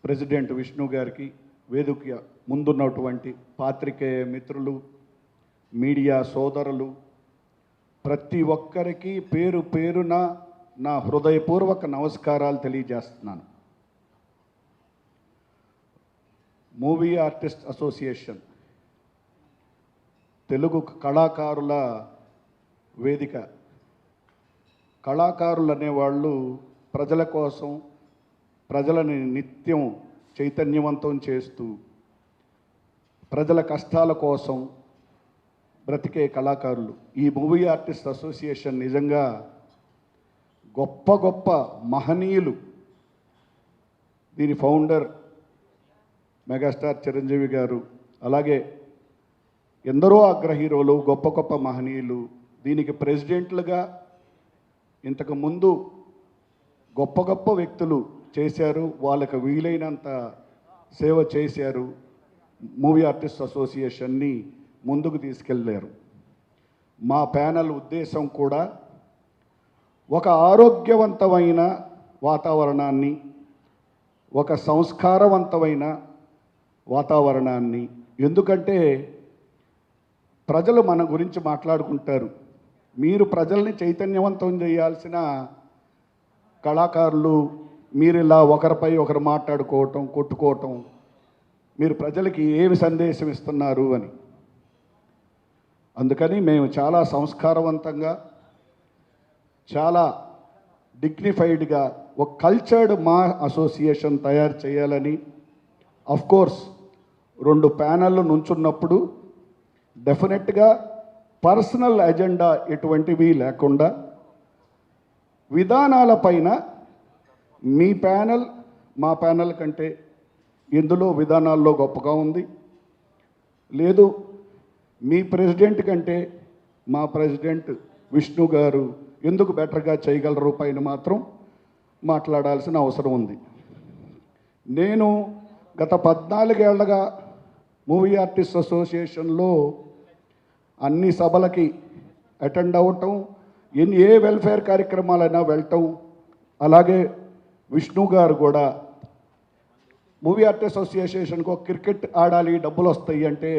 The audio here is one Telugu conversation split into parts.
ప్రెసిడెంట్ విష్ణు గారికి, వేదిక ముందున్నటువంటి పాత్రికేయ మిత్రులు, మీడియా సోదరులు, ప్రతి ఒక్కరికి పేరు పేరున నా హృదయపూర్వక నమస్కారాలు తెలియజేస్తున్నాను. మూవీ ఆర్టిస్ట్ అసోసియేషన్ తెలుగు కళాకారుల వేదిక. కళాకారులు అనేవాళ్ళు ప్రజల కోసం, ప్రజలని నిత్యం చైతన్యవంతం చేస్తూ ప్రజల కష్టాల కోసం బ్రతికే కళాకారులు. ఈ మూవీ ఆర్టిస్ట్ అసోసియేషన్ నిజంగా గొప్ప గొప్ప మహనీయులు. దీని ఫౌండర్ మెగాస్టార్ చిరంజీవి గారు, అలాగే ఎందరో అగ్ర హీరోలు, గొప్ప గొప్ప మహనీయులు దీనికి ప్రెసిడెంట్లుగా ఇంతకుముందు గొప్ప గొప్ప వ్యక్తులు చేశారు. వాళ్ళకి వీలైనంత సేవ చేశారు. మూవీ ఆర్టిస్ట్ అసోసియేషన్ని ముందుకు తీసుకెళ్ళారు. మా ప్యానల్ ఉద్దేశం కూడా ఒక ఆరోగ్యవంతమైన వాతావరణాన్ని, ఒక సంస్కారవంతమైన వాతావరణాన్ని, ఎందుకంటే ప్రజలు మన గురించి మాట్లాడుకుంటారు. మీరు ప్రజల్ని చైతన్యవంతం చేయాల్సిన కళాకారులు మీరు ఇలా ఒకరిపై ఒకరు మాట్లాడుకోవటం, కొట్టుకోవటం, మీరు ప్రజలకి ఏమి సందేశం ఇస్తున్నారు అని. అందుకని మేము చాలా సంస్కారవంతంగా, చాలా డిగ్నిఫైడ్గా ఒక కల్చర్డ్ మా అసోసియేషన్ తయారు చేయాలని, అఫ్కోర్స్ 2 ప్యానళ్ళు నుంచున్నప్పుడు డెఫినెట్గా పర్సనల్ ఎజెండా ఎటువంటివి లేకుండా విధానాలపైన మీ ప్యానల్ మా ప్యానల్ కంటే ఎందులో విధానాల్లో గొప్పగా ఉంది, లేదు మీ ప్రెసిడెంట్ కంటే మా ప్రెసిడెంట్ విష్ణు గారు ఎందుకు బెటర్గా చేయగలరు పైన మాత్రం మాట్లాడాల్సిన అవసరం ఉంది. నేను గత 14 ఏళ్లుగా మూవీ ఆర్టిస్ట్ అసోసియేషన్లో అన్ని సభలకి అటెండ్ అవ్వటం, ఏ వెల్ఫేర్ కార్యక్రమాలైనా వెళ్ళటం, అలాగే విష్ణు గారు కూడా మూవీ ఆర్టిస్ట్ అసోసియేషన్కి ఒక క్రికెట్ ఆడాలి, డబ్బులు వస్తాయి అంటే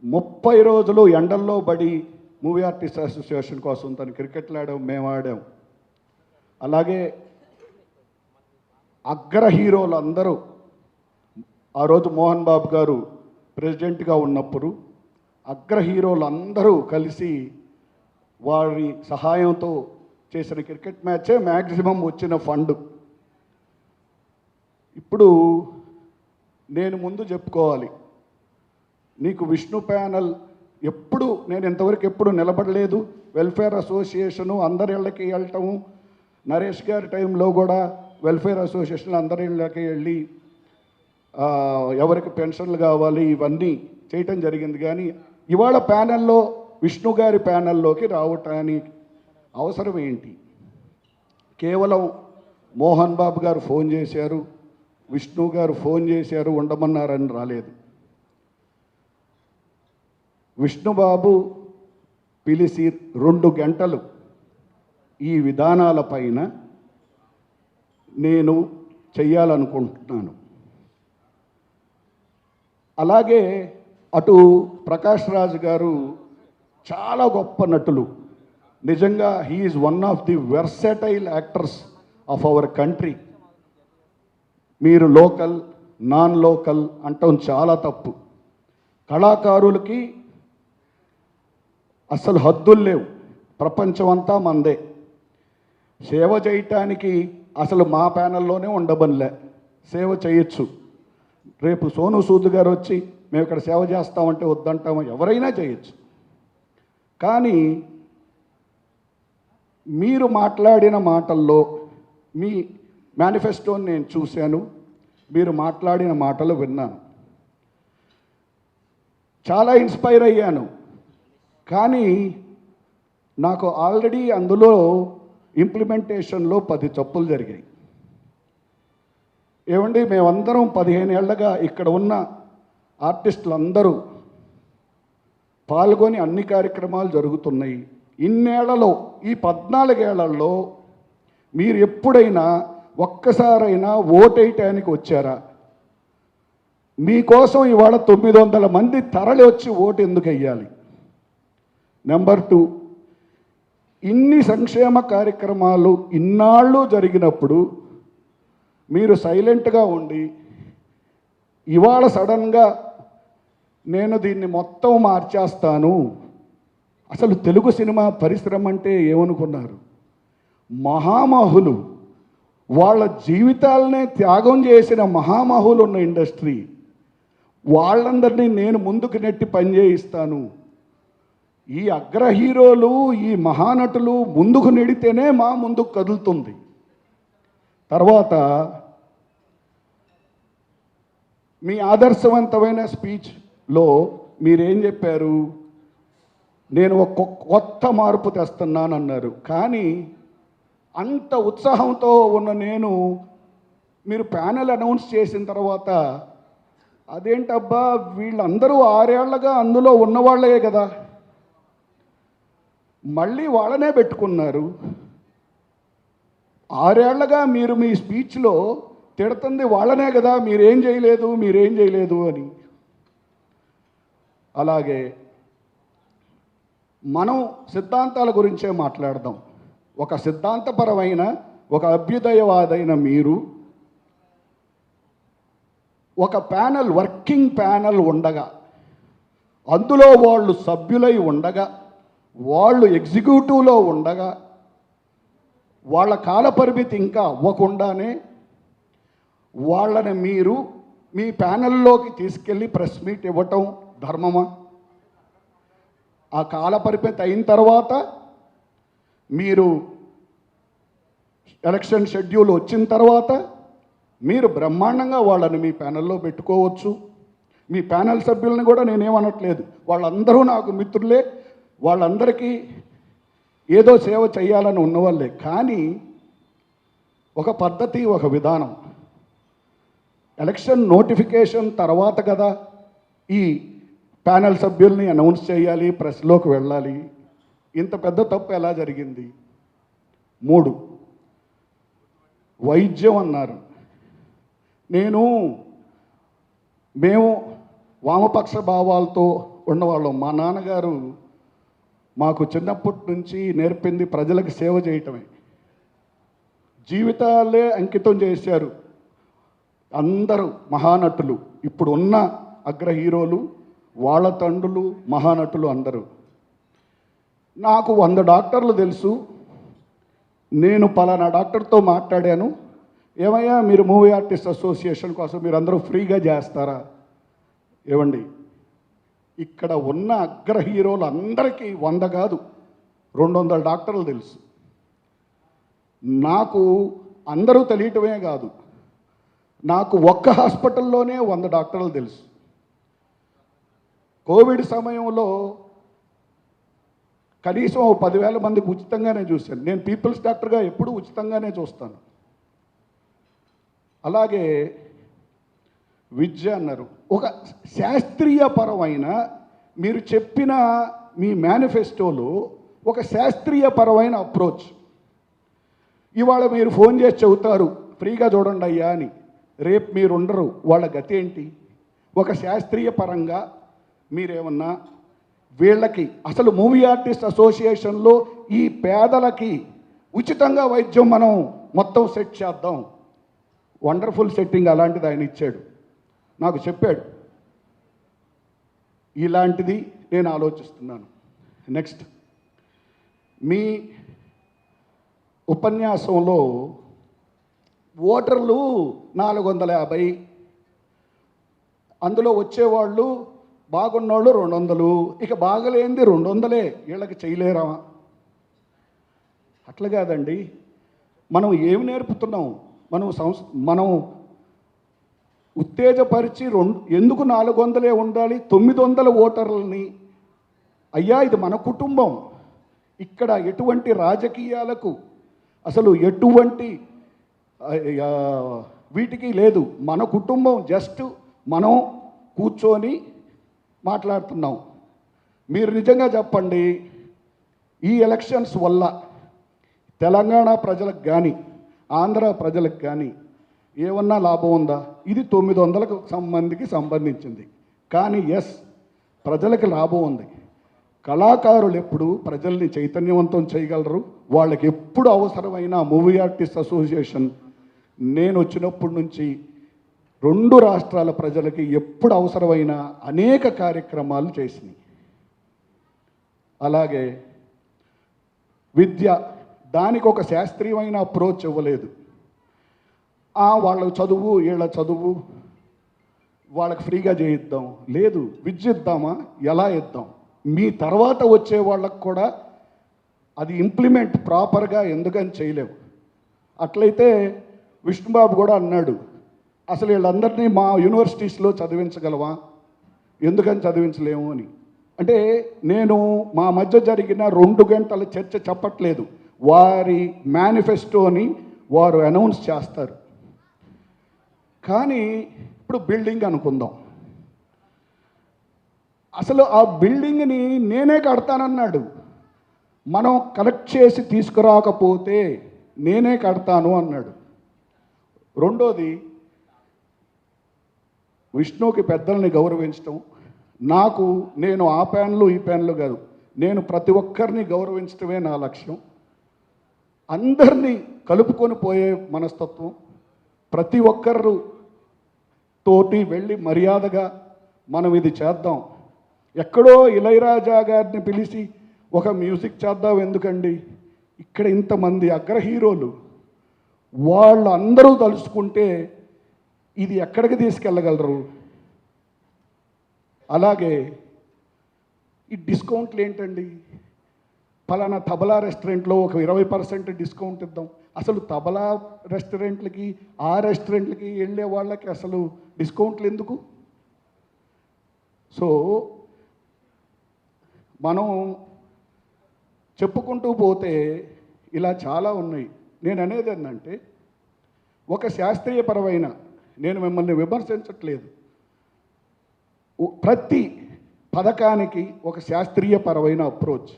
30 రోజులు ఎండల్లో పడి మూవీ ఆర్టిస్ట్ అసోసియేషన్ కోసం తను క్రికెట్లు ఆడాం, మేము ఆడాం. అలాగే అగ్ర హీరోలు అందరూ ఆ రోజు మోహన్ బాబు గారు ప్రెసిడెంట్గా ఉన్నప్పుడు అగ్ర హీరోలు అందరూ కలిసి వారి సహాయంతో చేసిన క్రికెట్ మ్యాచే మ్యాక్సిమం వచ్చిన ఫండ్. ఇప్పుడు నేను ముందు చెప్పుకోవాలి, నీకు విష్ణు ప్యానల్ ఎప్పుడు నేను ఇంతవరకు ఎప్పుడు నిలబడలేదు. వెల్ఫేర్ అసోసియేషను అందరి ఇళ్ళకి వెళ్ళటము, నరేష్ గారి టైంలో కూడా వెల్ఫేర్ అసోసియేషన్ అందరి ఇళ్ళకి వెళ్ళి ఎవరికి పెన్షన్లు కావాలి ఇవన్నీ చేయటం జరిగింది. కానీ ఇవాళ ప్యానెల్లో విష్ణు గారి ప్యానెల్లోకి రావటానికి అవసరం ఏంటి? కేవలం మోహన్ బాబు గారు ఫోన్ చేశారు, విష్ణు గారు ఫోన్ చేశారు, ఉండమన్నారని రాలేదు. విష్ణుబాబు పిలిచి 2 గంటలు ఈ విధానాలపైన నేను చెయ్యాలనుకుంటున్నాను. అలాగే అటు ప్రకాష్ రాజ్ గారు చాలా గొప్ప నటులు. నిజంగా he is one of the versatile actors of our country. మీరు లోకల్, నాన్ లోకల్ అంటాం చాలా తప్పు. కళాకారులకి అసలు హద్దులు లేవు. ప్రపంచం అంతా మందే. సేవ చేయటానికి అసలు మా ప్యానల్లోనే ఉండబనిలే, సేవ చేయొచ్చు. రేపు సోను సూద్ గారు వచ్చి మేము ఇక్కడ సేవ చేస్తామంటే వద్దంటాము, ఎవరైనా చేయొచ్చు. కానీ మీరు మాట్లాడిన మాటల్లో మీ మేనిఫెస్టోని నేను చూశాను, మీరు మాట్లాడిన మాటలు విన్నాను, చాలా ఇన్స్పైర్ అయ్యాను. కానీ నాకు ఆల్రెడీ అందులో ఇంప్లిమెంటేషన్లో 10 తప్పులు జరిగాయి. ఏమండి, మేమందరం 15 ఏళ్లుగా ఇక్కడ ఉన్న ఆర్టిస్టులు అందరూ పాల్గొని అన్ని కార్యక్రమాలు జరుగుతున్నాయి. ఇన్నేళ్లలో, ఈ 14 ఏళ్లలో మీరు ఎప్పుడైనా ఒక్కసారైనా ఓటేయటానికి వచ్చారా? మీకోసం ఇవాళ 900 మంది తరలి వచ్చి ఓటు ఎందుకు వెయ్యాలి? నెంబర్ 2, ఇన్ని సంక్షేమ కార్యక్రమాలు ఇన్నాళ్ళు జరిగినప్పుడు మీరు సైలెంట్గా ఉండి ఇవాళ సడన్గా నేను దీన్ని మొత్తం మార్చేస్తాను. అసలు తెలుగు సినిమా పరిశ్రమ అంటే ఏమనుకున్నారు? మహామహులు, వాళ్ళ జీవితాలనే త్యాగం చేసిన మహామహులు ఉన్న ఇండస్ట్రీ. వాళ్ళందరినీ నేను ముందుకు నెట్టి పనిచేయిస్తాను. ఈ అగ్ర హీరోలు, ఈ మహానటులు ముందుకు నెడితేనే మా ముందుకు కదులుతుంది. తర్వాత మీ ఆదర్శవంతమైన స్పీచ్లో మీరేం చెప్పారు? నేను ఒక కొత్త మార్పు తెస్తున్నానన్నారు. కానీ అంత ఉత్సాహంతో ఉన్న నేను, మీరు ప్యానెల్ అనౌన్స్ చేసిన తర్వాత అదేంటబ్బా వీళ్ళందరూ 6 ఏళ్లుగా అందులో ఉన్నవాళ్లే కదా, మళ్ళీ వాళ్ళనే పెట్టుకున్నారు. 6 ఏళ్లుగా మీరు మీ స్పీచ్లో తిడుతుంది వాళ్ళనే కదా, మీరేం చేయలేదు అని. అలాగే మనం సిద్ధాంతాల గురించే మాట్లాడదాం. ఒక సిద్ధాంతపరమైన, ఒక అభ్యుదయవాదైన మీరు ఒక ప్యానెల్, వర్కింగ్ ప్యానెల్ ఉండగా, అందులో వాళ్ళు సభ్యులై ఉండగా, వాళ్ళు ఎగ్జిక్యూటివ్లో ఉండగా, వాళ్ళ కాలపరిమితి ఇంకా అవ్వకుండానే వాళ్ళని మీరు మీ ప్యానెల్లోకి తీసుకెళ్ళి ప్రెస్ మీట్ ఇవ్వటం ధర్మమా? ఆ కాలపరిమితి అయిన తర్వాత మీరు ఎలక్షన్ షెడ్యూల్ వచ్చిన తర్వాత మీరు బ్రహ్మాండంగా వాళ్ళని మీ ప్యానెల్లో పెట్టుకోవచ్చు. మీ ప్యానెల్ సభ్యులను కూడా నేనేమనట్లేదు, వాళ్ళందరూ నాకు మిత్రులే, వాళ్ళందరికీ ఏదో సేవ చేయాలని ఉన్నవాళ్ళే. కానీ ఒక పద్ధతి, ఒక విధానం. ఎలక్షన్ నోటిఫికేషన్ తర్వాత కదా ఈ ప్యానెల్ సభ్యుల్ని అనౌన్స్ చేయాలి, ప్రెస్లోకి వెళ్ళాలి. ఇంత పెద్ద తప్పు ఎలా జరిగింది? 3, వైద్యం అన్నారు. మేము వామపక్ష భావాలతో ఉన్నవాళ్ళం. మా నాన్నగారు మాకు చిన్నప్పటి నుంచి నేర్పింది ప్రజలకు సేవ చేయటమే. జీవితాలే అంకితం చేశారు అందరూ మహానటులు, ఇప్పుడు ఉన్న అగ్ర హీరోలు, వాళ్ళ తండ్రులు, మహానటులు అందరూ. నాకు 100 డాక్టర్లు తెలుసు. నేను పలానా డాక్టర్తో మాట్లాడాను, ఏమయ్యా మీరు మూవీ ఆర్టిస్ట్ అసోసియేషన్ కోసం మీరు అందరూ ఫ్రీగా చేస్తారా? ఏవండి, ఇక్కడ ఉన్న అగ్ర హీరోలు అందరికీ 100 కాదు 200 డాక్టర్లు తెలుసు. నాకు అందరూ తెలియటమే కాదు, నాకు ఒక్క హాస్పిటల్లోనే 100 డాక్టర్లు తెలుసు. కోవిడ్ సమయంలో కనీసం 10,000 మందికి ఉచితంగానే చూశాను. నేను పీపుల్స్ డాక్టర్గా ఎప్పుడూ ఉచితంగానే చూస్తాను. అలాగే విద్య అన్నారు. ఒక శాస్త్రీయపరమైన, మీరు చెప్పిన మీ మేనిఫెస్టోలో ఒక శాస్త్రీయపరమైన అప్రోచ్. ఇవాళ మీరు ఫోన్ చేసి చెబుతారు ఫ్రీగా చూడండి అయ్యా అని, రేపు మీరు ఉండరు, వాళ్ళ గతి ఏంటి? ఒక శాస్త్రీయ పరంగా మీరేమన్నా వీళ్ళకి అసలు మూవీ ఆర్టిస్ట్ అసోసియేషన్లో ఈ పేదలకి ఉచితంగా వైద్యం మనం మొత్తం సెట్ చేద్దాం. వండర్ఫుల్ సెట్టింగ్ అలాంటిది ఆయన ఇచ్చాడు, నాకు చెప్పాడు. ఇలాంటిది నేను ఆలోచిస్తున్నాను. నెక్స్ట్, మీ ఉపన్యాసంలో ఓటర్లు 450, అందులో వచ్చేవాళ్ళు బాగున్నోళ్ళు 200, ఇక బాగలేంది 200, వీళ్ళకి చేయలేరా? అట్లా కాదండి. మనం ఏమి నేర్పుతున్నాం? మనం ఉత్తేజపరిచి ఎందుకు 400 ఉండాలి? 900 ఓటర్లని, అయ్యా ఇది మన కుటుంబం, ఇక్కడ ఎటువంటి రాజకీయాలకు అసలు ఎటువంటి వీటికి లేదు. మన కుటుంబం, జస్ట్ మనం కూర్చొని మాట్లాడుతున్నాం. మీరు నిజంగా చెప్పండి, ఈ ఎలక్షన్స్ వల్ల తెలంగాణ ప్రజలకు కానీ ఆంధ్ర ప్రజలకు కానీ ఏమన్నా లాభం ఉందా? ఇది 900 మందికి సంబంధించింది. కానీ ఎస్, ప్రజలకు లాభం ఉంది. కళాకారులు ఎప్పుడు ప్రజల్ని చైతన్యవంతం చేయగలరు. వాళ్ళకి ఎప్పుడు అవసరమైన మూవీ ఆర్టిస్ట్ అసోసియేషన్ నేను వచ్చినప్పటి నుంచి 2 రాష్ట్రాల ప్రజలకి ఎప్పుడు అవసరమైన అనేక కార్యక్రమాలు చేసినాయి. అలాగే విద్య, దానికి ఒక శాస్త్రీయమైన అప్రోచ్ ఇవ్వలేదు. వాళ్ళ చదువు, వీళ్ళ చదువు, వాళ్ళకి ఫ్రీగా చేయిద్దాం, లేదు విద్య ఇద్దామా, ఎలా ఇద్దాం, మీ తర్వాత వచ్చే వాళ్ళకు కూడా అది ఇంప్లిమెంట్ ప్రాపర్గా ఎందుకని చేయలేవు. అట్లయితే విష్ణుబాబు కూడా అన్నాడు, అసలు వీళ్ళందరినీ మా యూనివర్సిటీస్లో చదివించగలవా, ఎందుకని చదివించలేము అని. అంటే నేను మా మధ్య జరిగిన 2 గంటల చర్చ చెప్పట్లేదు, వారి మేనిఫెస్టోని వారు అనౌన్స్ చేస్తారు. కానీ ఇప్పుడు బిల్డింగ్ అనుకుందాం, అసలు ఆ బిల్డింగ్ని నేనే కడతానన్నాడు. మనం కలెక్ట్ చేసి తీసుకురాకపోతే నేనే కడతాను అన్నాడు. రెండోది, విష్ణుకి పెద్దల్ని గౌరవించడం. నేను ఆ ప్యాన్లు ఈ ప్యాన్లు కాదు, నేను ప్రతి ఒక్కరిని గౌరవించడమే నా లక్ష్యం. అందరినీ కలుపుకొని పోయే మనస్తత్వం, ప్రతి ఒక్కరు తోటి వెళ్ళి మర్యాదగా మనం ఇది చేద్దాం. ఎక్కడో ఇళయరాజా గారిని పిలిచి ఒక మ్యూజిక్ చేద్దాం ఎందుకండి, ఇక్కడ ఇంతమంది అగ్ర హీరోలు, వాళ్ళందరూ తలుచుకుంటే ఇది ఎక్కడికి తీసుకెళ్ళగలరు. అలాగే ఈ డిస్కౌంట్లు ఏంటండి, ఫలానా తబలా రెస్టారెంట్లో ఒక 20% డిస్కౌంట్ ఇద్దాం. అసలు తబలా రెస్టారెంట్లకి, ఆ రెస్టారెంట్లకి వెళ్ళే వాళ్ళకి అసలు డిస్కౌంట్లు ఎందుకు? సో మనం చెప్పుకుంటూ పోతే ఇలా చాలా ఉన్నాయి. నేను అనేది ఏంటంటే, ఒక శాస్త్రీయపరమైన, నేను మిమ్మల్ని విమర్శించట్లేదు, ప్రతి పథకానికి ఒక శాస్త్రీయపరమైన అప్రోచ్.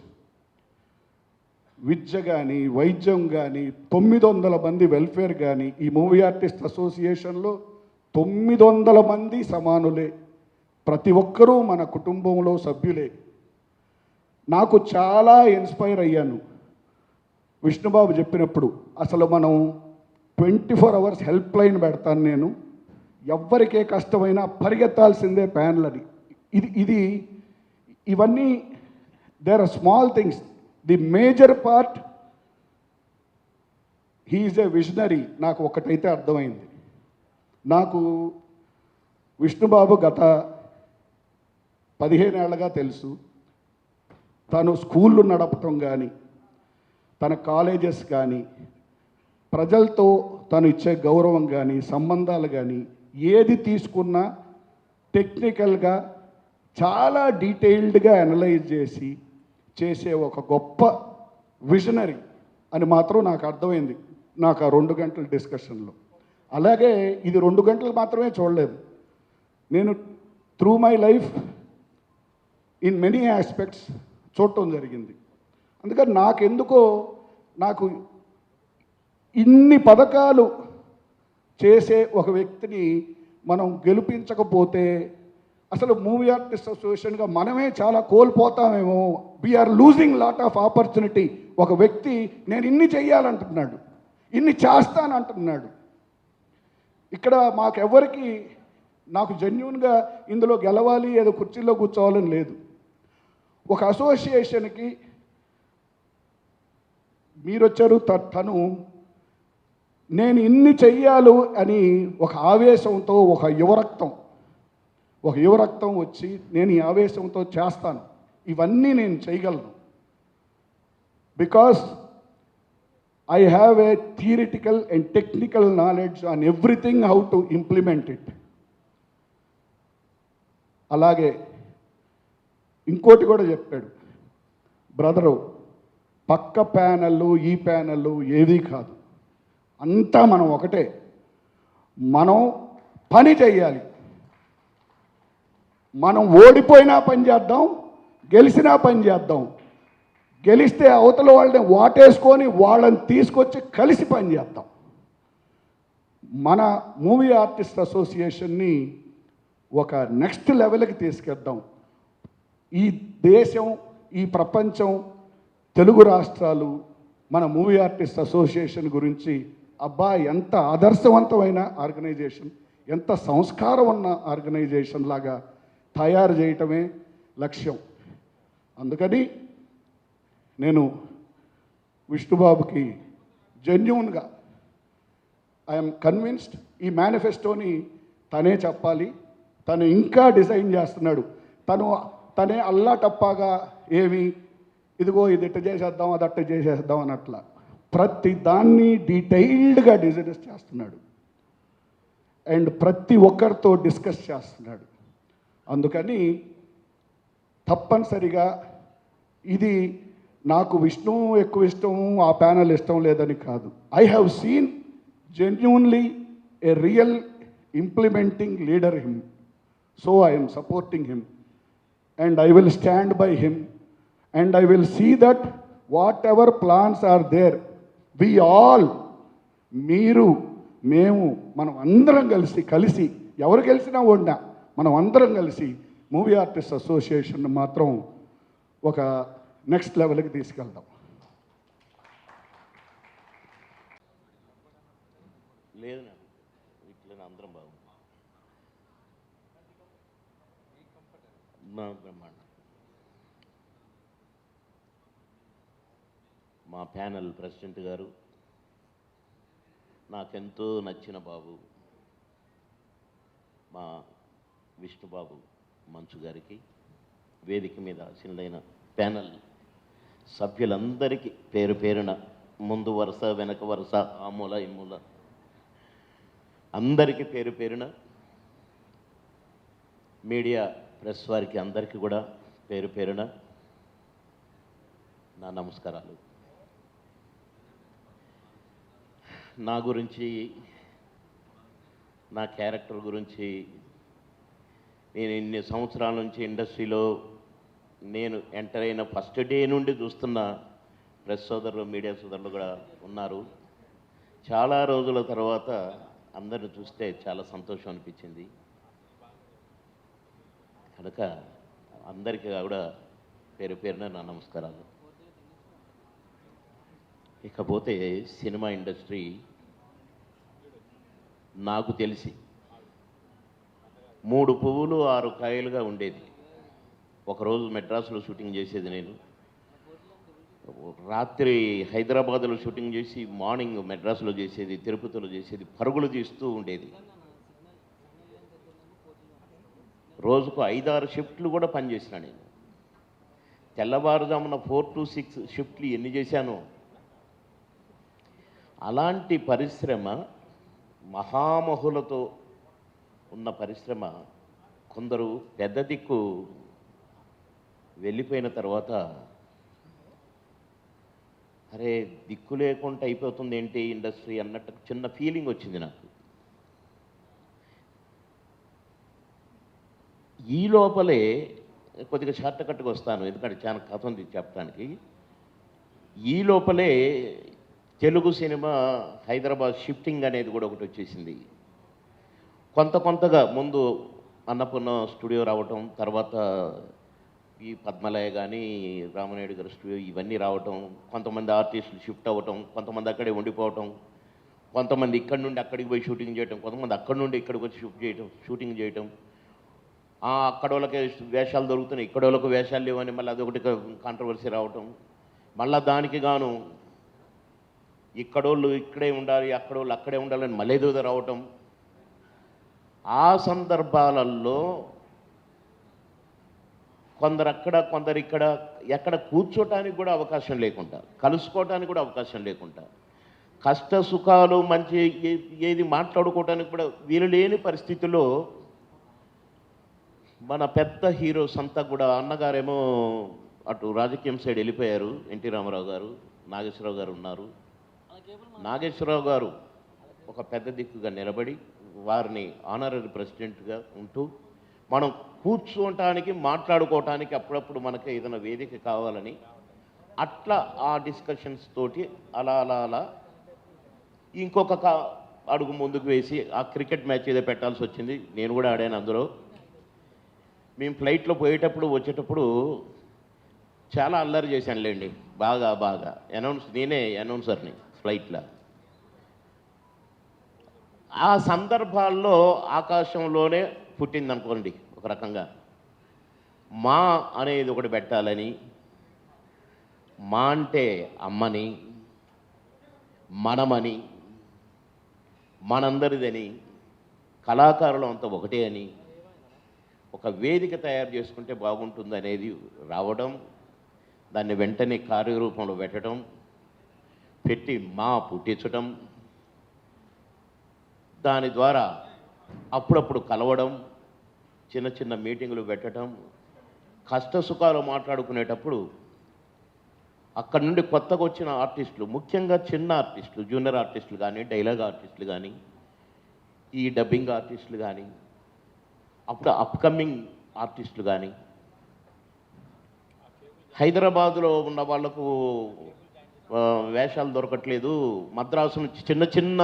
విద్య కానీ, వైద్యం కానీ, 900 మంది వెల్ఫేర్ కానీ, ఈ మూవీ ఆర్టిస్ట్ అసోసియేషన్లో 900 మంది సమానులే, ప్రతి ఒక్కరూ మన కుటుంబంలో సభ్యులే. నాకు చాలా ఇన్స్పైర్ అయ్యాను విష్ణుబాబు చెప్పినప్పుడు. అసలు మనం 24 అవర్స్ హెల్ప్ లైన్ పెడతాను నేను, ఎవ్వరికే కష్టమైనా పరిగెత్తాల్సిందే ప్యాన్లని. ఇవన్నీ there are small things. The major part, he is a visionary. నాకు ఒకటైతే అర్థమైంది, నాకు విష్ణుబాబు గత 15 ఏళ్ళగా తెలుసు. తను స్కూళ్ళు నడపటం కానీ, తన కాలేజెస్ కానీ, ప్రజలతో తను ఇచ్చే గౌరవం కానీ, సంబంధాలు కానీ, ఏది తీసుకున్నా టెక్నికల్గా చాలా డీటెయిల్డ్గా అనలైజ్ చేసే ఒక గొప్ప విజనరీ అని మాత్రం నాకు అర్థమైంది నాకు ఆ 2 గంటల డిస్కషన్లో. అలాగే ఇది 2 గంటలు మాత్రమే చూడలేదు, నేను through my life in many aspects చూడటం జరిగింది. అందుకని నాకు ఇన్ని పథకాలు చేసే ఒక వ్యక్తిని మనం గెలిపించకపోతే అసలు మూవీ ఆర్టిస్ట్ అసోసియేషన్గా మనమే చాలా కోల్పోతామేమో. We are losing lot of opportunity. ఒక వ్యక్తి నేను ఇన్ని చెయ్యాలంటున్నాడు, ఇన్ని చేస్తానంటున్నాడు. ఇక్కడ మాకెవ్వరికి, నాకు జెన్యూన్గా ఇందులో గెలవాలి, ఏదో కుర్చీలో కూర్చోవాలని లేదు. ఒక అసోసియేషన్కి మీరు వచ్చారు, తను నేను ఇన్ని చెయ్యాలి అని ఒక ఆవేశంతో, ఒక యువరక్తం వచ్చి నేను ఈ ఆవేశంతో చేస్తాను, ఇవన్నీ నేను చేయగలను. Because I have a theoretical and technical knowledge on everything, how to implement it. అలాగే ఇంకోటి కూడా చెప్పాడు బ్రదరు, పక్క ప్యానెళ్ళు ఈ ప్యానెళ్ళు ఏదీ కాదు, అంతా మనం ఒకటే. మనం పని చేయాలి, మనం ఓడిపోయినా పని చేద్దాం, గెలిచినా పని చేద్దాం. గెలిస్తే అవతల వాళ్ళని వాటేసుకొని వాళ్ళని తీసుకొచ్చి కలిసి పని చేద్దాం. మన మూవీ ఆర్టిస్ట్ అసోసియేషన్ని ఒక నెక్స్ట్ లెవెల్కి తీసుకెద్దాం. ఈ దేశం, ఈ ప్రపంచం, తెలుగు రాష్ట్రాలు మన మూవీ ఆర్టిస్ట్ అసోసియేషన్ గురించి అబ్బా ఎంత ఆదర్శవంతమైన ఆర్గనైజేషన్, ఎంత సంస్కారం ఉన్న ఆర్గనైజేషన్ లాగా తయారు చేయటమే లక్ష్యం. అందుకని నేను విష్ణుబాబుకి జెన్యూన్గా ఐఎమ్ కన్విన్స్డ్ ఈ మేనిఫెస్టోని తనే చెప్పాలి. తను ఇంకా డిజైన్ చేస్తున్నాడు. తనే అల్లా టప్పాగా ఏమి ఇదిగో ఇది ఇట్ట చేసేద్దాం అది అట్ట చేసేద్దాం అన్నట్ల ప్రతి దాన్ని డీటెయిల్డ్గా డిజైన్స్ చేస్తున్నాడు అండ్ ప్రతి ఒక్కరితో డిస్కస్ చేస్తున్నాడు. అందుకని తప్పనిసరిగా ఇది నాకు విష్ణు ఎక్కువ ఇష్టం, ఆ ప్యానల్ ఇష్టం లేదని కాదు. I have seen genuinely a real implementing leader him, so I am supporting him and I will stand by him and I will see that whatever plans are there we all మీరు మేము మనం అందరం కలిసి ఎవరు గెలిచినా ఓడినా మనం అందరం కలిసి మూవీ ఆర్టిస్ట్ అసోసియేషన్ మాత్రం ఒక నెక్స్ట్ లెవెల్కి తీసుకెళ్దాం. లేదు ఇట్లా అందరం బాగుంది. బ్రహ్మాండం. మా ప్యానల్ ప్రెసిడెంట్ గారు, నాకెంతో నచ్చిన బాబు మా విష్ణుబాబు మంచు గారికి, వేదిక మీద ఆశీనులైన ప్యానల్ సభ్యులందరికీ పేరు పేరున, ముందు వరుస వెనక వరుస, ఆ మూల ఈ మూల అందరికీ పేరు పేరున, మీడియా ప్రెస్ వారికి అందరికీ కూడా పేరు పేరున నా నమస్కారాలు. నా గురించి, నా క్యారెక్టర్ గురించి నేను ఇన్ని సంవత్సరాల నుంచి ఇండస్ట్రీలో నేను ఎంటర్ అయిన ఫస్ట్ డే నుండి చూస్తున్న ప్రెస్ సోదరులు, మీడియా సోదరులు కూడా ఉన్నారు. చాలా రోజుల తర్వాత అందరిని చూస్తే చాలా సంతోషం అనిపించింది. కనుక అందరికీ కూడా పేరు పేరున నా నమస్కారాలు. ఇకపోతే సినిమా ఇండస్ట్రీ నాకు తెలిసి 3 పువ్వులు 6 కాయలుగా ఉండేది. ఒకరోజు మెడ్రాస్లో షూటింగ్ చేసేది నేను, రాత్రి హైదరాబాద్లో షూటింగ్ చేసి మార్నింగ్ మెడ్రాస్లో చేసేది, తిరుపతిలో చేసేది, పరుగులు తీస్తూ ఉండేది. రోజుకు 5-6 షిఫ్ట్లు కూడా పనిచేసిన నేను. తెల్లవారుజామున 4 to 6 షిఫ్ట్లు ఎన్ని చేశానో. అలాంటి పరిశ్రమ, మహామహులతో ఉన్న పరిశ్రమ కొందరు పెద్ద దిక్కు వెళ్ళిపోయిన తర్వాత అరే దిక్కు లేకుండా అయిపోతుంది ఏంటి ఇండస్ట్రీ అన్నట్టు చిన్న ఫీలింగ్ వచ్చింది నాకు. ఈ లోపలే కొద్దిగా షార్ట్ కట్గా వస్తాను, ఎందుకంటే చాలా కథ ఉంది చెప్పడానికి. ఈ లోపలే తెలుగు సినిమా హైదరాబాద్ షిఫ్టింగ్ అనేది కూడా ఒకటి వచ్చేసింది. కొంతగా ముందు అన్నపూర్ణ స్టూడియో రావటం, తర్వాత ఈ పద్మలయ కానీ రామనాయుడు గారి స్టూడియో ఇవన్నీ రావటం, కొంతమంది ఆర్టిస్టులు షిఫ్ట్ అవ్వటం, కొంతమంది అక్కడే ఉండిపోవటం, కొంతమంది ఇక్కడి నుండి అక్కడికి పోయి షూటింగ్ చేయటం, కొంతమంది అక్కడి నుండి ఇక్కడికి వచ్చి షూటింగ్ చేయటం. అక్కడ వాళ్ళకి వేషాలు దొరుకుతున్నాయి, ఇక్కడ వాళ్ళకి వేషాలు లేవని మళ్ళీ అదొకటి కాంట్రవర్సీ రావటం. మళ్ళీ దానికి గాను ఇక్కడోళ్ళు ఇక్కడే ఉండాలి, అక్కడోళ్ళు అక్కడే ఉండాలని మళ్ళీ ఏదో రావటం. ఆ సందర్భాలలో కొందరు అక్కడ, కొందరు ఇక్కడ, ఎక్కడ కూర్చోటానికి కూడా అవకాశం లేకుండా, కలుసుకోవటానికి కూడా అవకాశం లేకుండా, కష్ట సుఖాలు మంచి ఏది మాట్లాడుకోవటానికి కూడా వీలు లేని పరిస్థితుల్లో మన పెద్ద హీరోస్ అంతా కూడా, అన్నగారేమో అటు రాజకీయం సైడ్ వెళ్ళిపోయారు, ఎన్టీ రామారావు గారు, నాగేశ్వరరావు గారు ఉన్నారు. నాగేశ్వరరావు గారు ఒక పెద్ద దిక్కుగా నిలబడి వారిని ఆనరరీ ప్రెసిడెంట్గా ఉంటూ మనం కూర్చోటానికి, మాట్లాడుకోవటానికి అప్పుడప్పుడు మనకి ఏదైనా వేదిక కావాలని అట్లా ఆ డిస్కషన్స్ తోటి అలా ఇంకొక అడుగు ముందుకు వేసి ఆ క్రికెట్ మ్యాచ్ ఏదో పెట్టాల్సి వచ్చింది. నేను కూడా ఆడాను అందులో. మేము ఫ్లైట్లో పోయేటప్పుడు వచ్చేటప్పుడు చాలా అల్లరి చేశానులేండి, బాగా బాగా నేనే అనౌన్సర్ని ఫ్లైట్లో. ఆ సందర్భాల్లో ఆకాశంలోనే పుట్టిందనుకోండి ఒక రకంగా. మా అనేది ఒకటి పెట్టాలని, మా అంటే అమ్మని, మనమని, మనందరిదని, కళాకారులు అంతా ఒకటే అని, ఒక వేదిక తయారు చేసుకుంటే బాగుంటుంది అనేది రావడం, దాన్ని వెంటనే కార్యరూపంలో పెట్టడం, పెట్టి మా పుట్టించడం, దాని ద్వారా అప్పుడప్పుడు కలవడం, చిన్న చిన్న మీటింగులు పెట్టడం, కష్ట సుఖాలు మాట్లాడుకునేటప్పుడు అక్కడి నుండి కొత్తగా వచ్చిన ఆర్టిస్టులు, ముఖ్యంగా చిన్న ఆర్టిస్టులు, జూనియర్ ఆర్టిస్టులు కానీ, డైలాగ్ ఆర్టిస్టులు కానీ, ఈ డబ్బింగ్ ఆర్టిస్టులు కానీ, అప్పుడు అప్కమింగ్ ఆర్టిస్టులు కానీ, హైదరాబాదులో ఉన్న వాళ్లకు వేషాలు దొరకట్లేదు, మద్రాసు నుంచి చిన్న చిన్న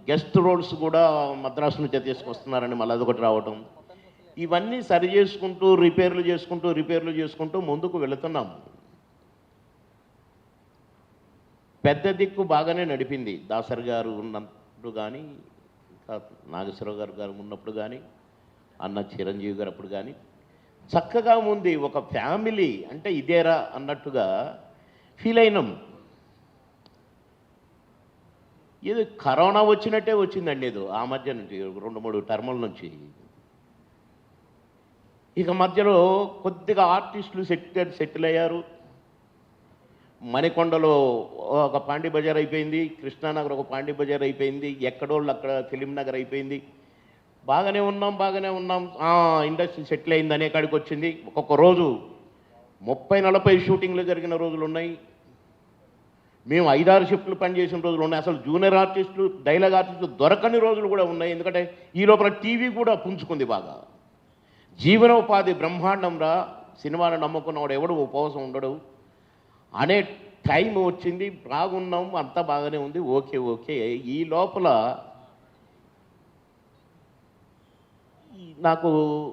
గెస్ట్ రోల్స్ కూడా మద్రాసు నుంచి తీసుకొస్తున్నారని మళ్ళీ అదొకటి రావటం, ఇవన్నీ సరి చేసుకుంటూ రిపేర్లు చేసుకుంటూ ముందుకు వెళుతున్నాం. పెద్ద దిక్కు బాగానే నడిపింది. దాసరి గారు ఉన్నప్పుడు కానీ, ఇంకా నాగేశ్వరరావు గారు ఉన్నప్పుడు కానీ, అన్న చిరంజీవి గారు అప్పుడు కానీ చక్కగా ఉంది. ఒక ఫ్యామిలీ అంటే ఇదేరా అన్నట్టుగా ఫీల్ అయినాం. ఏదో కరోనా వచ్చినట్టే వచ్చిందండి, ఏదో ఆ మధ్య నుంచి 2-3 టర్ముల నుంచి. ఇక మధ్యలో కొద్దిగా ఆర్టిస్టులు సెటిల్ అయ్యారు. మణికొండలో ఒక పాండీ బజార్ అయిపోయింది, కృష్ణానగర్ ఒక పాండీ బజార్ అయిపోయింది, ఎక్కడోళ్ళు అక్కడ ఫిలిం నగర్ అయిపోయింది. బాగానే ఉన్నాం. ఇండస్ట్రీ సెటిల్ అయింది అనే కాడికి వచ్చింది. ఒక్కొక్క రోజు 30-40 షూటింగ్లు జరిగిన రోజులు ఉన్నాయి. మేము 5-6 షిఫ్ట్లు పనిచేసిన రోజులు ఉన్నాయి. అసలు జూనియర్ ఆర్టిస్టులు, డైలాగ్ ఆర్టిస్టులు దొరకని రోజులు కూడా ఉన్నాయి. ఎందుకంటే ఈ లోపల టీవీ కూడా పుంజుకుంది బాగా. జీవనోపాధి బ్రహ్మాండం రా, సినిమాను నమ్ముకున్నవాడు ఎవడు ఉపవాసం ఉండడు అనే టైం వచ్చింది. బాగున్నాం, అంతా బాగానే ఉంది, ఓకే. ఈ లోపల నాకు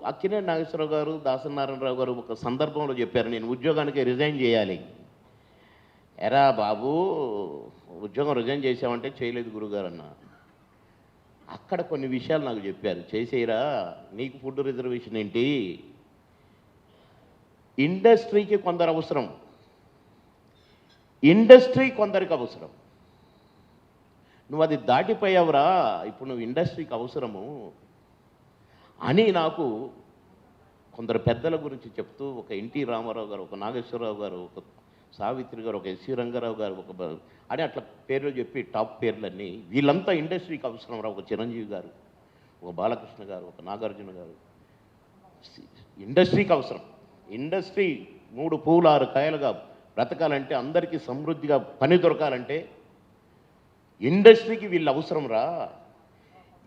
అక్కినేని నాగేశ్వరరావు గారు, దాసనారాయణరావు గారు ఒక సందర్భంలో చెప్పారు, నేను ఉద్యోగానికి రిజైన్ చేయాలి. ఎరా బాబు, ఉద్యోగం రిజైన్ చేసామంటే చేయలేదు గురుగారు అన్న. అక్కడ కొన్ని విషయాలు నాకు చెప్పారు, చేసేయరా, నీకు ఫుడ్ రిజర్వేషన్ ఏంటి, ఇండస్ట్రీకి కొందరు అవసరం, ఇండస్ట్రీ కొందరికి అవసరం, నువ్వు అది దాటిపోయావురా, ఇప్పుడు నువ్వు ఇండస్ట్రీకి అవసరము అని నాకు కొందరు పెద్దల గురించి చెప్తూ, ఒక ఎన్టీ రామారావు గారు, ఒక నాగేశ్వరరావు గారు, ఒక సావిత్రి గారు, ఒక ఎస్వి రంగారావు గారు, ఒక అని అట్లా పేర్లు చెప్పి టాప్ పేర్లన్నీ, వీళ్ళంతా ఇండస్ట్రీకి అవసరం రా. ఒక చిరంజీవి గారు, ఒక బాలకృష్ణ గారు, ఒక నాగార్జున గారు, ఇండస్ట్రీకి అవసరం. ఇండస్ట్రీ 3 పూలు 6 కాయలుగా బ్రతకాలంటే, అందరికీ సమృద్ధిగా పని దొరకాలంటే ఇండస్ట్రీకి వీళ్ళు అవసరం రా.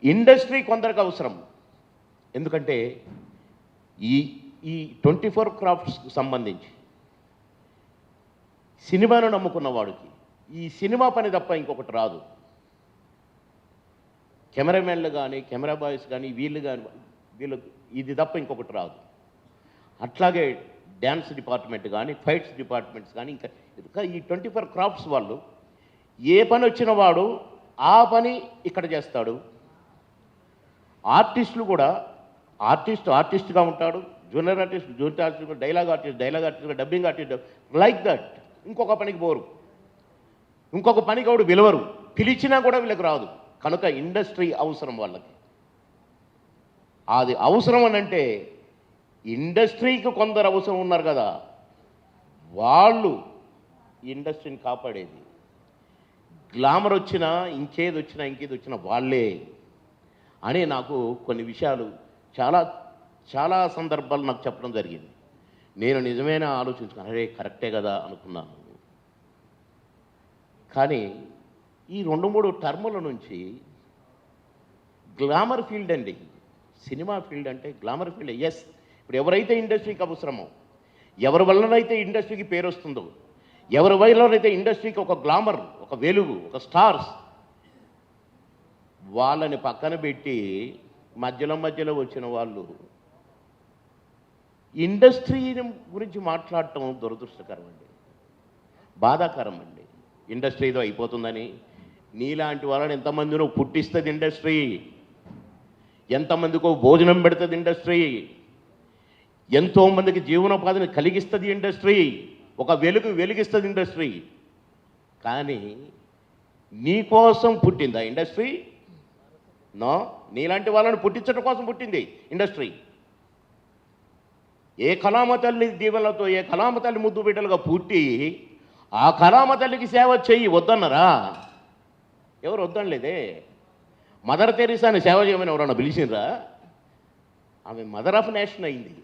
ఇండస్ట్రీ కొందరికి అవసరం. ఎందుకంటే ఈ 24 క్రాఫ్ట్స్కి సంబంధించి సినిమాను నమ్ముకున్న వాడికి ఈ సినిమా పని తప్ప ఇంకొకటి రాదు. కెమెరామెన్లు కానీ, కెమెరా బాయ్స్ కానీ, వీళ్ళు ఇది తప్ప ఇంకొకటి రాదు. అట్లాగే డ్యాన్స్ డిపార్ట్మెంట్ కానీ, ఫైట్స్ డిపార్ట్మెంట్స్ కానీ, ఇంకా ఈ 24 క్రాఫ్ట్స్ వాళ్ళు ఏ పని వచ్చిన వాడు ఆ పని ఇక్కడ చేస్తాడు. ఆర్టిస్టులు కూడా ఆర్టిస్ట్గా ఉంటాడు, junior artist, dialogue artist, dubbing artist, like that. ఇంకొక పనికి పోరు, ఇంకొక పనికి వాడు పిలవరు, పిలిచినా కూడా వీళ్ళకి రాదు. కనుక ఇండస్ట్రీ అవసరం వాళ్ళకి. అది అవసరం అని అంటే ఇండస్ట్రీకి కొందరు అవసరం ఉన్నారు కదా, వాళ్ళు ఇండస్ట్రీని కాపాడేది. గ్లామర్ వచ్చినా, ఇంకేది వచ్చినా వాళ్ళే అని నాకు కొన్ని విషయాలు చాలా సందర్భాలు నాకు చెప్పడం జరిగింది. నేను నిజమేనా ఆలోచించుకున్నాను, అరే కరెక్టే కదా అనుకున్నాను. కానీ ఈ 2-3 టర్ముల నుంచి గ్లామర్ ఫీల్డ్ అండి, సినిమా ఫీల్డ్ అంటే గ్లామర్ ఫీల్డ్. ఎస్, ఇప్పుడు ఎవరైతే ఇండస్ట్రీకి అవసరమో, ఎవరి వల్లనైతే ఇండస్ట్రీకి పేరు వస్తుందో, ఎవరి వల్లనైతే ఇండస్ట్రీకి ఒక గ్లామర్, ఒక వెలుగు, ఒక స్టార్స్, వాళ్ళని పక్కన పెట్టి మధ్యలో వచ్చిన వాళ్ళు ఇండస్ట్రీ గురించి మాట్లాడటం దురదృష్టకరం అండి, బాధాకరం అండి. ఇండస్ట్రీ ఏదో అయిపోతుందని, నీలాంటి వాళ్ళని ఎంతమందినో పుట్టిస్తుంది ఇండస్ట్రీ, ఎంతమందికో భోజనం పెడుతుంది ఇండస్ట్రీ, ఎంతోమందికి జీవనోపాధిని కలిగిస్తుంది ఇండస్ట్రీ, ఒక వెలిగిస్తుంది ఇండస్ట్రీ. కానీ నీకోసం పుట్టిందా ఇండస్ట్రీ? నో, నీలాంటి వాళ్ళని పుట్టించడం కోసం పుట్టింది ఇండస్ట్రీ. ఏ కళామ తల్లి దీవెనలతో, ఏ కళామ తల్లి ముద్దు బిడ్డలుగా పుట్టి ఆ కళామ తల్లికి సేవ చెయ్యి వద్దన్నరా? ఎవరు వద్దనలేదే. మదర్ తెరీసాని సేవ చేయమని ఎవరన్నా పిలిచిండ్రా? ఆమె మదర్ ఆఫ్ నేషన్ అయింది.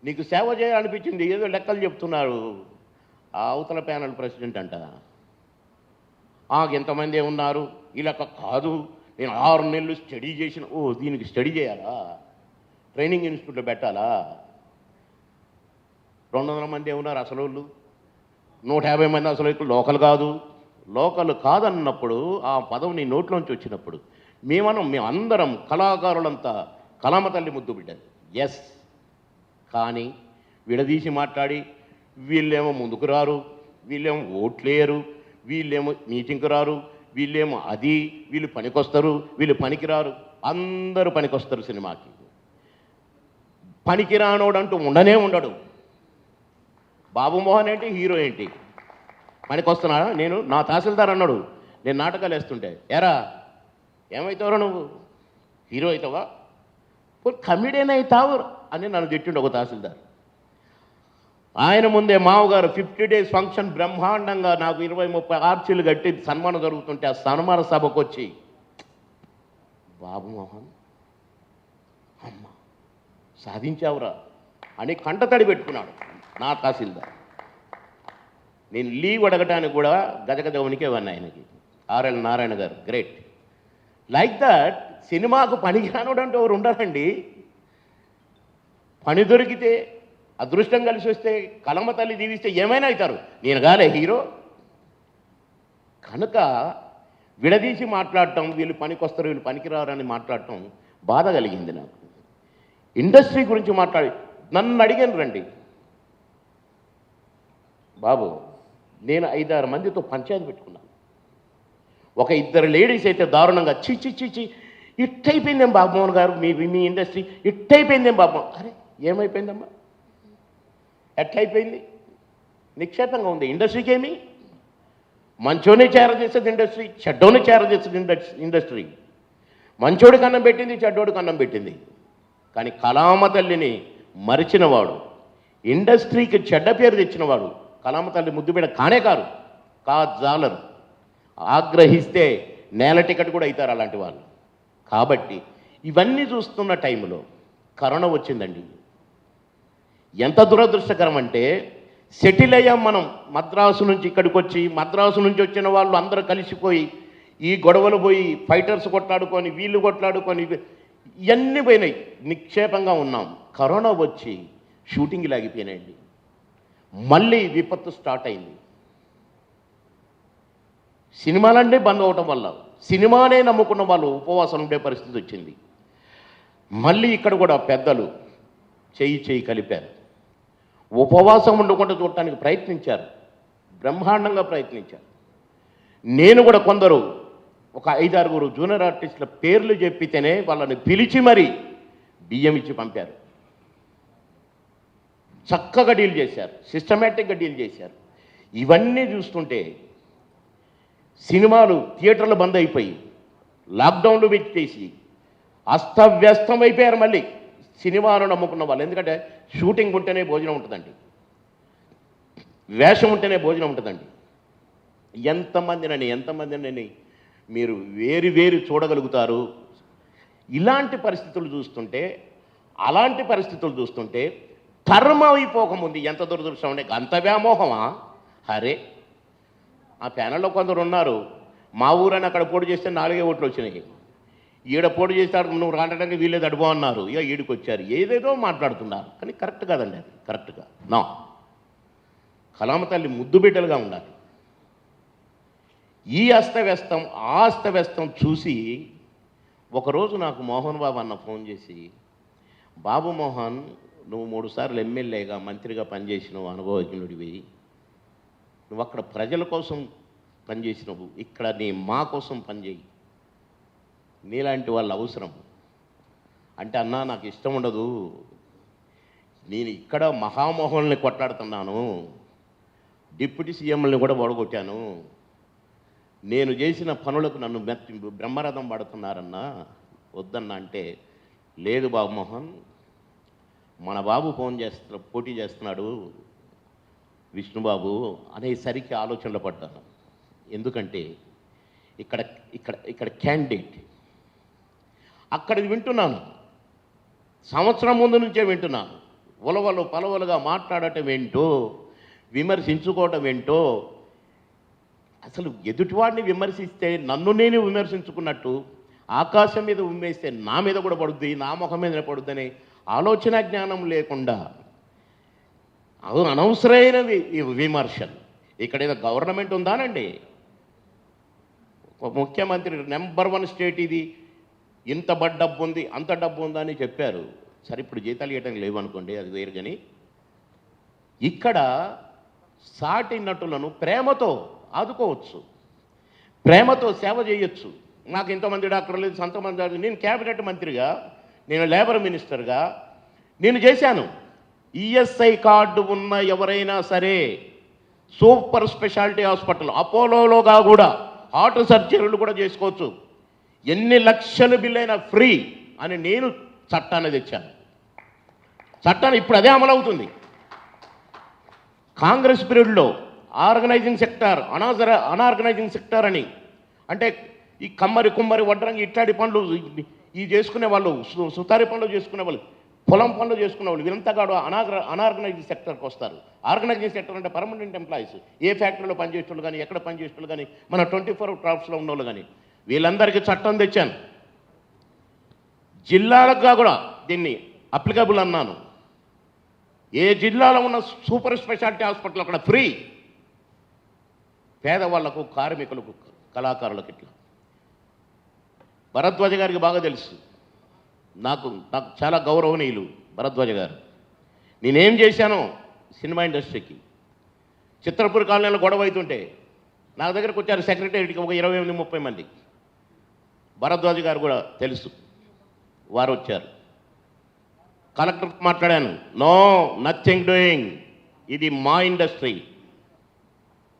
నీకు సేవ చేయాలనిపించింది, ఏదో లెక్కలు చెప్తున్నారు. ఆ అవతల ప్యానల్ ప్రెసిడెంట్ అంట, ఎంతమంది ఉన్నారు, ఈ లెక్క కాదు, నేను 6 నెలలు స్టడీ చేసిన. ఓ, దీనికి స్టడీ చేయాలా? ట్రైనింగ్ ఇన్స్టిట్యూట్లో పెట్టాలా? 200 మంది ఉన్నారు అసలు వాళ్ళు, 150 మంది అసలు లోకల్ కాదు. లోకల్ కాదన్నప్పుడు ఆ పదవి నీ నోట్లోంచి వచ్చినప్పుడు మేమందరం కళాకారులంతా కళామ తల్లి ముద్దు బిడ్డలు. ఎస్, కానీ విడదీసి మాట్లాడి వీళ్ళేమో ముందుకు రారు, వీళ్ళేమో ఓట్లేయరు, వీళ్ళేమో మీటింగ్కి రారు, వీళ్ళేమో అది, వీళ్ళు పనికొస్తారు, వీళ్ళు పనికిరారు. అందరూ పనికొస్తారు సినిమాకి. పనికిరానోడు అంటూ ఉండడు. బాబు మోహన్ ఏంటి, హీరో ఏంటి, పనికొస్తున్నాడా? నా తహసీల్దార్ అన్నాడు, నేను నాటకాలు వేస్తుంటే, ఎరా ఏమవుతావురా నువ్వు, హీరో అవుతావా, కమిడియన్ అవుతావు అని నన్ను తిట్టిండు ఒక తహసీల్దార్. ఆయన ముందే మావగారు 50 days ఫంక్షన్ బ్రహ్మాండంగా నాకు 20-30 ఆర్చీలు కట్టి సన్మానం జరుగుతుంటే ఆ సన్మాన సభకు వచ్చి, బాబు మోహన్ అమ్మ సాధించావురా అని కంటతడి పెట్టుకున్నాడు నా తహసీల్దార్. నేను లీవ్ అడగటానికి కూడా గజగజ వణికేవాడిని ఆయనకి. ఆర్ఎల్ నారాయణ గారు, గ్రేట్. లైక్ దట్ సినిమాకు పనికిరానుడు అంటూ ఎవరు ఉండరండి. పని దొరికితే, అదృష్టం కలిసి వస్తే, కలమ తల్లి దీవిస్తే ఏమైనా అవుతారు. నేను కాలే హీరో. కనుక విడదీసి మాట్లాడటం, వీళ్ళు పనికొస్తారు వీళ్ళు పనికిరారని మాట్లాడటం బాధ కలిగింది నాకు. ఇండస్ట్రీ గురించి నన్ను అడిగాను రండి బాబు, నేను 5-6 మందితో పంచాయతీ పెట్టుకున్నాను. ఒక 2 లేడీస్ అయితే దారుణంగా చి ఇట్టయిపోయిందేం బాబుమోహన్ గారు, మీ ఇండస్ట్రీ ఇట్టయిపోయిందేం బాబు. అరే ఏమైపోయిందమ్మా, ఎట్లయిపోయింది? నిక్షేపంగా ఉంది. ఇండస్ట్రీకి ఏమి, మంచోనే చేరదీస్తుంది ఇండస్ట్రీ, చెడ్డోనే చేరదీస్తుంది ఇండస్ట్రీ. మంచోడికి అన్నం పెట్టింది, చెడ్డోడికి అన్నం పెట్టింది. కానీ కళామ తల్లిని మరిచినవాడు, ఇండస్ట్రీకి చెడ్డ పేరు తెచ్చినవాడు కళామ తల్లి ముద్దుబిడ్డ కానే జాలరు. ఆగ్రహిస్తే నేల టికెట్ కూడా అవుతారు అలాంటి వాళ్ళు. కాబట్టి ఇవన్నీ చూస్తున్న టైంలో కరోనా వచ్చిందండి. ఎంత దురదృష్టకరం అంటే, సెటిల్ అయ్యాం మనం. మద్రాసు నుంచి ఇక్కడికి వచ్చి, మద్రాసు నుంచి వచ్చిన వాళ్ళు అందరూ కలిసిపోయి ఈ గొడవలు పోయి, ఫైటర్స్ కొట్లాడుకొని, వీళ్ళు కొట్లాడుకొని, ఇవన్నీ పోయినాయి. నిక్షేపంగా ఉన్నాం. కరోనా వచ్చి షూటింగ్లు ఆగిపోయినాయండి. మళ్ళీ విపత్తు స్టార్ట్ అయింది. సినిమాలన్నీ బంద్ అవటం వల్ల సినిమానే నమ్ముకున్న వాళ్ళు ఉపవాసం ఉండే పరిస్థితి వచ్చింది. మళ్ళీ ఇక్కడ కూడా పెద్దలు చెయ్యి కలిపారు. ఉపవాసం ఉండకుండా చూడటానికి ప్రయత్నించారు, బ్రహ్మాండంగా ప్రయత్నించారు. నేను కూడా కొందరు ఒక 5-6 జూనియర్ ఆర్టిస్టుల పేర్లు చెప్పితేనే వాళ్ళని పిలిచి మరీ బియ్యం ఇచ్చి పంపారు. చక్కగా డీల్ చేశారు, సిస్టమేటిక్గా డీల్ చేశారు. ఇవన్నీ చూస్తుంటే సినిమాలు, థియేటర్లు బంద్ అయిపోయి, లాక్డౌన్లు పెట్టేసి అస్తవ్యస్తం అయిపోయారు మళ్ళీ సినిమాను నమ్ముకున్న వాళ్ళు. ఎందుకంటే షూటింగ్ ఉంటేనే భోజనం ఉంటుందండి, వేషం ఉంటేనే భోజనం ఉంటుందండి. ఎంతమందినని మీరు వేరు చూడగలుగుతారు. ఇలాంటి పరిస్థితులు చూస్తుంటే, అలాంటి పరిస్థితులు చూస్తుంటే ధర్మ అయిపోకముంది. ఎంత దురదృష్టం అంటే, అంత వ్యామోహమా? అరే, ఆ ప్యానల్లో కొందరు ఉన్నారు, మా ఊరని అక్కడ పోటీ చేస్తే 4 ఓట్లు వచ్చినాయి, ఈడ పోటీ చేస్తాడు నువ్వు రావడానికి వీళ్ళేది అడుగు అన్నారు, ఇక ఈడికి వచ్చారు, ఏదేదో మాట్లాడుతున్నారు. కానీ కరెక్ట్ కాదండి, అది కరెక్ట్గా నా కళామ తల్లి ముద్దు బిడ్డలుగా ఉండాలి. ఈ అస్తవ్యస్తం, ఆ అస్తవ్యస్తం చూసి ఒకరోజు నాకు మోహన్ బాబు అన్న ఫోన్ చేసి, బాబు మోహన్, నువ్వు 3 సార్లు ఎమ్మెల్యేగా మంత్రిగా పనిచేసినావు, అనుభవజ్ఞుడివి, నువ్వు అక్కడ ప్రజల కోసం పనిచేసినావు, ఇక్కడ మా కోసం పనిచేయి, నీలాంటి వాళ్ళు అవసరం అంటే, అన్నా నాకు ఇష్టం ఉండదు, నేను ఇక్కడ మహామోహన్ని కొట్లాడుతున్నాను, డిప్యూటీ సీఎంని కూడా ఓడగొట్టాను, నేను చేసిన పనులకు నన్ను బ్రహ్మరథం పడుతున్నారన్నా, వద్దన్నా అంటే, లేదు బాబు మోహన్, మన బాబు పోటీ చేస్తున్నాడు విష్ణుబాబు అనేసరికి ఆలోచనలో పడ్డాను. ఎందుకంటే ఇక్కడ ఇక్కడ ఇక్కడ క్యాండిడేట్ అక్కడిది వింటున్నాను, సంవత్సరం ముందు నుంచే వింటున్నాను. ఉలవలు పలవలుగా మాట్లాడటం ఏంటో, విమర్శించుకోవటం ఏంటో, అసలు ఎదుటివాడిని విమర్శిస్తే నన్ను నేను విమర్శించుకున్నట్టు, ఆకాశం మీద ఉమ్మేస్తే నా మీద కూడా పడుద్ది, నా ముఖం మీద పడుద్దని ఆలోచన జ్ఞానం లేకుండా అనవసరమైన విమర్శలు. ఇక్కడ ఏదో గవర్నమెంట్ ఉందానండి, ముఖ్యమంత్రి నెంబర్ 1 స్టేట్ ఇది, ఇంత డబ్బు ఉంది, అంత డబ్బు ఉందా అని చెప్పారు. సరే, ఇప్పుడు జీతాలు ఇవ్వటం లేవనుకోండి, అది వేరు. కానీ ఇక్కడ సాటి నటులను ప్రేమతో ఆదుకోవచ్చు, ప్రేమతో సేవ చేయొచ్చు. నాకు ఇంతమంది డాక్టర్లు లేదు, సంతమంది. నేను క్యాబినెట్ మంత్రిగా, నేను లేబర్ మినిస్టర్గా నేను చేశాను. ఈఎస్ఐ కార్డు ఉన్న ఎవరైనా సరే సూపర్ స్పెషాలిటీ హాస్పిటల్ అపోలోలోగా కూడా హార్ట్ సర్జరీలు కూడా చేసుకోవచ్చు, ఎన్ని లక్షల బిల్ అయినా ఫ్రీ అని నేను చట్టాన్ని తెచ్చాను. చట్టాన్ని ఇప్పుడు అదే అమలవుతుంది. కాంగ్రెస్ పీరియడ్లో ఆర్గనైజింగ్ సెక్టార్, అనార్గనైజింగ్ సెక్టార్ అని, అంటే ఈ కుమ్మరి వడ్రంగి ఇట్లాంటి పనులు ఈ చేసుకునే వాళ్ళు, సుతారి పనులు చేసుకునే వాళ్ళు, పొలం పనులు చేసుకునే వాళ్ళు, వీరంతా కాదు అనార్గనైజింగ్ సెక్టర్కి వస్తారు. ఆర్గనైజింగ్ సెక్టర్ అంటే పర్మనెంట్ ఎంప్లాయీస్, ఏ ఫ్యాక్టరీలో పనిచేసేవాళ్ళు కానీ, ఎక్కడ పనిచేసేవాళ్ళు కానీ, మన 24 క్రాఫ్ట్స్లో ఉన్నవాళ్ళు కానీ, వీళ్ళందరికీ చట్టం తెచ్చాను. జిల్లాలకు కూడా దీన్ని అప్లికబుల్ అన్నాను. ఏ జిల్లాలో ఉన్న సూపర్ స్పెషాలిటీ హాస్పిటల్ అక్కడ ఫ్రీ, పేదవాళ్లకు, కార్మికులకు, కళాకారులకు. ఇట్లా భరద్వాజ గారికి బాగా తెలుసు, నాకు చాలా గౌరవనీయులు భరద్వాజ గారు. నేనేం చేశానో సినిమా ఇండస్ట్రీకి, చిత్రపూర్ కాలనీలో గొడవ అవుతుంటే నా దగ్గరకు వచ్చారు సెక్రటరీకి ఒక 28-30 మంది. భరద్వాజ గారు కూడా తెలుసు, వారు వచ్చారు. కలెక్టర్ మాట్లాడాను, నో నథింగ్ డూయింగ్, ఇది మా ఇండస్ట్రీ,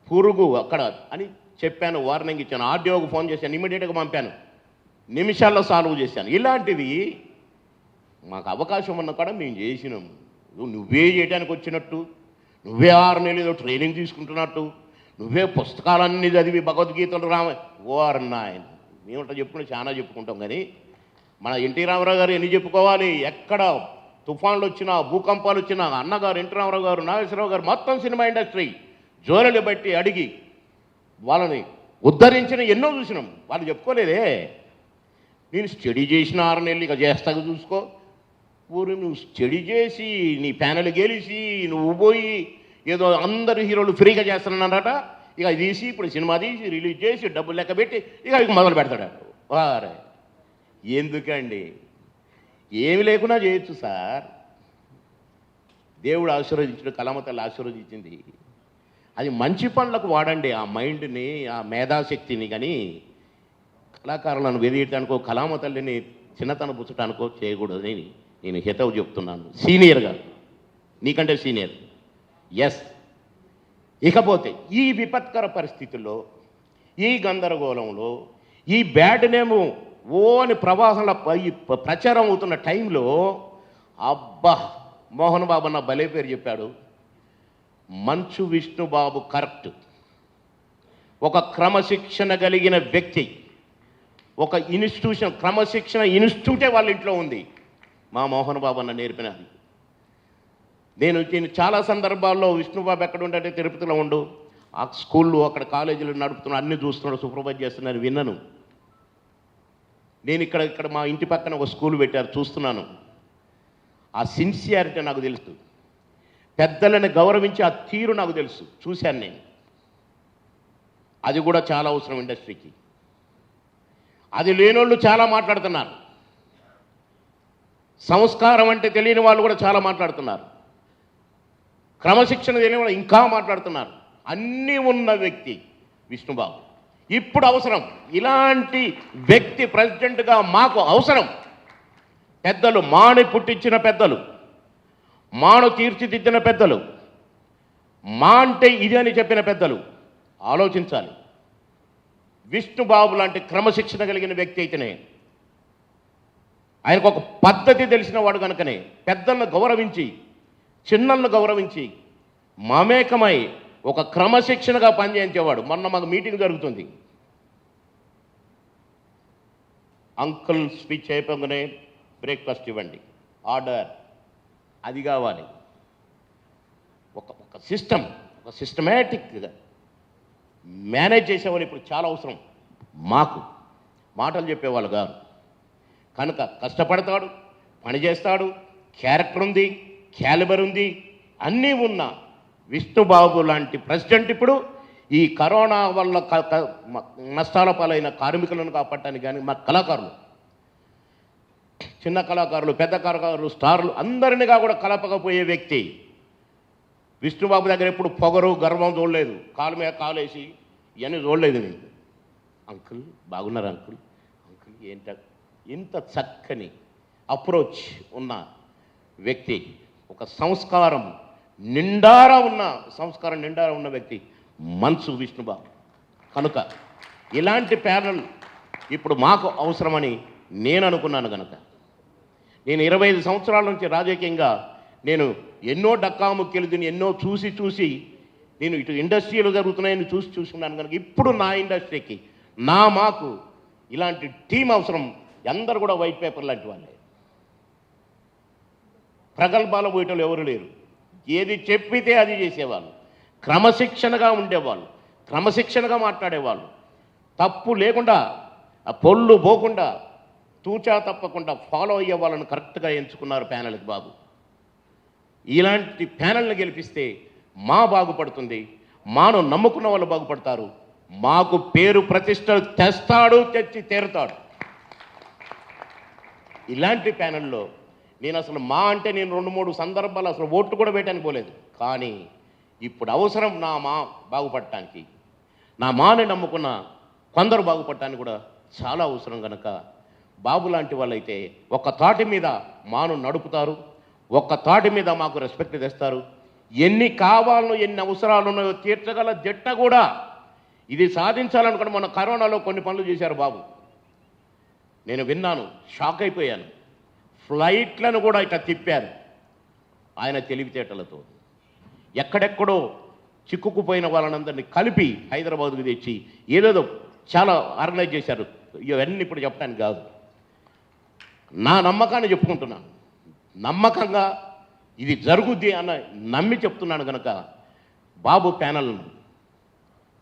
పురుగు అక్కడ అని చెప్పాను, వార్నింగ్ ఇచ్చాను. ఆర్డీఓకి ఫోన్ చేశాను, ఇమీడియట్గా పంపాను, నిమిషాల్లో సాల్వ్ చేశాను. ఇలాంటివి మాకు అవకాశం ఉన్న కూడా మేము చేసినాం. నువ్వే చేయడానికి వచ్చినట్టు, నువ్వే 6 నెలలు ఏదో ట్రైనింగ్ తీసుకుంటున్నట్టు, నువ్వే పుస్తకాలన్నీ చదివి భగవద్గీతలు నాయన మేమంటా చెప్పుకుంటే చాలా చెప్పుకుంటాం. కానీ మన ఎన్టీ రామారావు గారు ఎన్ని చెప్పుకోవాలి, ఎక్కడ తుఫాన్లు వచ్చినా, భూకంపాలు వచ్చినా, అన్నగారు ఎన్టీ రామారావు గారు, నాగేశ్వరరావు గారు, మొత్తం సినిమా ఇండస్ట్రీ జోరలు బట్టి అడిగి వాళ్ళని ఉద్ధరించిన ఎన్నో చూసినాం. వాళ్ళు చెప్పుకోలేదే. నేను స్టడీ చేసిన 6 నెలలు ఇక చేస్తాక చూసుకో. ఊరు నువ్వు స్టడీ చేసి, నీ ప్యానెల్ గెలిచి, నువ్వు పోయి ఏదో అందరు హీరోలు ఫ్రీగా చేస్తున్నారట, ఇక తీసి ఇప్పుడు సినిమా తీసి రిలీజ్ చేసి డబ్బులు లెక్క పెట్టి ఇక మొదలు పెడతాడు. వారే ఎందుకండి, ఏమి లేకున్నా చేయొచ్చు సార్. దేవుడు ఆశీర్వదించాడు, కళామతల్లి ఆశీర్వదించింది. అది మంచి పనులకు వాడండి ఆ మైండ్ని, ఆ మేధాశక్తిని. కానీ కళాకారులను వెదియటానికో, కళామతల్లిని చిన్నతన పుచ్చటానికో చేయకూడదని నేను హితవు చెప్తున్నాను. సీనియర్గా, నీకంటే సీనియర్. ఎస్. ఇకపోతే ఈ విపత్కర పరిస్థితుల్లో, ఈ గందరగోళంలో, ఈ బ్యాడ్ నేము అని ప్రవాహంలో ఈ ప్రచారం అవుతున్న టైంలో, అబ్బా మోహన్ బాబు అన్న భలే పేరు చెప్పాడు. మంచు విష్ణుబాబు కరెక్ట్. ఒక క్రమశిక్షణ కలిగిన వ్యక్తి, ఒక ఇన్స్టిట్యూషన్, క్రమశిక్షణ ఇన్స్టిట్యూటే వాళ్ళ ఇంట్లో ఉంది. మా మోహన్ బాబు అన్న నేర్పినది. నేను చాలా సందర్భాల్లో విష్ణుబాబు ఎక్కడ ఉంటే తిరుపతిలో ఉండు, ఆ స్కూళ్ళు అక్కడ కాలేజీలు నడుపుతున్నా, అన్నీ చూస్తున్నాడు, సూపర్వైజ్ చేస్తున్నాను, విన్నాను. నేను ఇక్కడ మా ఇంటి పక్కన ఒక స్కూల్ పెట్టారు, చూస్తున్నాను. ఆ సిన్సియారిటీ నాకు తెలుసు, పెద్దలను గౌరవించి ఆ తీరు నాకు తెలుసు, చూశాను నేను. అది కూడా చాలా అవసరం ఇండస్ట్రీకి. అది లేనోళ్ళు చాలా మాట్లాడుతున్నారు. సంస్కారం అంటే తెలియని వాళ్ళు కూడా చాలా మాట్లాడుతున్నారు. క్రమశిక్షణ తెలియని వాళ్ళు ఇంకా మాట్లాడుతున్నారు. అన్నీ ఉన్న వ్యక్తి విష్ణుబాబు. ఇప్పుడు అవసరం ఇలాంటి వ్యక్తి ప్రెసిడెంట్గా మాకు అవసరం. పెద్దలు మాని పుట్టించిన పెద్దలు, మాను తీర్చిదిద్దిన పెద్దలు, మా అంటే ఇది అని చెప్పిన పెద్దలు ఆలోచించాలి. విష్ణుబాబు లాంటి క్రమశిక్షణ కలిగిన వ్యక్తి అయితేనే, ఆయనకు ఒక పద్ధతి తెలిసిన వాడు కనుకనే పెద్దలను గౌరవించి చిన్నలను గౌరవించి మమేకమై ఒక క్రమశిక్షణగా పనిచేయించేవాడు. మొన్న మాకు మీటింగ్ జరుగుతుంది. అంకుల్ స్పీచ్ అయిపోగానే బ్రేక్ఫాస్ట్ ఇవ్వండి, ఆర్డర్, అది కావాలి. ఒక సిస్టమ్, ఒక సిస్టమేటిక్గా మేనేజ్ చేసేవాళ్ళు ఇప్పుడు చాలా అవసరం. మాకు మాటలు చెప్పేవాళ్ళు కాదు. కనుక కష్టపడతాడు, పని చేస్తాడు, క్యారెక్టర్ ఉంది, క్యాలిబర్ ఉంది, అన్నీ ఉన్న విష్ణుబాబు లాంటి ప్రెసిడెంట్ ఇప్పుడు ఈ కరోనా వల్ల నష్టాల పాలైన కార్మికులను కాపాడటానికి కానీ మా కళాకారులు, చిన్న కళాకారులు, పెద్ద కళాకారులు, స్టార్లు అందరినిగా కూడా కలపకపోయే వ్యక్తి విష్ణుబాబు దగ్గర. ఎప్పుడు పొగరు గర్వం చూడలేదు, కాలు మీద కాలేసి ఇవన్నీ చూడలేదు నేను. అంకుల్ బాగున్నారు అంకుల్, అంకుల్ ఏంట, ఇంత చక్కని అప్రోచ్ ఉన్న వ్యక్తి, ఒక సంస్కారం నిండారా ఉన్న వ్యక్తి మనసు విష్ణుబాబు. కనుక ఇలాంటి ప్యానల్ ఇప్పుడు మాకు అవసరమని నేను అనుకున్నాను. కనుక నేను 25 సంవత్సరాల నుంచి రాజకీయంగా నేను ఎన్నో డక్కాముక్కలు తిని ఎన్నో చూసి నేను ఇటు ఇండస్ట్రీలో జరుగుతున్నాయని చూసుకున్నాను. కనుక ఇప్పుడు నా ఇండస్ట్రీకి మాకు ఇలాంటి టీం అవసరం. అందరూ కూడా వైట్ పేపర్ లాంటి వాళ్ళే, ప్రగల్భాలు పోయేటోళ్ళు ఎవరు లేరు. ఏది చెప్పితే అది చేసేవాళ్ళు, క్రమశిక్షణగా ఉండేవాళ్ళు, క్రమశిక్షణగా మాట్లాడేవాళ్ళు, తప్పు లేకుండా ఆ పొల్లు పోకుండా తూచా తప్పకుండా ఫాలో అయ్యే వాళ్ళని కరెక్ట్గా ఎంచుకున్నారు ప్యానెల్కి బాబు. ఇలాంటి ప్యానెల్ని గెలిపిస్తే మా బాగుపడుతుంది, మాను నమ్ముకున్న వాళ్ళు బాగుపడతారు, మాకు పేరు ప్రతిష్టలు తెస్తాడు, తెచ్చి తీరుతాడు. ఇలాంటి ప్యానెల్లో నేను అసలు అంటే నేను 2-3 సందర్భాలు అసలు ఓట్లు కూడా వేయటానికి పోలేదు. కానీ ఇప్పుడు అవసరం నా బాగుపడటానికి, నా మాని నమ్ముకున్న కొందరు బాగుపడటానికి కూడా చాలా అవసరం. కనుక బాబు లాంటి వాళ్ళైతే ఒక్క తాటి మీద మాను నడుపుతారు, ఒక్క తాటి మీద మాకు రెస్పెక్ట్ తెస్తారు. ఎన్ని కావాలనో ఎన్ని అవసరాలు ఉన్నాయో తీర్చగల జట్ట కూడా. ఇది సాధించాలనుకుని మన కరోనాలో కొన్ని పనులు చేశారు బాబు. నేను విన్నాను, షాక్ అయిపోయాను. ఫ్లైట్లను కూడా ఇట్లా తిప్పారు ఆయన తెలివితేటలతో. ఎక్కడెక్కడో చిక్కుకుపోయిన వాళ్ళనందరినీ కలిపి హైదరాబాద్కు తెచ్చి ఏదేదో చాలా ఆర్గనైజ్ చేశారు. ఇవన్నీ ఇప్పుడు చెప్పడానికి కాదు, నా నమ్మకాన్ని చెప్పుకుంటున్నాను. నమ్మకంగా ఇది జరుగుద్ది అన్న నమ్మి చెప్తున్నాను. కనుక బాబు ప్యానల్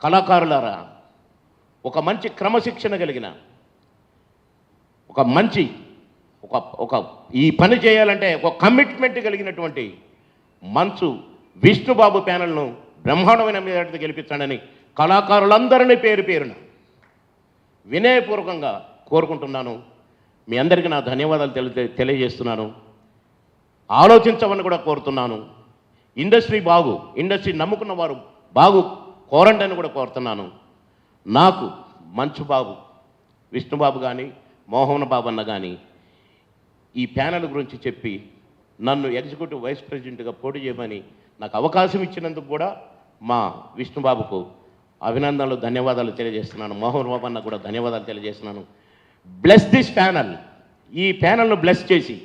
కళాకారులారా, ఒక మంచి క్రమశిక్షణ కలిగిన ఒక మంచి ఒక ఈ పని చేయాలంటే ఒక కమిట్మెంట్ కలిగినటువంటి మంచు విష్ణుబాబు ప్యానల్ను బ్రహ్మాండమైన మీద గెలిపించాడని కళాకారులందరినీ పేరు పేరున వినయపూర్వకంగా కోరుకుంటున్నాను. మీ అందరికీ నా ధన్యవాదాలు తెలియజేస్తున్నాను. ఆలోచించమని కూడా కోరుతున్నాను. ఇండస్ట్రీ నమ్ముకున్న వారు బాగు కోరండి అని కూడా కోరుతున్నాను. నాకు మంచు బాబు, విష్ణుబాబు కానీ మోహన్ బాబు అన్న కానీ ఈ ప్యానల్ గురించి చెప్పి నన్ను ఎగ్జిక్యూటివ్ వైస్ ప్రెసిడెంట్గా పోటీ చేయమని నాకు అవకాశం ఇచ్చినందుకు కూడా మా విష్ణుబాబుకు అభినందనలు, ధన్యవాదాలు తెలియజేస్తున్నాను. మోహన్ బాబు అన్న కూడా ధన్యవాదాలు తెలియజేస్తున్నాను. Bless this panel. ఈ ప్యానల్ను బ్లెస్ చేసి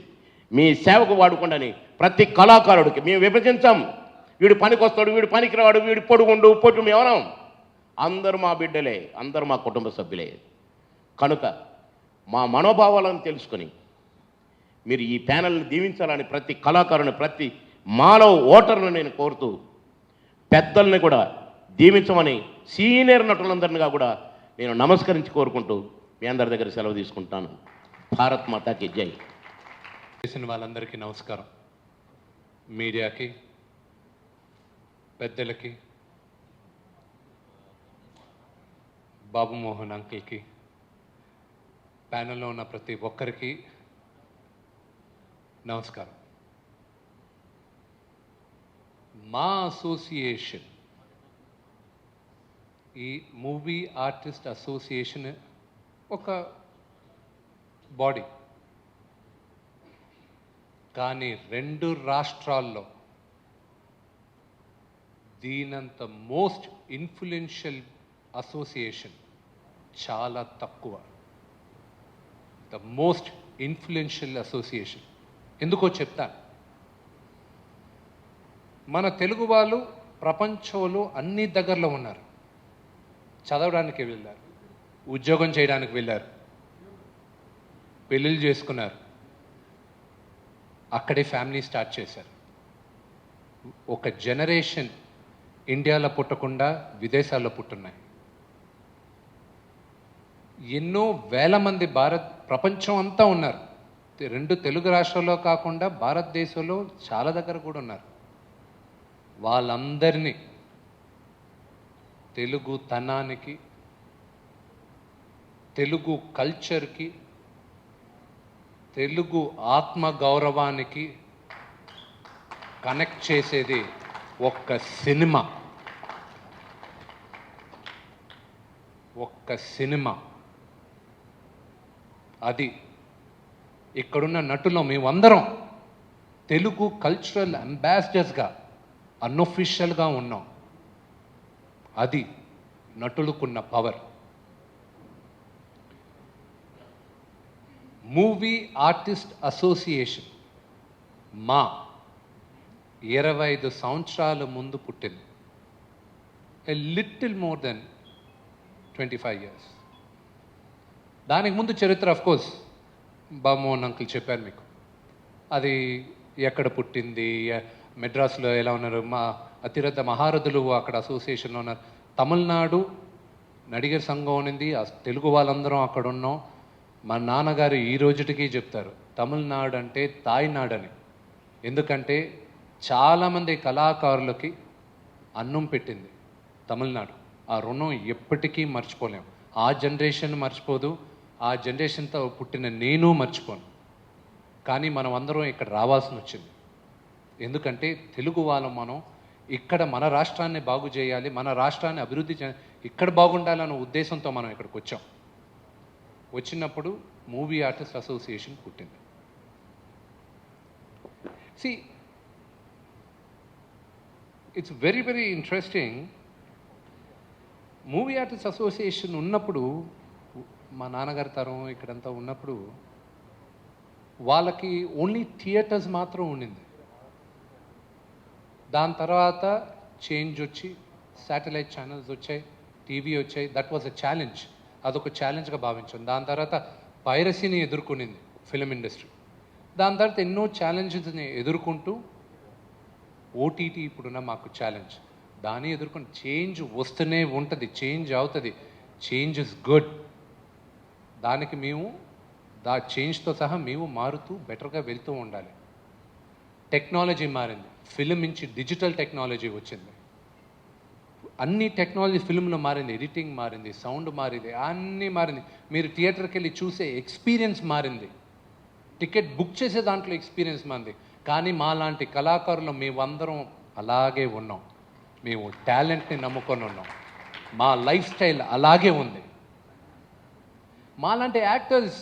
మీ సేవకు వాడుకోండి. ప్రతి కళాకారుడికి మేము విభజించాం. వీడు పనికొస్తాడు, వీడు పనికిరాడు, వీడు పొడుగుండు పొట్టు ఎవరం, అందరూ మా బిడ్డలే, అందరూ మా కుటుంబ సభ్యులే. కనుక మా మనోభావాలను తెలుసుకొని మీరు ఈ ప్యానల్ని దీవించాలని ప్రతి కళాకారుని, ప్రతి మాలో ఓటర్ను నేను కోరుతూ, పెద్దల్ని కూడా దీవించమని సీనియర్ నటులందరినిగా కూడా నేను నమస్కరించి కోరుకుంటూ మీ అందరి దగ్గర సెలవు తీసుకుంటాను. భారత్ మాతాకి జై. చేసిన వాళ్ళందరికీ నమస్కారం. మీడియాకి, పెద్దలకి, బాబు మోహన్ అంకుల్కి, ప్యానెల్లో ఉన్న ప్రతి ఒక్కరికి నమస్కారం. మా అసోసియేషన్, ఈ మూవీ ఆర్టిస్ట్ అసోసియేషన్ ఒక బాడీ, కానీ 2 రాష్ట్రాల్లో దీనంత మోస్ట్ ఇన్ఫ్లుయెన్షియల్ అసోసియేషన్ చాలా తక్కువ. ద మోస్ట్ ఇన్ఫ్లుయెన్షియల్ అసోసియేషన్ ఎందుకో చెప్తాను. మన తెలుగు వాళ్ళు ప్రపంచంలో అన్ని దగ్గరలో ఉన్నారు. చదవడానికి వెళ్ళారు, ఉద్యోగం చేయడానికి వెళ్ళారు, పెళ్ళిళ్ళు చేసుకున్నారు, అక్కడే ఫ్యామిలీ స్టార్ట్ చేశారు. ఒక జనరేషన్ ఇండియాలో పుట్టకుండా విదేశాల్లో పుట్టున్నాయి. ఎన్నో వేల మంది ప్రపంచం అంతా ఉన్నారు. 2 తెలుగు రాష్ట్రాల్లో కాకుండా భారతదేశంలో చాలా దగ్గర కూడా ఉన్నారు. వాళ్ళందరినీ తెలుగు తనానికి, తెలుగు కల్చర్కి, తెలుగు ఆత్మగౌరవానికి కనెక్ట్ చేసేది ఒక్క సినిమా. ఒక్క సినిమా. అది ఇక్కడున్న నటులు మేమందరం తెలుగు కల్చరల్ అంబాసిడర్స్గా అన్అఫీషియల్గా ఉన్నాం. అది నటులకున్న పవర్. మూవీ ఆర్టిస్ట్ అసోసియేషన్ మా 25 సంవత్సరాల ముందు పుట్టింది. A little more than 25 years. దానికి ముందు చరిత్ర ఆఫ్ కోర్స్ బామోహన్ అంకుల్ చెప్పారు మీకు. అది ఎక్కడ పుట్టింది, మెడ్రాస్లో ఎలా ఉన్నారు, మా అతిరథ మహారథులు అక్కడ అసోసియేషన్లో ఉన్నారు. తమిళనాడు నడిగర్ సంఘం ఉన్నింది, తెలుగు వాళ్ళందరం అక్కడ ఉన్నాం. మా నాన్నగారు ఈ రోజుటికి చెప్తారు తమిళనాడు అంటే తాయినాడని. ఎందుకంటే చాలామంది కళాకారులకి అన్నం పెట్టింది తమిళనాడు. ఆ రుణం ఎప్పటికీ మర్చిపోలేం. ఆ జనరేషన్ మర్చిపోదు, ఆ జనరేషన్తో పుట్టిన నేను మర్చిపోను. కానీ మనం అందరం ఇక్కడ రావాల్సి వచ్చింది. ఎందుకంటే తెలుగు వాళ్ళం మనం. ఇక్కడ మన రాష్ట్రాన్ని బాగు చేయాలి, మన రాష్ట్రాన్ని అభివృద్ధి చేయాలి, ఇక్కడ బాగుండాలన్న ఉద్దేశంతో మనం ఇక్కడికి వచ్చాం. వచ్చినప్పుడు మూవీ ఆర్టిస్ట్ అసోసియేషన్ పుట్టింది. See it's very very interesting. Movie artist association ఉన్నప్పుడు, మా నాన్నగారి తరం ఇక్కడంతా ఉన్నప్పుడు వాళ్ళకి ఓన్లీ థియేటర్స్ మాత్రం ఉండింది. దాని తర్వాత చేంజ్ వచ్చి శాటిలైట్ ఛానల్స్ వచ్చాయి, టీవీ వచ్చాయి. That was a challenge. అదొక ఛాలెంజ్గా భావించాం. దాని తర్వాత పైరసీని ఎదుర్కొనింది ఫిలిం ఇండస్ట్రీ. దాని తర్వాత ఎన్నో ఛాలెంజెస్ని ఎదుర్కొంటూ ఓటీటీ ఇప్పుడున్న మాకు ఛాలెంజ్. దాన్ని ఎదుర్కొని చేంజ్ వస్తూనే ఉంటుంది, చేంజ్ అవుతుంది. Change is good. దానికి మేము చేంజ్తో సహా మేము మారుతూ బెటర్గా వెళ్తూ ఉండాలి. టెక్నాలజీ మారింది, ఫిలిం నుంచి డిజిటల్ టెక్నాలజీ వచ్చింది. అన్ని టెక్నాలజీ ఫిల్మ్లో మారింది, ఎడిటింగ్ మారింది, సౌండ్ మారింది, అన్నీ మారింది. మీరు థియేటర్కి వెళ్ళి చూసే ఎక్స్పీరియన్స్ మారింది, టికెట్ బుక్ చేసే దాంట్లో ఎక్స్పీరియన్స్ మారింది. కానీ మా లాంటి కళాకారులు మేమందరం అలాగే ఉన్నాం. మేము టాలెంట్ని నమ్ముకొని ఉన్నాం. మా లైఫ్ స్టైల్ అలాగే ఉంది. మాలాంటి యాక్టర్స్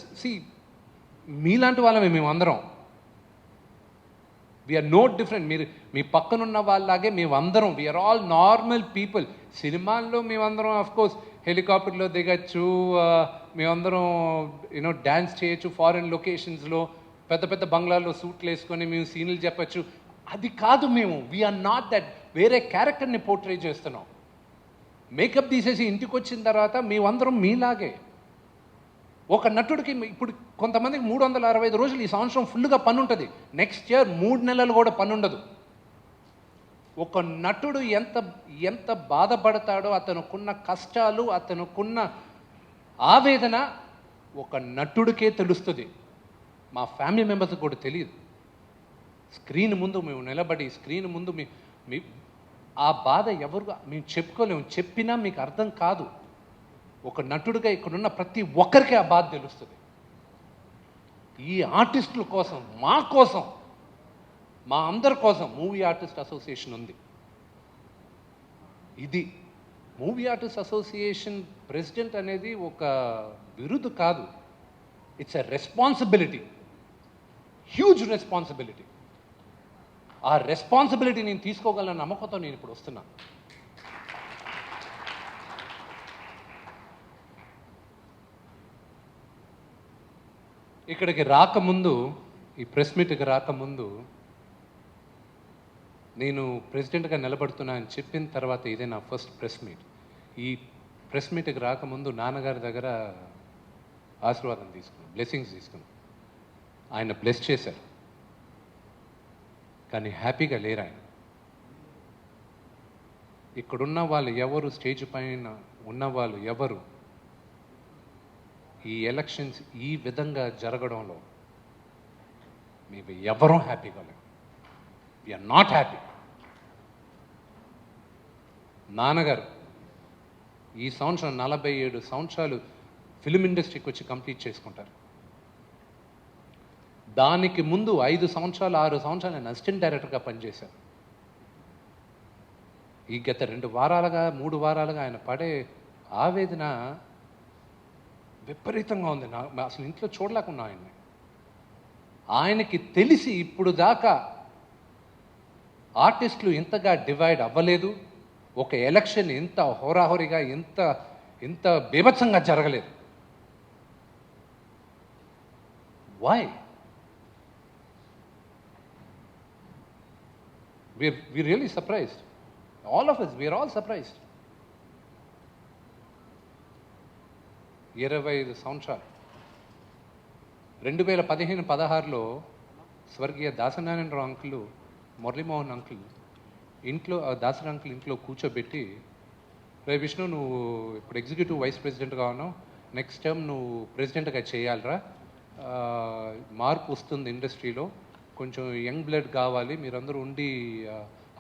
మీలాంటి వాళ్ళమే మేమందరం. We are no different. మీరు మీ పక్కనున్న వాళ్ళలాగే మేమందరం వీఆర్ ఆల్ నార్మల్ పీపుల్. సినిమాల్లో మేమందరం అఫ్కోర్స్ హెలికాప్టర్లో దిగచ్చు, మేమందరం డ్యాన్స్ చేయొచ్చు, ఫారిన్ లొకేషన్స్లో పెద్ద పెద్ద బంగ్లాల్లో సూట్లు వేసుకొని మేము సీన్లు చెప్పచ్చు. అది కాదు మేము. We are not that. వేరే క్యారెక్టర్ని పోర్ట్రే చేస్తున్నాం. మేకప్ తీసేసి ఇంటికి వచ్చిన తర్వాత మేమందరం మీలాగే. ఒక నటుడికి ఇప్పుడు కొంతమందికి 365 రోజులు ఈ సంవత్సరం ఫుల్గా పని ఉంటుంది. నెక్స్ట్ ఇయర్ 3 నెలలు కూడా పని ఉండదు. ఒక నటుడు ఎంత బాధపడతాడో, అతనుకున్న కష్టాలు, అతనుకున్న ఆవేదన ఒక నటుడికే తెలుస్తుంది. మా ఫ్యామిలీ మెంబర్స్కి కూడా తెలియదు. స్క్రీన్ ముందు మేము నిలబడి స్క్రీన్ ముందు మీ ఆ బాధ ఎవరుగా మేము చెప్పుకోలేము. చెప్పినా మీకు అర్థం కాదు. ఒక నటుడిగా ఇక్కడున్న ప్రతి ఒక్కరికి ఆ బాధ తెలుస్తుంది. ఈ ఆర్టిస్టుల కోసం, మా కోసం, మా అందరి కోసం మూవీ ఆర్టిస్ట్ అసోసియేషన్ ఉంది. ఇది మూవీ ఆర్టిస్ట్ అసోసియేషన్ ప్రెసిడెంట్ అనేది ఒక బిరుదు కాదు, it's a responsibility, huge responsibility. ఆ రెస్పాన్సిబిలిటీ నేను తీసుకోగలన నమ్మకంతో నేను ఇప్పుడు వస్తున్నా. ఇక్కడికి రాకముందు, ఈ ప్రెస్ మీట్కి రాకముందు, నేను ప్రెసిడెంట్గా నిలబడుతున్నా అని చెప్పిన తర్వాత ఇదే నా ఫస్ట్ ప్రెస్ మీట్. ఈ ప్రెస్ మీట్కి రాకముందు నాన్నగారి దగ్గర ఆశీర్వాదం తీసుకున్నాను, బ్లెస్సింగ్స్ తీసుకున్నాను. ఆయన బ్లెస్ చేశారు, కానీ హ్యాపీగా లేరు ఆయన. ఇక్కడున్న వాళ్ళు ఎవరు, స్టేజ్ పైన ఉన్న వాళ్ళు ఎవరు ఈ ఎలక్షన్స్ ఈ విధంగా జరగడంలో మేము ఎవరూ హ్యాపీగా లేము. We are not happy. నాన్నగారు ఈ సంవత్సరం 47 సంవత్సరాలు ఫిలిం ఇండస్ట్రీకి వచ్చి కంప్లీట్ చేసుకుంటారు. దానికి ముందు 5 సంవత్సరాలు 6 సంవత్సరాలు నేను అసిస్టెంట్ డైరెక్టర్గా పనిచేశాను. ఈ గత 2 వారాలుగా 3 వారాలుగా ఆయన పడే ఆవేదన విపరీతంగా ఉంది. అసలు ఇంట్లో చూడలేకున్నా ఆయనకి తెలిసి ఇప్పుడు దాకా ఆర్టిస్టులు ఇంతగా డివైడ్ అవ్వలేదు, ఒక ఎలక్షన్ ఇంత హోరాహోరీగా ఇంత బీభత్సంగా జరగలేదు. Why? we're really surprised. All of us, we're all surprised. 25 సంవత్సరాలు 2015-16లో స్వర్గీయ దాసనారాయణరావు అంకులు, మురళీమోహన్ అంకుల్ ఇంట్లో, దాసరి అంకుల్ ఇంట్లో కూర్చోబెట్టి, రే విష్ణు, నువ్వు ఇప్పుడు ఎగ్జిక్యూటివ్ వైస్ ప్రెసిడెంట్గా ఉన్నావు, నెక్స్ట్ టైం నువ్వు ప్రెసిడెంట్గా చేయాలరా, మార్పు వస్తుంది ఇండస్ట్రీలో, కొంచెం యంగ్ బ్లడ్ కావాలి, మీరందరూ ఉండి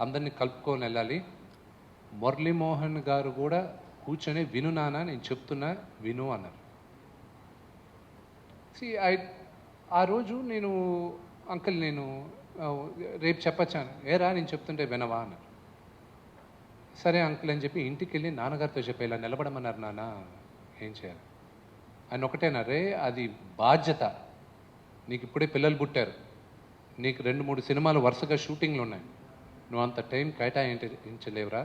అందరినీ కలుపుకొని వెళ్ళాలి. మురళీమోహన్ గారు కూడా కూర్చొని, విను నాన్న నేను చెప్తున్నా విను అన్నారు. ఆ రోజు నేను, అంకుల్ నేను రేపు చెప్పచ్చాను, ఏరా నేను చెప్తుంటే వినవా అన్నారు. సరే అంకుల్ అని చెప్పి ఇంటికి వెళ్ళి నాన్నగారితో చెప్పి, ఇలా నిలబడమన్నారు నాన్న, ఏం చేయాలి? ఆయన ఒకటేనారే, అది బాధ్యత, నీకు ఇప్పుడే పిల్లలు పుట్టారు, నీకు 2-3 సినిమాలు వరుసగా షూటింగ్లు ఉన్నాయి, నువ్వు అంత టైం కేటాయించలేవురా,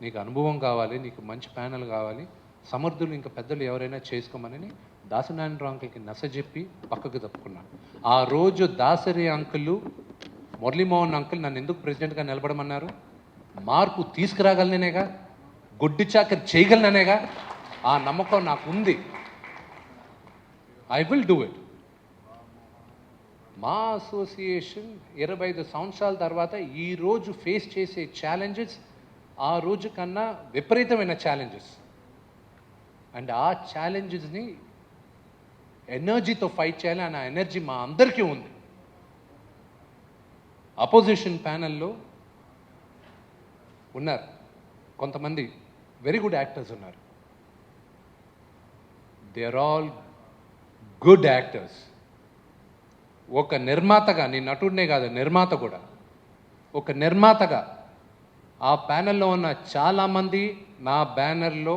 నీకు అనుభవం కావాలి, నీకు మంచి ప్యానల్ కావాలి, సమర్థులు ఇంకా పెద్దలు ఎవరైనా చేసుకోమని దాసనారాయణరావు అంకుల్కి నచ్చజెప్పి పక్కకు తప్పుకున్నాను. ఆ రోజు దాసరి అంకులు, మురళీమోహన్ అంకుల్ నన్ను ఎందుకు ప్రెసిడెంట్గా నిలబడమన్నారు? మార్పు తీసుకురాగలనేగా, గుడ్డి చాకరి చేయగలననేగా, ఆ నమ్మకం నాకు ఉంది. I will do it. మా అసోసియేషన్ 25 సంవత్సరాల తర్వాత ఈరోజు ఫేస్ చేసే ఛాలెంజెస్ ఆ రోజు కన్నా విపరీతమైన ఛాలెంజెస్. అండ్ ఆ ఛాలెంజెస్ని ఎనర్జీతో ఫైట్ చేయాలి అన్న ఎనర్జీ మా అందరికీ ఉంది. అపోజిషన్ ప్యానల్లో ఉన్నారు కొంతమంది వెరీ గుడ్ యాక్టర్స్ ఉన్నారు. They are all good actors. ఒక నిర్మాతగా, నేను నటుడినే కాదు నిర్మాత కూడా, ఒక నిర్మాతగా ఆ ప్యానెల్లో ఉన్న చాలామంది నా బ్యానర్లో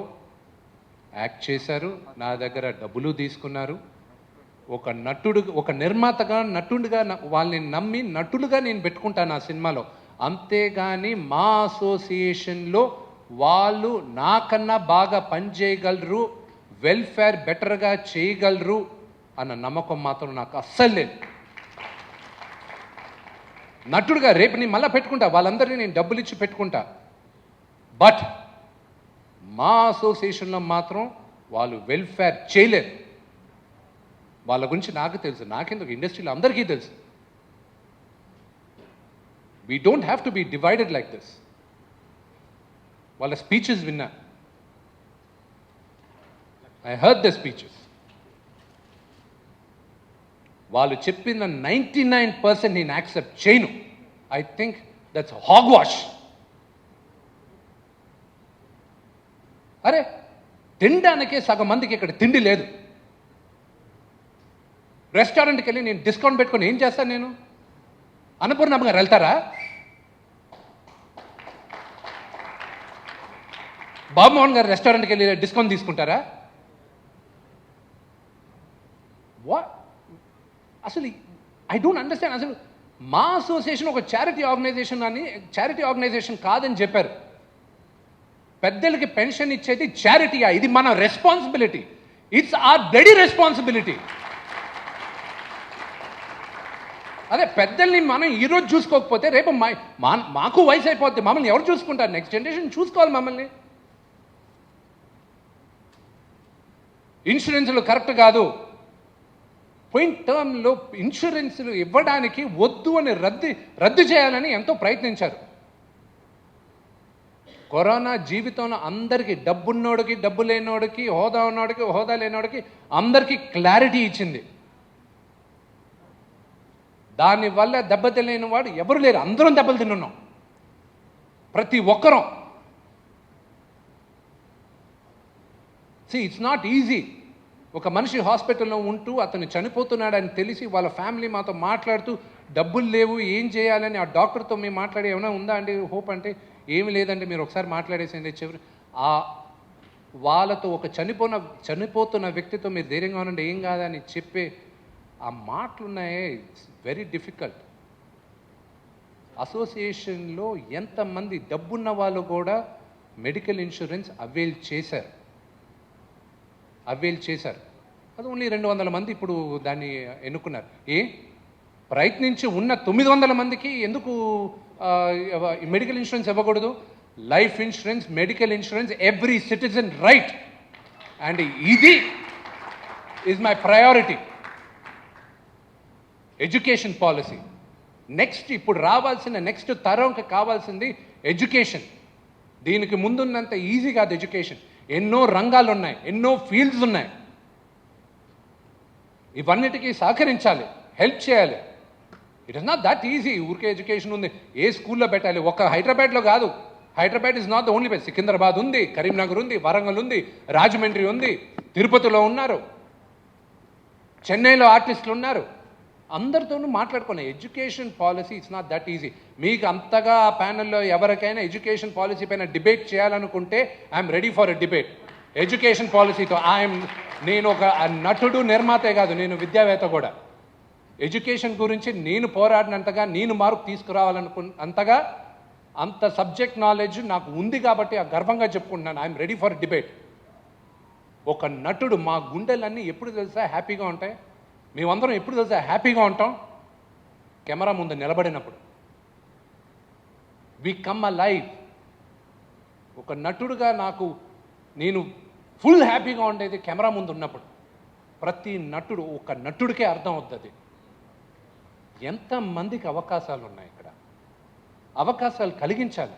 యాక్ట్ చేశారు, నా దగ్గర డబ్బులు తీసుకున్నారు. ఒక నటుడు, ఒక నిర్మాతగా నటుడిగా వాళ్ళని నమ్మి నటులుగా నేను పెట్టుకుంటాను ఆ సినిమాలో. అంతేగాని మా అసోసియేషన్లో వాళ్ళు నాకన్నా బాగా పనిచేయగలరు, వెల్ఫేర్ బెటర్గా చేయగలరు అన్న నమ్మకం మాత్రం నాకు అస్సలు లేదు. నటుడుగా రేపు నేను మళ్ళీ పెట్టుకుంటా, వాళ్ళందరినీ నేను డబ్బులు ఇచ్చి పెట్టుకుంటా. బట్ మా అసోసియేషన్లో మాత్రం వాళ్ళు వెల్ఫేర్ చేయలేరు. వాళ్ళ గురించి నాకు తెలుసు, నాకెందుకు, ఇండస్ట్రీలో అందరికీ తెలుసు. We don't have to be divided like this. వాళ్ళ స్పీచెస్ విన్నా, ఐ హర్డ్ ద స్పీచెస్. వాళ్ళు చెప్పిన 99% నేను యాక్సెప్ట్ చేయను. I think that's hogwash. అరే, తినడానికే సగం మందికి ఇక్కడ తిండి లేదు. రెస్టారెంట్కి వెళ్ళి నేను డిస్కౌంట్ పెట్టుకొని ఏం చేస్తాను? నేను అన్నపూర్ణమ్మ గారు వెళ్తారా? బాబుమోహన్ గారు రెస్టారెంట్కి వెళ్ళి డిస్కౌంట్ తీసుకుంటారా? అసలు ఐ డోంట్ అండర్స్టాండ్. అసలు మా అసోసియేషన్ ఒక చారిటీ ఆర్గనైజేషన్ కాదని చెప్పారు. పెద్దలకి పెన్షన్ ఇచ్చేది చారిటీయా? ఇది మన responsibility. It's our bloody responsibility. అదే పెద్దల్ని మనం ఈరోజు చూసుకోకపోతే రేపు మాకు వయసు అయిపోద్ది. మమ్మల్ని ఎవరు చూసుకుంటారు? నెక్స్ట్ జనరేషన్ చూసుకోవాలి మమ్మల్ని. ఇన్సూరెన్స్లు కరెక్ట్ కాదు. పోయిన టర్మ్లో ఇన్సూరెన్స్లు ఇవ్వడానికి వద్దు అని రద్దు చేయాలని ఎంతో ప్రయత్నించారు. కరోనా జీవితంలో అందరికీ, డబ్బున్నోడికి, డబ్బు లేనోడికి, హోదా ఉన్నోడికి, హోదా లేనోడికి అందరికీ క్లారిటీ ఇచ్చింది. దానివల్ల దెబ్బతిలేని వాడు ఎవరు లేరు. అందరం దెబ్బలు తిన్నాం, ప్రతి ఒక్కరం. It's not easy. ఒక మనిషి హాస్పిటల్లో ఉంటూ అతను చనిపోతున్నాడని తెలిసి వాళ్ళ ఫ్యామిలీ మాతో మాట్లాడుతూ డబ్బులు లేవు ఏం చేయాలని ఆ డాక్టర్తో మేము మాట్లాడి ఏమైనా ఉందా అండి హోప్ అంటే ఏమి లేదండి మీరు ఒకసారి మాట్లాడేసింది చివరి వాళ్ళతో ఒక చనిపోతున్న వ్యక్తితో మీరు ధైర్యంగా ఉండండి ఏం కాదని చెప్పే ఆ మాటలు ఉన్నాయే. It's very difficult. అసోసియేషన్లో ఎంతమంది డబ్బున్న వాళ్ళు కూడా మెడికల్ ఇన్సూరెన్స్ అవైల్ చేశారు. అది ఓన్లీ 200 మంది ఇప్పుడు దాన్ని ఎన్నుకున్నారు. ప్రయత్నించి ఉన్న 900 మందికి ఎందుకు మెడికల్ ఇన్సూరెన్స్ ఇవ్వకూడదు? Life insurance, medical insurance, every citizen right. And ఇది is my priority. Education policy next, ఇప్పుడు రావాల్సిన నెక్స్ట్ తరంకి కావాల్సింది ఎడ్యుకేషన్. దీనికి ముందున్నంత ఈజీ కాదు ఎడ్యుకేషన్. ఎన్నో రంగాలు ఉన్నాయి, ఎన్నో ఫీల్డ్స్ ఉన్నాయి. ఇవన్నిటికీ సహకరించాలి, హెల్ప్ చేయాలి. It is not that easy. ఊరికే ఎడ్యుకేషన్ ఉంది, ఏ స్కూల్లో పెట్టాలి? ఒక హైదరాబాద్లో కాదు. Hyderabad is not the only place. Secunderabad ఉంది, కరీంనగర్ ఉంది, వరంగల్ ఉంది, రాజమండ్రి ఉంది, తిరుపతిలో ఉన్నారు, చెన్నైలో ఆర్టిస్టులు ఉన్నారు. అందరితోనూ మాట్లాడుకునే education policy it's not that easy. మీకు అంతగా ఆ ప్యానెల్లో ఎవరికైనా ఎడ్యుకేషన్ పాలసీ పైన డిబేట్ చేయాలనుకుంటే I'm ready for a debate. Education పాలసీతో నేను ఒక నటుడు, నిర్మాతే కాదు, నేను విద్యావేత్త కూడా. ఎడ్యుకేషన్ గురించి నేను పోరాడినంతగా, నేను మార్పు తీసుకురావాలనుకున్నంతగా అంత సబ్జెక్ట్ నాలెడ్జ్ నాకు ఉంది కాబట్టి ఆ గర్వంగా చెప్పుకుంటున్నాను. I'm ready for debate. ఒక నటుడు, మా గుండెలన్నీ ఎప్పుడు తెలుసా హ్యాపీగా ఉంటాయి? మేమందరం ఎప్పుడు తెలుసా హ్యాపీగా ఉంటాం? కెమెరా ముందు నిలబడినప్పుడు. We come alive. ఒక నటుడుగా నేను ఫుల్ హ్యాపీగా ఉండేది కెమెరా ముందు ఉన్నప్పుడు. ప్రతి నటుడు, ఒక నటుడికే అర్థం అవుతుంది ఎంతమందికి అవకాశాలు ఉన్నాయి ఇక్కడ. అవకాశాలు కలిగించాలి.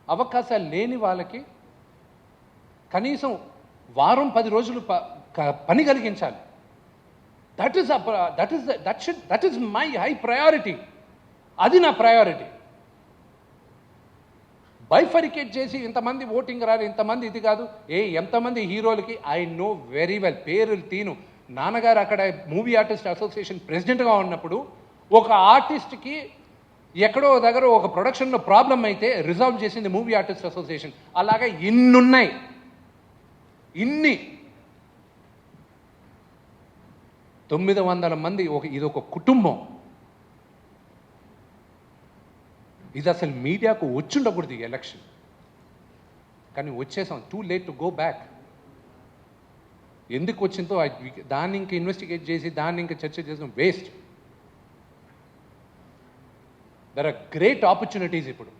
అవకాశాలు లేని వాళ్ళకి కనీసం వారం 10 రోజులు పని కలిగించాలి. That is my high priority. అది నా ప్రయారిటీ. బైఫరికేట్ చేసి ఇంతమంది ఓటింగ్ రారు, ఇంతమంది ఇది కాదు. ఎంతమంది హీరోలకి ఐ నో వెరీ వెల్. పేర్లు తీను. నాన్నగారు అక్కడ మూవీ ఆర్టిస్ట్ అసోసియేషన్ ప్రెసిడెంట్గా ఉన్నప్పుడు ఒక ఆర్టిస్ట్కి ఎక్కడో దగ్గర ఒక ప్రొడక్షన్లో ప్రాబ్లం అయితే రిజాల్వ్ చేసింది మూవీ ఆర్టిస్ట్ అసోసియేషన్. అలాగా ఇన్నున్నాయి. ఇన్ని 900 మంది. ఇది ఒక కుటుంబం. ఇది అసలు మీడియాకు వచ్చుండకూడదు ఈ ఎలక్షన్, కానీ వచ్చేసాం. Too late to go back. ఎందుకు వచ్చిందో దాన్ని ఇంకా ఇన్వెస్టిగేట్ చేసి దాన్ని ఇంకా చర్చ చేసాం, waste. There are great opportunities. ఇప్పుడు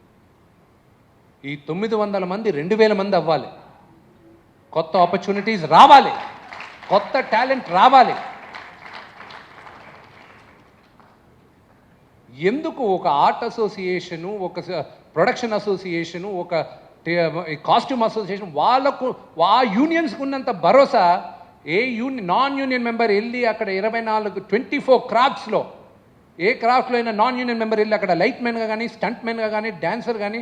ఈ 900 మంది 2000 మంది అవ్వాలి. కొత్త ఆపర్చునిటీస్ రావాలి, కొత్త టాలెంట్ రావాలి. ఎందుకు ఒక ఆర్ట్ అసోసియేషను, ఒక ప్రొడక్షన్ అసోసియేషను, ఒక కాస్ట్యూమ్ అసోసియేషన్ వాళ్ళకు ఆ యూనియన్స్కి ఉన్నంత భరోసా నాన్ యూనియన్ మెంబర్ వెళ్ళి అక్కడ 24 క్రాఫ్ట్స్లో ఏ క్రాఫ్ట్లో అయినా నాన్ యూనియన్ మెంబర్ వెళ్ళి అక్కడ లైట్ మెన్గా కానీ, స్టంట్ మెన్గా కానీ, డాన్సర్ కానీ,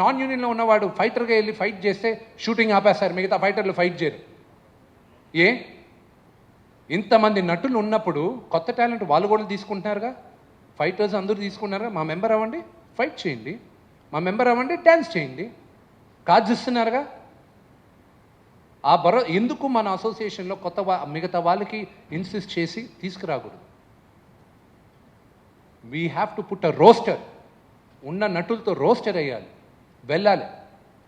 నాన్ యూనియన్లో ఉన్నవాడు ఫైటర్గా వెళ్ళి ఫైట్ చేస్తే షూటింగ్ ఆపేస్తారు. మిగతా ఫైటర్లు ఫైట్ చేయరు. ఇంతమంది నటులు ఉన్నప్పుడు కొత్త టాలెంట్ వాళ్ళు కూడా తీసుకుంటున్నారుగా. ఫైటర్స్ అందరూ తీసుకున్నారుగా. మా మెంబర్ అవ్వండి, ఫైట్ చేయండి. మా మెంబర్ అవ్వండి, డ్యాన్స్ చేయండి. కార్డ్స్ ఇస్తున్నారుగా. ఆ ఎందుకు మన అసోసియేషన్లో మిగతా వాళ్ళకి ఇన్సిస్ట్ చేసి తీసుకురాకూడదు? We have to put a roster. ఉన్న నటులతో రోస్టర్ అయ్యాలి, వెళ్ళాలి.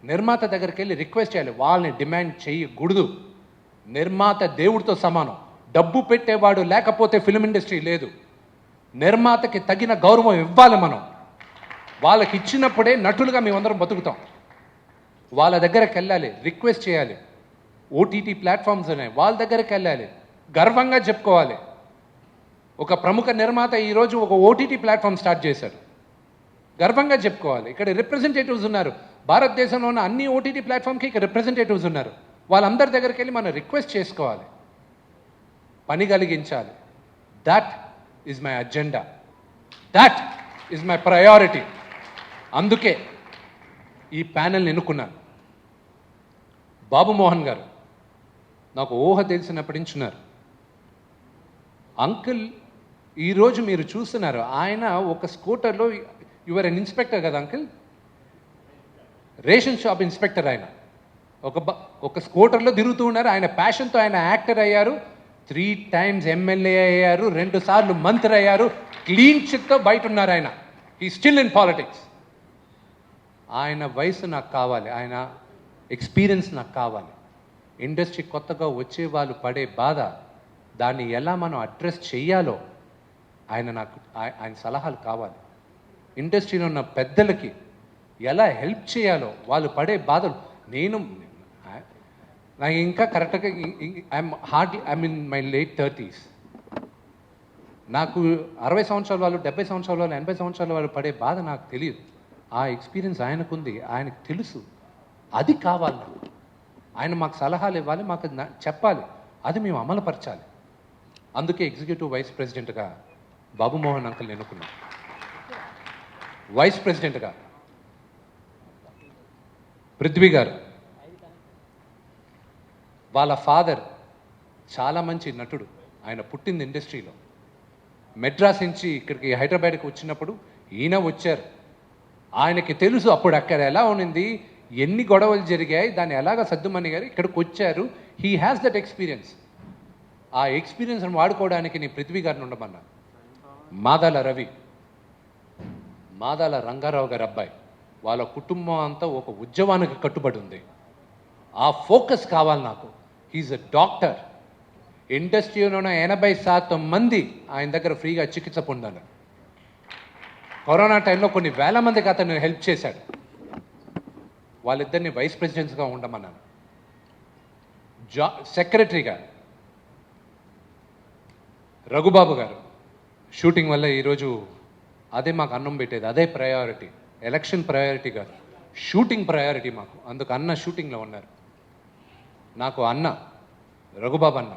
నిర్మాత దగ్గరికి వెళ్ళి రిక్వెస్ట్ చేయాలి. వాళ్ళని డిమాండ్ చేయకూడదు. నిర్మాత దేవుడితో సమానం. డబ్బు పెట్టేవాడు లేకపోతే ఫిల్మ్ ఇండస్ట్రీ లేదు. నిర్మాతకి తగిన గౌరవం ఇవ్వాలి మనం. వాళ్ళకి ఇచ్చినప్పుడే నటులుగా మేమందరం బతుకుతాం. వాళ్ళ దగ్గరికి వెళ్ళాలి, రిక్వెస్ట్ చేయాలి. ఓటీటీ ప్లాట్ఫామ్స్ ఉన్నాయి, వాళ్ళ దగ్గరికి వెళ్ళాలి, గర్వంగా చెప్పుకోవాలి. ఒక ప్రముఖ నిర్మాత ఈరోజు ఒక ఓటీటీ ప్లాట్ఫామ్ స్టార్ట్ చేశారు, గర్వంగా చెప్పుకోవాలి. ఇక్కడ రిప్రజెంటేటివ్స్ ఉన్నారు. భారతదేశంలో ఉన్న అన్ని ఓటీటీ ప్లాట్ఫామ్కి ఇక్కడ రిప్రజెంటేటివ్స్ ఉన్నారు. వాళ్ళందరి దగ్గరికి వెళ్ళి మనం రిక్వెస్ట్ చేసుకోవాలి, పని కలిగించాలి. That is my agenda, that is my priority. అందుకే ఈ ప్యానెల్ని ఎన్నుకున్నాను. బాబు మోహన్ గారు నాకు ఊహ తెలిసినప్పటి నుంచి ఉన్నారు. అంకుల్ ఈరోజు మీరు చూస్తున్నారు, ఆయన ఒక స్కూటర్లో, యువర్ అన్ ఇన్స్పెక్టర్ కదా అంకుల్, రేషన్ షాప్ ఇన్స్పెక్టర్. ఆయన ఒక స్కూటర్లో తిరుగుతూ ఉన్నారు. ఆయన ప్యాషన్తో ఆయన యాక్టర్ అయ్యారు, 3 times ఎమ్మెల్యే అయ్యారు, 2 సార్లు మంత్రి అయ్యారు, క్లీన్ చిట్తో బయట ఉన్నారు. ఆయన ఈ స్టిల్ ఇన్ పాలిటిక్స్. ఆయన వయసు నాకు కావాలి, ఆయన ఎక్స్పీరియన్స్ నాకు కావాలి. ఇండస్ట్రీ కొత్తగా వచ్చే వాళ్ళు పడే బాధ, దాన్ని ఎలా మనం అడ్రస్ చేయాలో ఆయన సలహాలు కావాలి. ఇండస్ట్రీలో ఉన్న పెద్దలకి ఎలా హెల్ప్ చేయాలో, వాళ్ళు పడే బాధలు. నాకు ఇంకా కరెక్ట్గా I'm in my late 30s. నాకు 60 సంవత్సరాల వాళ్ళు, 70 సంవత్సరాల వాళ్ళు, 80 సంవత్సరాల వాళ్ళు పడే బాధ నాకు తెలియదు. ఆ ఎక్స్పీరియన్స్ ఆయనకుంది, ఆయనకు తెలుసు. అది కావాలి నాకు. ఆయన మాకు సలహాలు ఇవ్వాలి, మాకు చెప్పాలి, అది మేము అమలుపరచాలి. అందుకే ఎగ్జిక్యూటివ్ వైస్ ప్రెసిడెంట్గా బాబు మోహన్ అంకుల్ని ఎన్నుకున్నాం. వైస్ ప్రెసిడెంట్గా పృథ్వీ గారు. వాళ్ళ ఫాదర్ చాలా మంచి నటుడు. ఆయన పుట్టింది ఇండస్ట్రీలో. మెడ్రాస్ నుంచి ఇక్కడికి హైదరాబాద్కి వచ్చినప్పుడు ఈయన వచ్చారు. ఆయనకి తెలుసు అప్పుడు అక్కడ ఎలా ఉన్నింది, ఎన్ని గొడవలు జరిగాయి, దాన్ని ఎలాగ సర్దుమని గారు ఇక్కడికి వచ్చారు. He has that experience. ఆ ఎక్స్పీరియన్స్ని వాడుకోవడానికి నేను పృథ్వీ గారిని ఉండమన్నా. మాదాల రవి, మాదాల రంగారావు గారి అబ్బాయి, వాళ్ళ కుటుంబం అంతా ఒక ఉద్యమానికి కట్టుబడి ఉంది. ఆ ఫోకస్ కావాలి నాకు. He is a doctor. ఇండస్ట్రీలో ఉన్న 80% మంది ఆయన దగ్గర ఫ్రీగా చికిత్స పొందాలి. కరోనా టైంలో కొన్ని వేల మందికి అతను హెల్ప్ చేశాడు. వాళ్ళిద్దరిని వైస్ ప్రెసిడెంట్స్గా ఉండమన్నాను. సెక్రటరీగా రఘుబాబు గారు. షూటింగ్ వల్ల ఈరోజు అదే మాకు అన్నం పెట్టేది, అదే ప్రయారిటీ. ఎలక్షన్ ప్రయారిటీ కాదు, షూటింగ్ ప్రయారిటీ మాకు. అందుకు అన్న షూటింగ్లో ఉన్నారు. నాకు అన్న రఘుబాబు అన్న.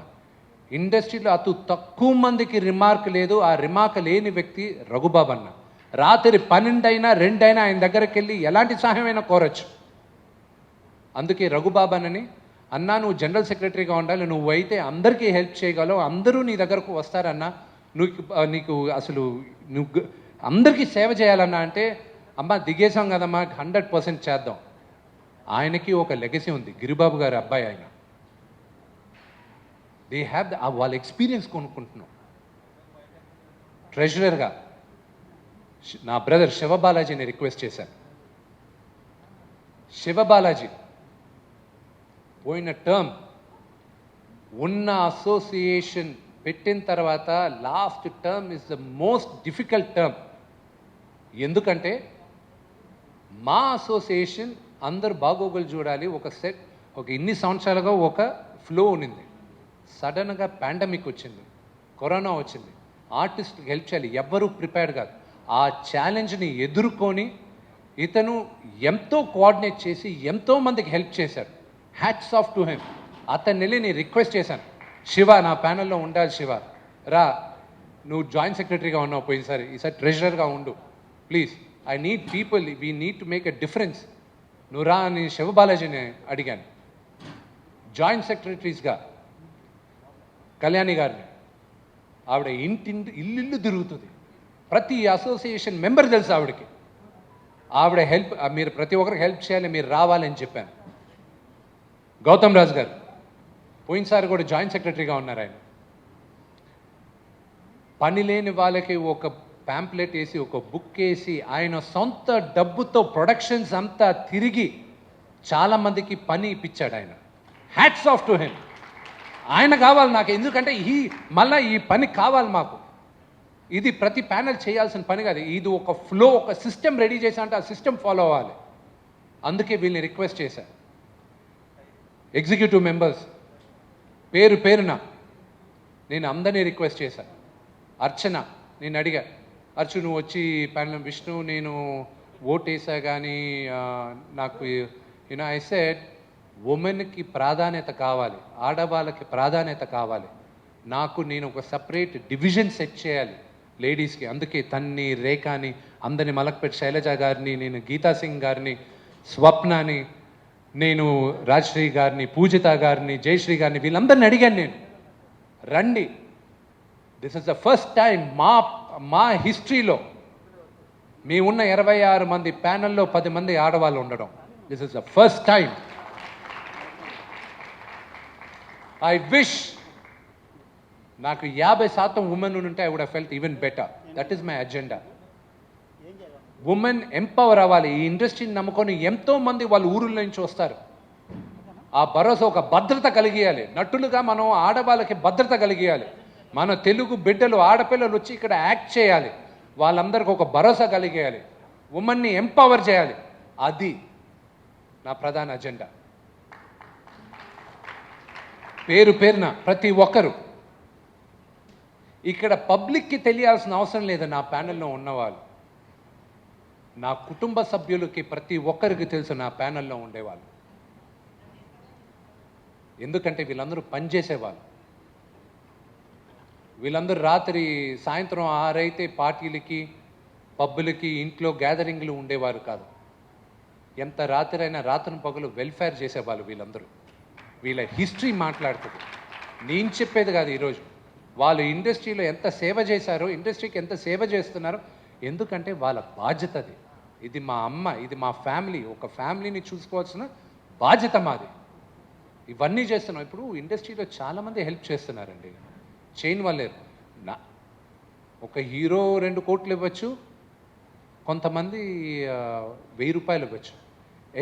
ఇండస్ట్రీలో అతి తక్కువ మందికి రిమార్క్ లేదు. ఆ రిమార్క్ లేని వ్యక్తి రఘుబాబు అన్న. రాత్రి 12 అయినా 2 అయినా ఆయన దగ్గరికి వెళ్ళి ఎలాంటి సహాయమైనా కోరచ్చు. అందుకే రఘుబాబు అన్నని, అన్నా నువ్వు జనరల్ సెక్రటరీగా ఉండాలి, నువ్వు అయితే అందరికీ హెల్ప్ చేయగలవు, అందరూ నీ దగ్గరకు వస్తారన్నా, నీకు అసలు నువ్వు అందరికీ సేవ చేయాలన్నా అంటే, అమ్మ దిగేసాం కదమ్మా 100% చేద్దాం. ఆయనకి ఒక లెగసీ ఉంది. గిరిబాబు గారి అబ్బాయి ఆయన. దే హ్యావ్ వాళ్ళ ఎక్స్పీరియన్స్ కొనుక్కుంటున్నాం. ట్రెజరర్గా నా బ్రదర్ శివబాలాజీని రిక్వెస్ట్ చేశాను. శివబాలాజీ పోయిన టర్మ్ ఉన్న అసోసియేషన్ పెట్టిన తర్వాత last term is the most difficult term. ఎందుకంటే మా అసోసియేషన్ అందరు బాగోగులు చూడాలి, ఒక ఇన్ని సంవత్సరాలుగా ఒక ఫ్లో ఉన్నింది. సడన్గా పాండమిక్ వచ్చింది, కరోనా వచ్చింది, ఆర్టిస్ట్కి హెల్ప్ చేయాలి, ఎవ్వరూ ప్రిపేర్డ్ కాదు. ఆ ఛాలెంజ్ని ఎదుర్కొని ఇతను ఎంతో కోఆర్డినేట్ చేసి ఎంతో మందికి హెల్ప్ చేశాడు. Hats off to him. అతన్ని వెళ్ళి నేను రిక్వెస్ట్ చేశాను, శివ నా ప్యానెల్లో ఉండాలి, శివ రా, నువ్వు జాయింట్ సెక్రటరీగా ఉన్నావు పోయినసారి, ఈసారి ట్రెజరర్గా ఉండు please, I need people, we need to make a difference, నువ్వు రా అని శివబాలాజీని అడిగాను. జాయింట్ సెక్రటరీస్గా కళ్యాణి గారిని. ఆవిడ ఇల్లు తిరుగుతుంది. ప్రతి అసోసియేషన్ మెంబర్ తెలుసు ఆవిడకి. ఆవిడ హెల్ప్, మీరు ప్రతి ఒక్కరికి హెల్ప్ చేయాలి, మీరు రావాలని చెప్పాను. గౌతమ్ రాజు గారు పోయినసారి కూడా జాయింట్ సెక్రటరీగా ఉన్నారు ఆయన. పని లేని వాళ్ళకి ఒక ప్యాంప్లెట్ వేసి, ఒక బుక్ వేసి, ఆయన సొంత డబ్బుతో ప్రొడక్షన్స్ అంతా తిరిగి చాలామందికి పని ఇప్పించాడు ఆయన. Hats off to him. ఆయన కావాలి నాకు, ఎందుకంటే మళ్ళీ ఈ పని కావాలి మాకు. ఇది ప్రతి ప్యానెల్ చేయాల్సిన పని కాదు, ఇది ఒక ఫ్లో, ఒక సిస్టమ్ రెడీ చేశా అంటే ఆ సిస్టమ్ ఫాలో అవ్వాలి. అందుకే వీళ్ళని రిక్వెస్ట్ చేశాను. ఎగ్జిక్యూటివ్ మెంబర్స్ పేరున నేను అందరినీ రిక్వెస్ట్ చేశాను. అర్చన, నేను అడిగా, అర్చు నువ్వు వచ్చి ప్యానల్, విష్ణు నేను ఓటేసా కానీ నాకు ఐ సెడ్ ఉమెన్కి ప్రాధాన్యత కావాలి, ఆడవాళ్ళకి ప్రాధాన్యత కావాలి. నేను ఒక సపరేట్ డివిజన్ సెట్ చేయాలి లేడీస్కి. అందుకే తన్ని, రేఖాని, అందరిని, మలక్పేట్ శైలజ గారిని, నేను గీతా సింగ్ గారిని, స్వప్నాని, నేను రాజశ్రీ గారిని, పూజిత గారిని, జయశ్రీ గారిని, వీళ్ళందరిని అడిగాను నేను, రండి. This is the first time మా హిస్టరీలో మీ ఉన్న 26 మంది ప్యానెల్లో 10 మంది ఆడవాళ్ళు ఉండడం. This is the first time. I wish నాకు 50% ఉమెన్ ఉంటే I would have felt even better. That is my agenda. Women empower అవ్వాలి. ఈ ఇండస్ట్రీని నమ్ముకొని ఎంతో మంది వాళ్ళ ఊరుల నుంచి వస్తారు. ఆ భరోసా, ఒక భద్రత కలిగియాలి. నటులుగా మనం ఆడవాళ్ళకి భద్రత కలిగియాలి. మన తెలుగు బిడ్డలు, ఆడపిల్లలు వచ్చి ఇక్కడ యాక్ట్ చేయాలి, వాళ్ళందరికీ ఒక భరోసా కలిగేయాలి, ఉమెన్ని ఎంపవర్ చేయాలి. అది నా ప్రధాన అజెండా. పేరున ప్రతి ఒక్కరు ఇక్కడ పబ్లిక్కి తెలియాల్సిన అవసరం లేదు. నా ప్యానెల్లో ఉన్నవాళ్ళు, నా కుటుంబ సభ్యులకి ప్రతి ఒక్కరికి తెలుసు నా ప్యానెల్లో ఉండేవాళ్ళు. ఎందుకంటే వీళ్ళందరూ పనిచేసేవాళ్ళు. వీళ్ళందరూ సాయంత్రం 6 అయితే పార్టీలకి, పబ్బులకి, ఇంట్లో గ్యాదరింగ్లు ఉండేవారు కాదు. ఎంత రాత్రి అయినా రాత్రి పగలు వెల్ఫేర్ చేసేవాళ్ళు వీళ్ళందరూ. వీళ్ళ హిస్టరీ మాట్లాడుతుంది, నేను చెప్పేది కాదు. ఈరోజు వాళ్ళు ఇండస్ట్రీలో ఎంత సేవ చేశారో, ఇండస్ట్రీకి ఎంత సేవ చేస్తున్నారో, ఎందుకంటే వాళ్ళ బాధ్యత అది. ఇది మా అమ్మ, ఇది మా ఫ్యామిలీ, ఒక ఫ్యామిలీని చూసుకోవాల్సిన బాధ్యత మాది. ఇవన్నీ చేస్తున్నాం. ఇప్పుడు ఇండస్ట్రీలో చాలామంది హెల్ప్ చేస్తున్నారండి, చేయని వాళ్ళేరు. ఒక హీరో 2 కోట్లు ఇవ్వచ్చు, కొంతమంది 1000 రూపాయలు ఇవ్వచ్చు.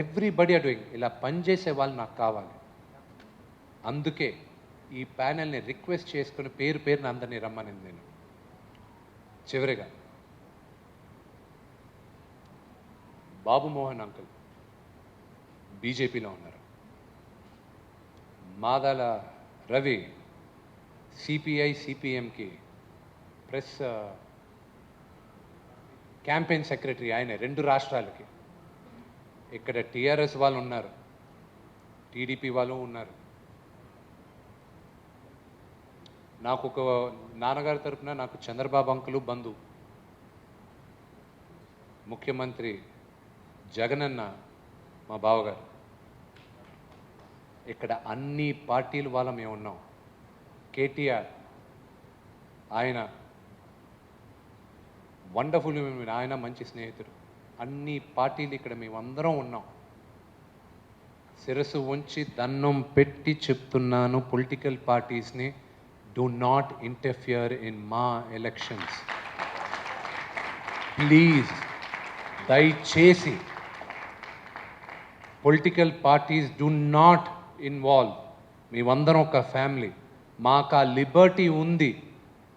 Everybody are doing. ఇలా పనిచేసే వాళ్ళు నాకు కావాలి. అందుకే ఈ ప్యానెల్ని రిక్వెస్ట్ చేసుకుని పేరున అందరినీ రమ్మనింది నేను. చివరిగా బాబు మోహన్ అంకుల్ బీజేపీలో ఉన్నారు. మాదాల రవి సిపిఐ సిపిఎంకి ప్రెస్ క్యాంపెయిన్ సెక్రటరీ, ఆయన 2 రాష్ట్రాలకి. ఇక్కడ టీఆర్ఎస్ వాళ్ళు ఉన్నారు, టీడీపీ వాళ్ళు ఉన్నారు. నాకు ఒక నాన్నగారి తరపున నాకు చంద్రబాబు అంకులు బంధు, ముఖ్యమంత్రి జగనన్న మా బావగారు. ఇక్కడ అన్ని పార్టీల వాళ్ళ మేము ఉన్నాం. కేటీఆర్ ఆయన వండర్ఫుల్, ఆయన మంచి స్నేహితుడు. అన్ని పార్టీలు ఇక్కడ మేమందరం ఉన్నాం. శిరస్సు ఉంచి దండం పెట్టి చెప్తున్నాను, పొలిటికల్ పార్టీస్ని, do not interfere in మా ఎలక్షన్స్ ప్లీజ్. దయచేసి political parties do not involve. మేమందరం ఒక ఫ్యామిలీ, మాకు ఆ లిబర్టీ ఉంది,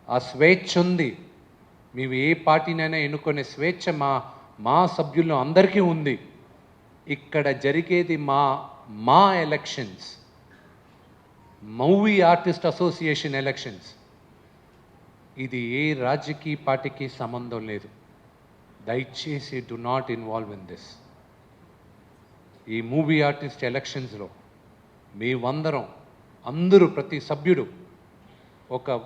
ఆ స్వేచ్ఛ ఉంది. మేము ఏ పార్టీనైనా ఎన్నుకునే స్వేచ్ఛ మా సభ్యుల్లో అందరికీ ఉంది. ఇక్కడ జరిగేది మా elections, movie artist association elections. ఇది ఏ రాజకీయ పార్టీకి సంబంధం లేదు. దయచేసి do not involve in this. ఈ మూవీ ఆర్టిస్ట్ ఎలక్షన్స్లో మేమందరం, అందరూ, ప్రతి సభ్యుడు ఒక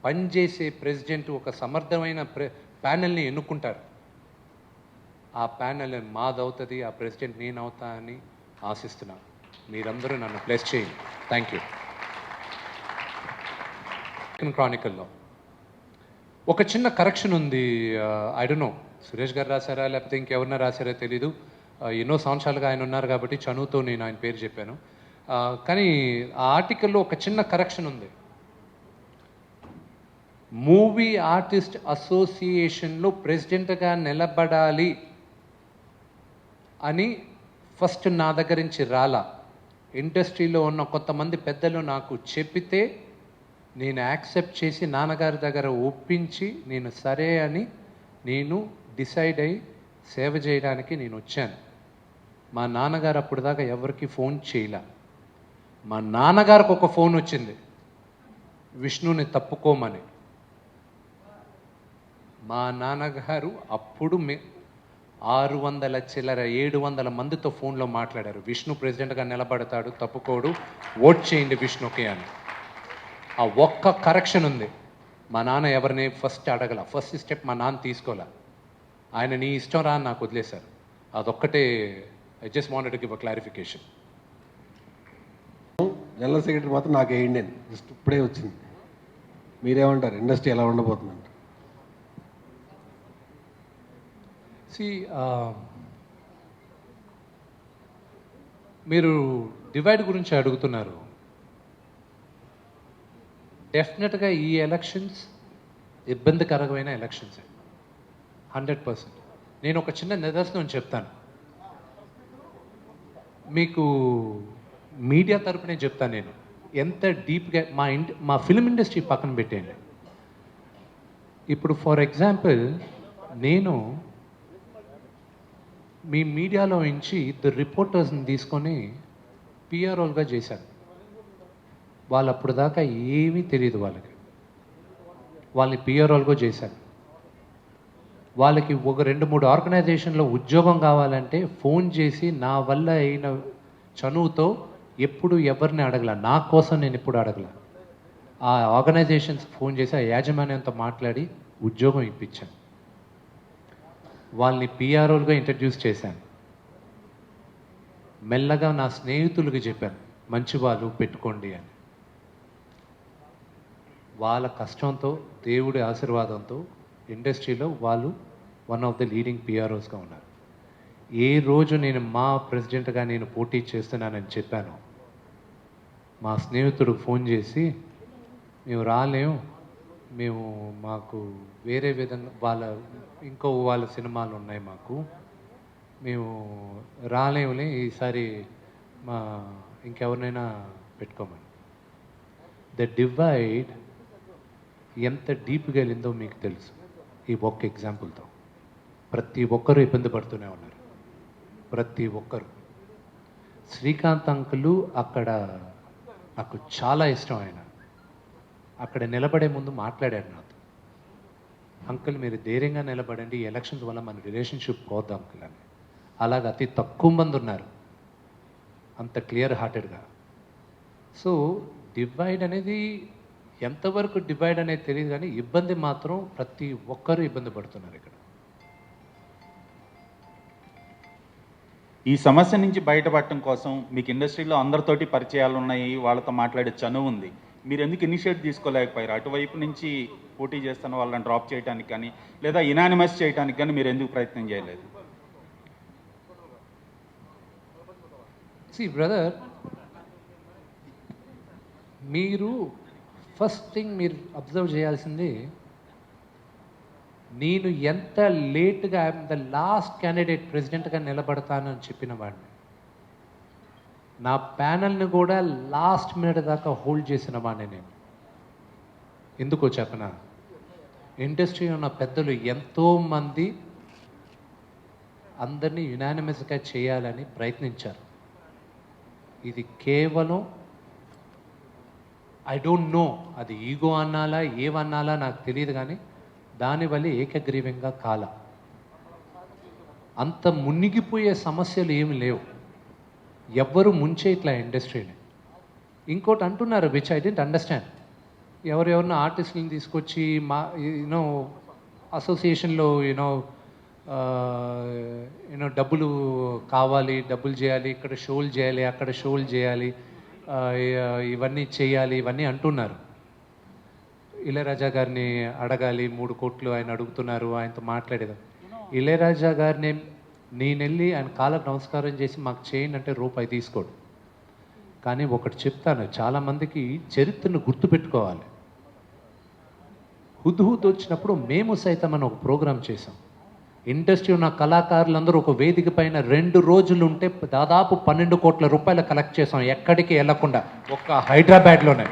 పనిచేసే ప్రెసిడెంట్, ఒక సమర్థమైన ప్యానెల్ని ఎన్నుకుంటారు. ఆ ప్యానెల్ మాదవుతుంది, ఆ ప్రెసిడెంట్ నేను అవుతా అని ఆశిస్తున్నాను. మీరందరూ నన్ను బ్లెస్ చేయండి. Thank you. డెక్కన్ క్రానికల్లో ఒక చిన్న కరెక్షన్ ఉంది. ఐ డోంట్ నో సురేష్ గారు రాశారా లేకపోతే ఇంకెవరన్నా రాశారో తెలీదు. ఎన్నో సంవత్సరాలుగా ఆయన ఉన్నారు కాబట్టి చనువుతో నేను ఆయన పేరు చెప్పాను. కానీ ఆ ఆర్టికల్లో ఒక చిన్న కరెక్షన్ ఉంది. మూవీ ఆర్టిస్ట్ అసోసియేషన్లో ప్రెసిడెంట్గా నిలబడాలి అని ఫస్ట్ నా దగ్గర నుంచి రాలా. ఇండస్ట్రీలో ఉన్న కొంతమంది పెద్దలు నాకు చెప్పితే నేను యాక్సెప్ట్ చేసి నాన్నగారి దగ్గర ఒప్పించి నేను సరే అని నేను డిసైడ్ అయ్యి సేవ చేయడానికి నేను వచ్చాను. మా నాన్నగారు అప్పుడు దాకా ఎవరికి ఫోన్ చేయలే. మా నాన్నగారికి ఒక ఫోన్ వచ్చింది, విష్ణుని తప్పుకోమని. మా నాన్నగారు అప్పుడు 600 చిల్లర 700 మందితో ఫోన్లో మాట్లాడారు. విష్ణు ప్రెసిడెంట్గా నిలబడతాడు, తప్పుకోడు, ఓట్ చేయండి విష్ణుకి అని. ఆ ఒక్క కరెక్షన్ ఉంది. మా నాన్న ఎవరిని ఫస్ట్ అడగల, ఫస్ట్ స్టెప్ మా నాన్న తీసుకోలే. ఆయన నీ ఇష్టం రా అని నాకు వదిలేశారు. అదొక్కటే. I just wanted to give a clarification. General secretary మాత్రం నాకు వేయండి అని జస్ట్ ఇప్పుడే వచ్చింది. మీరేమంటారు, ఇండస్ట్రీ ఎలా ఉండబోతుందంట? మీరు డివైడ్ గురించి అడుగుతున్నారు. డెఫినెట్గా ఈ ఎలక్షన్స్ ఇబ్బందికరమైన ఎలక్షన్స్ 100%. నేను ఒక చిన్న నిదర్శనం చెప్తాను మీకు. మీడియా తరపునే చెప్తాను నేను. ఎంత డీప్గా మా ఫిల్మ్ ఇండస్ట్రీ పక్కన పెట్టేయండి. ఇప్పుడు ఫర్ ఎగ్జాంపుల్ నేను మీ మీడియాలో నుంచి 2 రిపోర్టర్స్ని తీసుకొని పిఆర్ఓలుగా చేశాను. వాళ్ళు అప్పుడు దాకా ఏమీ తెలియదు వాళ్ళని పిఆర్ఓలుగా చేశాను. వాళ్ళకి ఒక 2-3 ఆర్గనైజేషన్లో ఉద్యోగం కావాలంటే ఫోన్ చేసి నా వల్ల అయిన చనువుతో ఎప్పుడు ఎవరిని అడగల, నా కోసం నేను ఎప్పుడు అడగల. ఆ ఆర్గనైజేషన్స్కి ఫోన్ చేసి ఆ యాజమాన్యంతో మాట్లాడి ఉద్యోగం ఇప్పించాను. వాళ్ళని పిఆర్ఓలుగా ఇంట్రడ్యూస్ చేశాను. మెల్లగా నా స్నేహితులకి చెప్పాను, మంచి వాళ్ళు పెట్టుకోండి అని. వాళ్ళ కష్టంతో, దేవుడి ఆశీర్వాదంతో ఇండస్ట్రీలో వాళ్ళు వన్ ఆఫ్ ద లీడింగ్ పిఆర్ఓస్గా ఉన్నారు. ఏ రోజు నేను మా ప్రెసిడెంట్గా నేను పోటీ చేస్తున్నానని చెప్పాను, మా స్నేహితుడికి ఫోన్ చేసి మేము రాలేము, మాకు వేరే విధంగా వాళ్ళ సినిమాలు ఉన్నాయి, మేము రాలేములే, ఈసారి ఇంకెవరినైనా పెట్టుకోమని. ద డివైడ్ ఎంత డీప్గా వెళ్ళిందో మీకు తెలుసు. ఈ ఒక్క ఎగ్జాంపుల్తో ప్రతి ఒక్కరూ ఇబ్బంది పడుతూనే ఉన్నారు. ప్రతి ఒక్కరు. శ్రీకాంత్ అంకులు అక్కడ నాకు చాలా ఇష్టం. ఆయన అక్కడ నిలబడే ముందు మాట్లాడాడు నాతో, అంకుల్ మీరు ధైర్యంగా నిలబడండి, ఈ ఎలక్షన్స్ వల్ల మన రిలేషన్షిప్ పోద్దాం అంకుల్ అని. అలాగ అతి తక్కువ మంది ఉన్నారు అంత క్లియర్ హార్టెడ్గా. సో డివైడ్ అనేది ఎంతవరకు డివైడ్ అనేది తెలియదు, కానీ ఇబ్బంది మాత్రం ప్రతి ఒక్కరూ ఇబ్బంది పడుతున్నారు ఇక్కడ. ఈ సమస్య నుంచి బయటపడటం కోసం మీకు ఇండస్ట్రీలో అందరితోటి పరిచయాలు ఉన్నాయి, వాళ్ళతో మాట్లాడే చనువు ఉంది, మీరు ఎందుకు ఇనిషియేట్ తీసుకోలేకపోయారు? అటువైపు నుంచి పోటీ చేస్తున్న వాళ్ళని డ్రాప్ చేయడానికి కానీ లేదా ఇనానిమస్ చేయడానికి కానీ మీరు ఎందుకు ప్రయత్నం చేయలేదు? బ్రదర్, మీరు ఫస్ట్ థింగ్ మీరు అబ్జర్వ్ చేయాల్సింది, నేను ఎంత లేట్గా ద లాస్ట్ క్యాండిడేట్ ప్రెసిడెంట్గా నిలబడతానని చెప్పిన వాడిని. నా ప్యానల్ని కూడా లాస్ట్ మినిట్ దాకా హోల్డ్ చేసిన వాడిని నేను. ఎందుకో చెప్పనా, ఇండస్ట్రీ ఉన్న పెద్దలు ఎంతోమంది అందరినీ యునానిమస్గా చేయాలని ప్రయత్నించారు. ఇది కేవలం ఐ డోంట్ నో, అది ఈగో అన్నాలా ఏమన్నాలా నాకు తెలియదు, కానీ దానివల్ల ఏకగ్రీవంగా కాల. అంత మునిగిపోయే సమస్యలు ఏమి లేవు, ఎవ్వరు ముంచే ఇట్లా ఇండస్ట్రీని. ఇంకోటి అంటున్నారు విచ్ ఐ డెంట్ అండర్స్టాండ్, ఎవరెవరినో ఆర్టిస్టులను తీసుకొచ్చి యూనో అసోసియేషన్లో యూనో డబ్బులు కావాలి, డబ్బులు చేయాలి, ఇక్కడ షోలు చేయాలి, అక్కడ షోలు చేయాలి, ఇవన్నీ చేయాలి, ఇవన్నీ అంటున్నారు. ఇళయరాజా గారిని అడగాలి, 3 కోట్లు ఆయన అడుగుతున్నారు, ఆయనతో మాట్లాడేదాం. ఇళయరాజా గారిని నేను వెళ్ళి ఆయన కాళ్ళకు నమస్కారం చేసి మాకు చేయండి అంటే రూపాయి తీసుకోడు. కానీ ఒకటి చెప్తాను, చాలామందికి చరిత్రను గుర్తుపెట్టుకోవాలి. హుద్హుద్ వచ్చినప్పుడు మేము సైతం అని ఒక ప్రోగ్రాం చేసాం. ఇండస్ట్రీ ఉన్న కళాకారులందరూ ఒక వేదిక పైన 2 రోజులు ఉంటే దాదాపు 12 కోట్ల రూపాయలు కలెక్ట్ చేసాం, ఎక్కడికి వెళ్ళకుండా, ఒక్క హైదరాబాద్లోనే.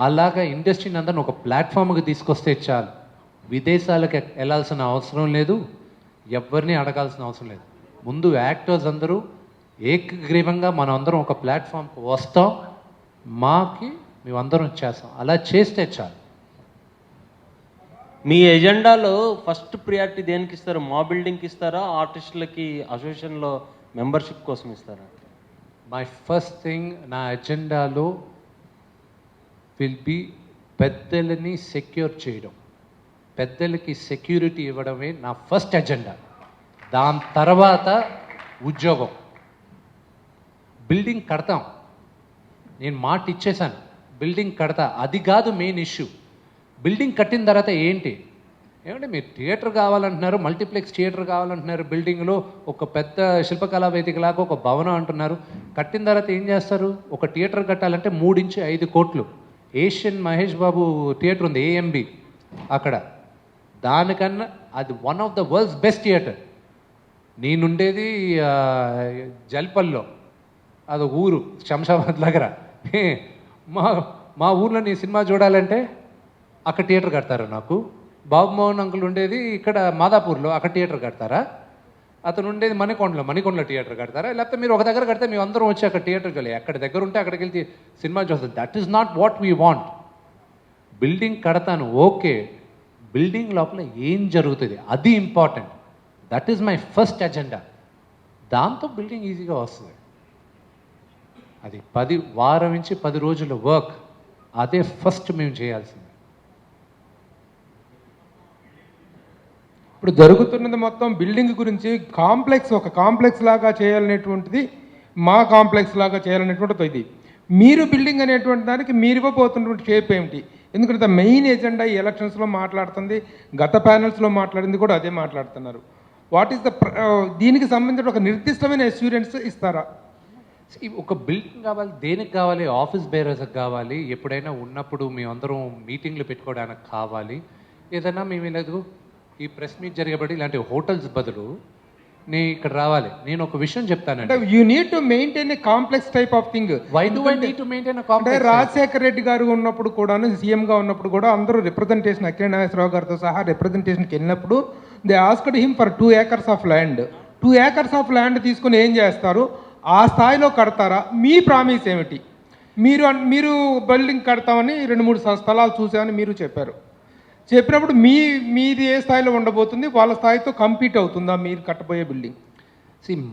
అలాగా ఇండస్ట్రీని అందరిని ఒక ప్లాట్ఫామ్కి తీసుకొస్తే చాలు. విదేశాలకు వెళ్ళాల్సిన అవసరం లేదు, ఎవరిని అడగాల్సిన అవసరం లేదు. ముందు యాక్టర్స్ అందరూ ఏకగ్రీవంగా మనం అందరం ఒక ప్లాట్ఫామ్కి వస్తాం, మాకి మేమందరం చేస్తాం. అలా చేస్తే చాలు. మీ ఎజెండాలో ఫస్ట్ ప్రియారిటీ దేనికి ఇస్తారు? మా బిల్డింగ్కి ఇస్తారా, ఆర్టిస్టులకి అసోసియేషన్లో మెంబర్షిప్ కోసం ఇస్తారా? మై ఫస్ట్ థింగ్ నా ఎజెండాలో విల్ బి పెద్దలని సెక్యూర్ చేయడం, పెద్దలకి సెక్యూరిటీ ఇవ్వడమే నా ఫస్ట్ ఎజెండా. దాని తర్వాత ఉద్యోగం. బిల్డింగ్ కడతాం, నేను మాట ఇచ్చేసాను, బిల్డింగ్ కడతా, అది కాదు మెయిన్ ఇష్యూ. బిల్డింగ్ కట్టిన తర్వాత ఏంటి? ఏమంటే మీరు థియేటర్ కావాలంటున్నారు, మల్టీప్లెక్స్ థియేటర్ కావాలంటున్నారు, బిల్డింగ్లో ఒక పెద్ద శిల్పకళా వేదికలాగా ఒక భవనం అంటున్నారు. కట్టిన తర్వాత ఏం చేస్తారు? ఒక థియేటర్ కట్టాలంటే 3 నుంచి 5 కోట్లు. ఏషియన్ మహేష్ బాబు థియేటర్ ఉంది, ఏఎంబి, అక్కడ దానికన్నా అది one of the world's best theatre. నేనుండేది జల్పల్లో, అది ఊరు శంషాబాద్ దగ్గర. మా ఊర్లో నీ సినిమా చూడాలంటే అక్కడ థియేటర్ కడతారా నాకు? బాబు మోహన్ అంకుల్ ఉండేది ఇక్కడ మాదాపూర్లో, అక్కడ థియేటర్ కడతారా? అతను ఉండేది మణికొండలో థియేటర్ కడతారా? లేకపోతే మీరు ఒక దగ్గర కడితే మేము అందరం వచ్చి అక్కడ థియేటర్కి వెళ్ళి ఎక్కడ దగ్గర ఉంటే అక్కడికి వెళ్తే సినిమా చూస్తాం. That is not what we want. Building కడతాను, ఓకే, బిల్డింగ్ లోపల ఏం జరుగుతుంది అది important. That is my first agenda. దాంతో బిల్డింగ్ ఈజీగా వస్తుంది. అది వారం నుంచి 10 రోజుల వర్క్, అదే ఫస్ట్ మేము చేయాల్సింది. ఇప్పుడు జరుగుతున్నది మొత్తం బిల్డింగ్ గురించి, ఒక కాంప్లెక్స్ లాగా చేయాలనేటువంటిది, మా కాంప్లెక్స్ లాగా చేయాలనేటువంటిది ఇది. మీరు బిల్డింగ్ అనేటువంటి దానికి మీరు ఇవ్వబోతున్నటువంటి షేప్ ఏమిటి? ఎందుకంటే మెయిన్ ఎజెండా ఈ ఎలక్షన్స్లో మాట్లాడుతుంది, గత ప్యానల్స్లో మాట్లాడింది కూడా అదే మాట్లాడుతున్నారు. వాట్ ఈస్ ద దీనికి సంబంధించిన ఒక నిర్దిష్టమైన అష్యూరెన్స్ ఇస్తారా? ఒక బిల్డింగ్ కావాలి, దేనికి కావాలి? ఆఫీస్ బేరర్స్కి కావాలి, ఎప్పుడైనా ఉన్నప్పుడు మేమందరం మీటింగ్లు పెట్టుకోవడానికి కావాలి. ఏదైనా మేము లేదు ఈ ప్రెస్ మీట్ జరిగేబట్టి ఇలాంటి హోటల్స్ బదులు నేను ఇక్కడ రావాలి. నేను ఒక విషయం చెప్తానంటే, you need to maintain a complex type of thing. Why do I need to maintain a complex? Rajasekhara Reddy garu ఉన్నప్పుడు కూడాను, సీఎంగా ఉన్నప్పుడు కూడా అందరూ రిప్రజెంటేషన్, అఖిల నాగేశ్వరరావు గారితో సహా రిప్రజెంటేషన్కి వెళ్ళినప్పుడు they asked him for 2 acres of land. 2 acres of land తీసుకుని ఏం చేస్తారు? ఆ స్థాయిలో కడతారా? మీ ప్రామిస్ ఏమిటి? మీరు బిల్డింగ్ కడతామని 2-3 స్థలాలు చూసామని మీరు చెప్పినప్పుడు మీది ఏ స్థాయిలో ఉండబోతుంది? వాళ్ళ స్థాయితో కంపీట్ అవుతుందా మీరు కట్టబోయే బిల్డింగ్?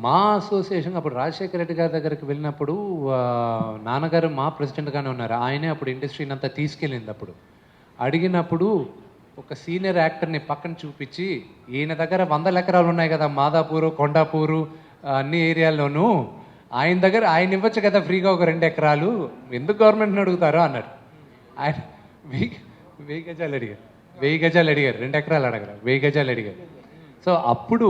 మా అసోసియేషన్ అప్పుడు రాజశేఖర రెడ్డి గారి దగ్గరికి వెళ్ళినప్పుడు నాన్నగారు మా ప్రెసిడెంట్గానే ఉన్నారు, ఆయనే అప్పుడు ఇండస్ట్రీని అంతా తీసుకెళ్ళింది. అప్పుడు అడిగినప్పుడు ఒక సీనియర్ యాక్టర్ని పక్కన చూపించి, ఈయన దగ్గర 100 ఎకరాలు ఉన్నాయి కదా మాదాపూరు, కొండాపూరు, అన్ని ఏరియాల్లోనూ, ఆయన ఇవ్వచ్చు కదా ఫ్రీగా ఒక 2 ఎకరాలు, ఎందుకు గవర్నమెంట్ని అడుగుతారో అన్నాడు. ఆయన 1000 గజాలు అడిగారు, 1000 గజాలు అడిగారు, 2 ఎకరాలు అడగరు, 1000 గజాలు అడిగారు. సో అప్పుడు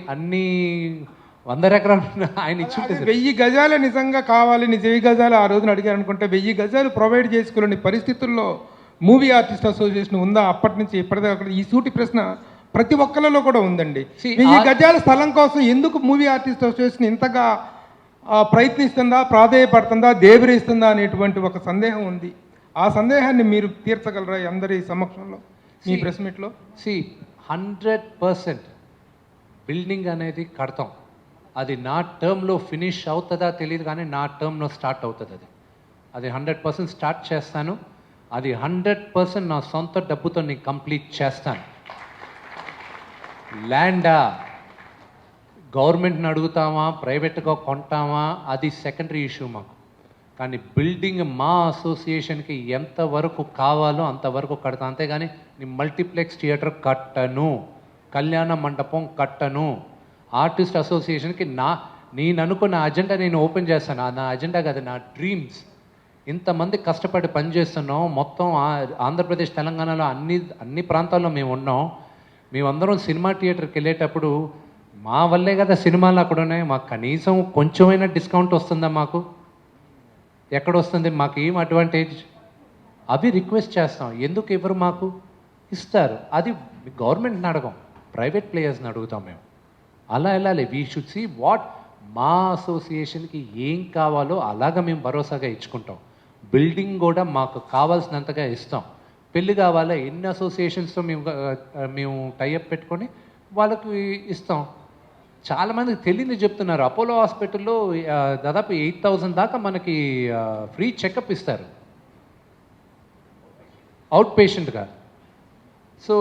అన్ని 100 ఎకరాలు ఆయన ఇచ్చి 1000 గజాలు నిజంగా కావాలి, 1000 గజాలు ఆ రోజున అడిగారు అనుకుంటే 1000 గజాలు ప్రొవైడ్ చేసుకోలేని పరిస్థితుల్లో మూవీ ఆర్టిస్ట్ అసోసియేషన్ ఉందా? అప్పటి నుంచి ఇప్పటిదాకా ఈ సూటి ప్రశ్న ప్రతి ఒక్కరిలో కూడా ఉందండి. 1000 గజాల స్థలం కోసం ఎందుకు మూవీ ఆర్టిస్ట్ అసోసియేషన్ ఇంతగా ప్రయత్నిస్తుందా, ప్రాధేయపడుతుందా, దేవిరిస్తుందా అనేటువంటి ఒక సందేహం ఉంది. ఆ సందేహాన్ని మీరు తీర్చగలరా అందరి సమక్షంలో మీ ప్రెస్ మీట్లో? 100% బిల్డింగ్ అనేది కడతాం. అది నా టర్మ్లో ఫినిష్ అవుతుందా తెలియదు, కానీ నా టర్మ్లో స్టార్ట్ అవుతుంది. అది 100% స్టార్ట్ చేస్తాను. అది 100% నా సొంత డబ్బుతో నేను కంప్లీట్ చేస్తాను. ల్యాండా గవర్నమెంట్ని అడుగుతామా, ప్రైవేట్గా కొంటామా, అది సెకండరీ ఇష్యూ మాకు. కానీ బిల్డింగ్ మా అసోసియేషన్కి ఎంతవరకు కావాలో అంతవరకు కడతాను. అంతేగాని నేను మల్టీప్లెక్స్ థియేటర్ కట్టను, కళ్యాణ మండపం కట్టను. ఆర్టిస్ట్ అసోసియేషన్కి నేను అనుకున్న అజెండా నేను ఓపెన్ చేస్తాను. నా అజెండా కాదు, నా డ్రీమ్స్. ఇంతమంది కష్టపడి పనిచేస్తున్నాం, మొత్తం ఆంధ్రప్రదేశ్ తెలంగాణలో అన్ని ప్రాంతాల్లో మేము ఉన్నాం. మేమందరం సినిమా థియేటర్కి వెళ్ళేటప్పుడు మా వల్లే కదా సినిమాలు అక్కడ ఉన్నాయి, మాకు కనీసం కొంచెమైనా డిస్కౌంట్ వస్తుందా? మాకు ఎక్కడ వస్తుంది? మాకు ఏం అడ్వాంటేజ్? అవి రిక్వెస్ట్ చేస్తాం, ఎందుకు ఎవరు మాకు ఇస్తారు? అది గవర్నమెంట్ని అడగం, ప్రైవేట్ ప్లేయర్స్ని అడుగుతాం మేము. అలా వెళ్ళాలి. వీ షుడ్ సీ వాట్ మా అసోసియేషన్కి ఏం కావాలో అలాగా మేము భరోసాగా ఇచ్చుకుంటాం. బిల్డింగ్ కూడా మాకు కావాల్సినంతగా ఇస్తాం. పెళ్ళి కావాలా, ఎన్ని అసోసియేషన్స్తో మేము టైఅప్ పెట్టుకొని వాళ్ళకి ఇస్తాం. చాలామందికి తెలియదు చెప్తున్నారు, అపోలో హాస్పిటల్లో దాదాపు 8,000 దాకా మనకి ఫ్రీ చెకప్ ఇస్తారు అవుట్ పేషెంట్గా. సో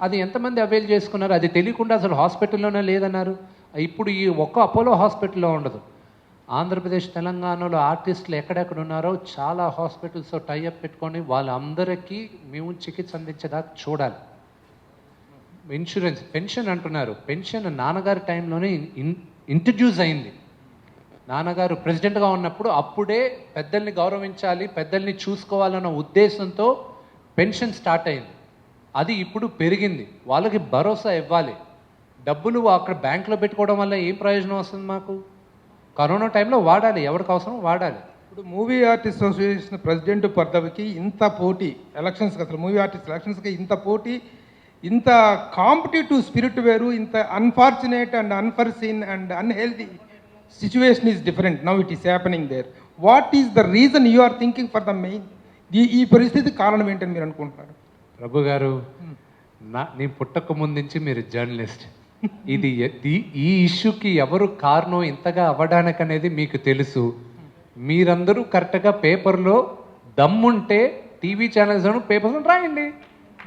అది ఎంతమంది అవైల్ చేసుకున్నారు? అది తెలియకుండా అసలు హాస్పిటల్లోనే లేదన్నారు. ఇప్పుడు ఈ ఒక్క అపోలో హాస్పిటల్లో ఉండదు, ఆంధ్రప్రదేశ్ తెలంగాణలో ఆర్టిస్టులు ఎక్కడెక్కడ ఉన్నారో చాలా హాస్పిటల్స్తో టైఅప్ పెట్టుకొని వాళ్ళందరికీ మేము చికిత్స అందించేదాకా చూడాలి. ఇన్సూరెన్స్, పెన్షన్ అంటున్నారు, పెన్షన్ నాన్నగారి టైంలోనే ఇంట్రడ్యూస్ అయింది. నాన్నగారు ప్రెసిడెంట్గా ఉన్నప్పుడు అప్పుడే పెద్దల్ని గౌరవించాలి, పెద్దల్ని చూసుకోవాలన్న ఉద్దేశంతో పెన్షన్ స్టార్ట్ అయింది. అది ఇప్పుడు పెరిగింది. వాళ్ళకి భరోసా ఇవ్వాలి. డబ్బులు అక్కడ బ్యాంకులో పెట్టుకోవడం వల్ల ఏం ప్రయోజనం వస్తుంది మాకు? కరోనా టైంలో వాడాలి, ఎవరికి అవసరం వాడాలి. ఇప్పుడు మూవీ ఆర్టిస్ట్ అసోసియేషన్ ప్రెసిడెంట్ పదవికి ఇంత పోటీ, ఎలక్షన్స్కి అసలు మూవీ ఆర్టిస్ట్ ఎలక్షన్స్కి ఇంత పోటీ, ఇంత కాంపిటేటివ్ స్పిరిట్ వేరు, ఇంత unfortunate and unforeseen and unhealthy situation is different. Now it is happening there. What is the reason you are thinking for the main? ఈ పరిస్థితి కారణం ఏంటని మీరు అనుకుంటున్నారు? ప్రభు గారు, నేను పుట్టక ముందు నుంచి మీరు జర్నలిస్ట్. ఈ ఇష్యూకి ఎవరు కారణం ఇంతగా అవ్వడానికి అనేది మీకు తెలుసు. మీరందరూ కరెక్ట్గా పేపర్లో దమ్ముంటే టీవీ ఛానల్స్లోను పేపర్స్లో రాయండి.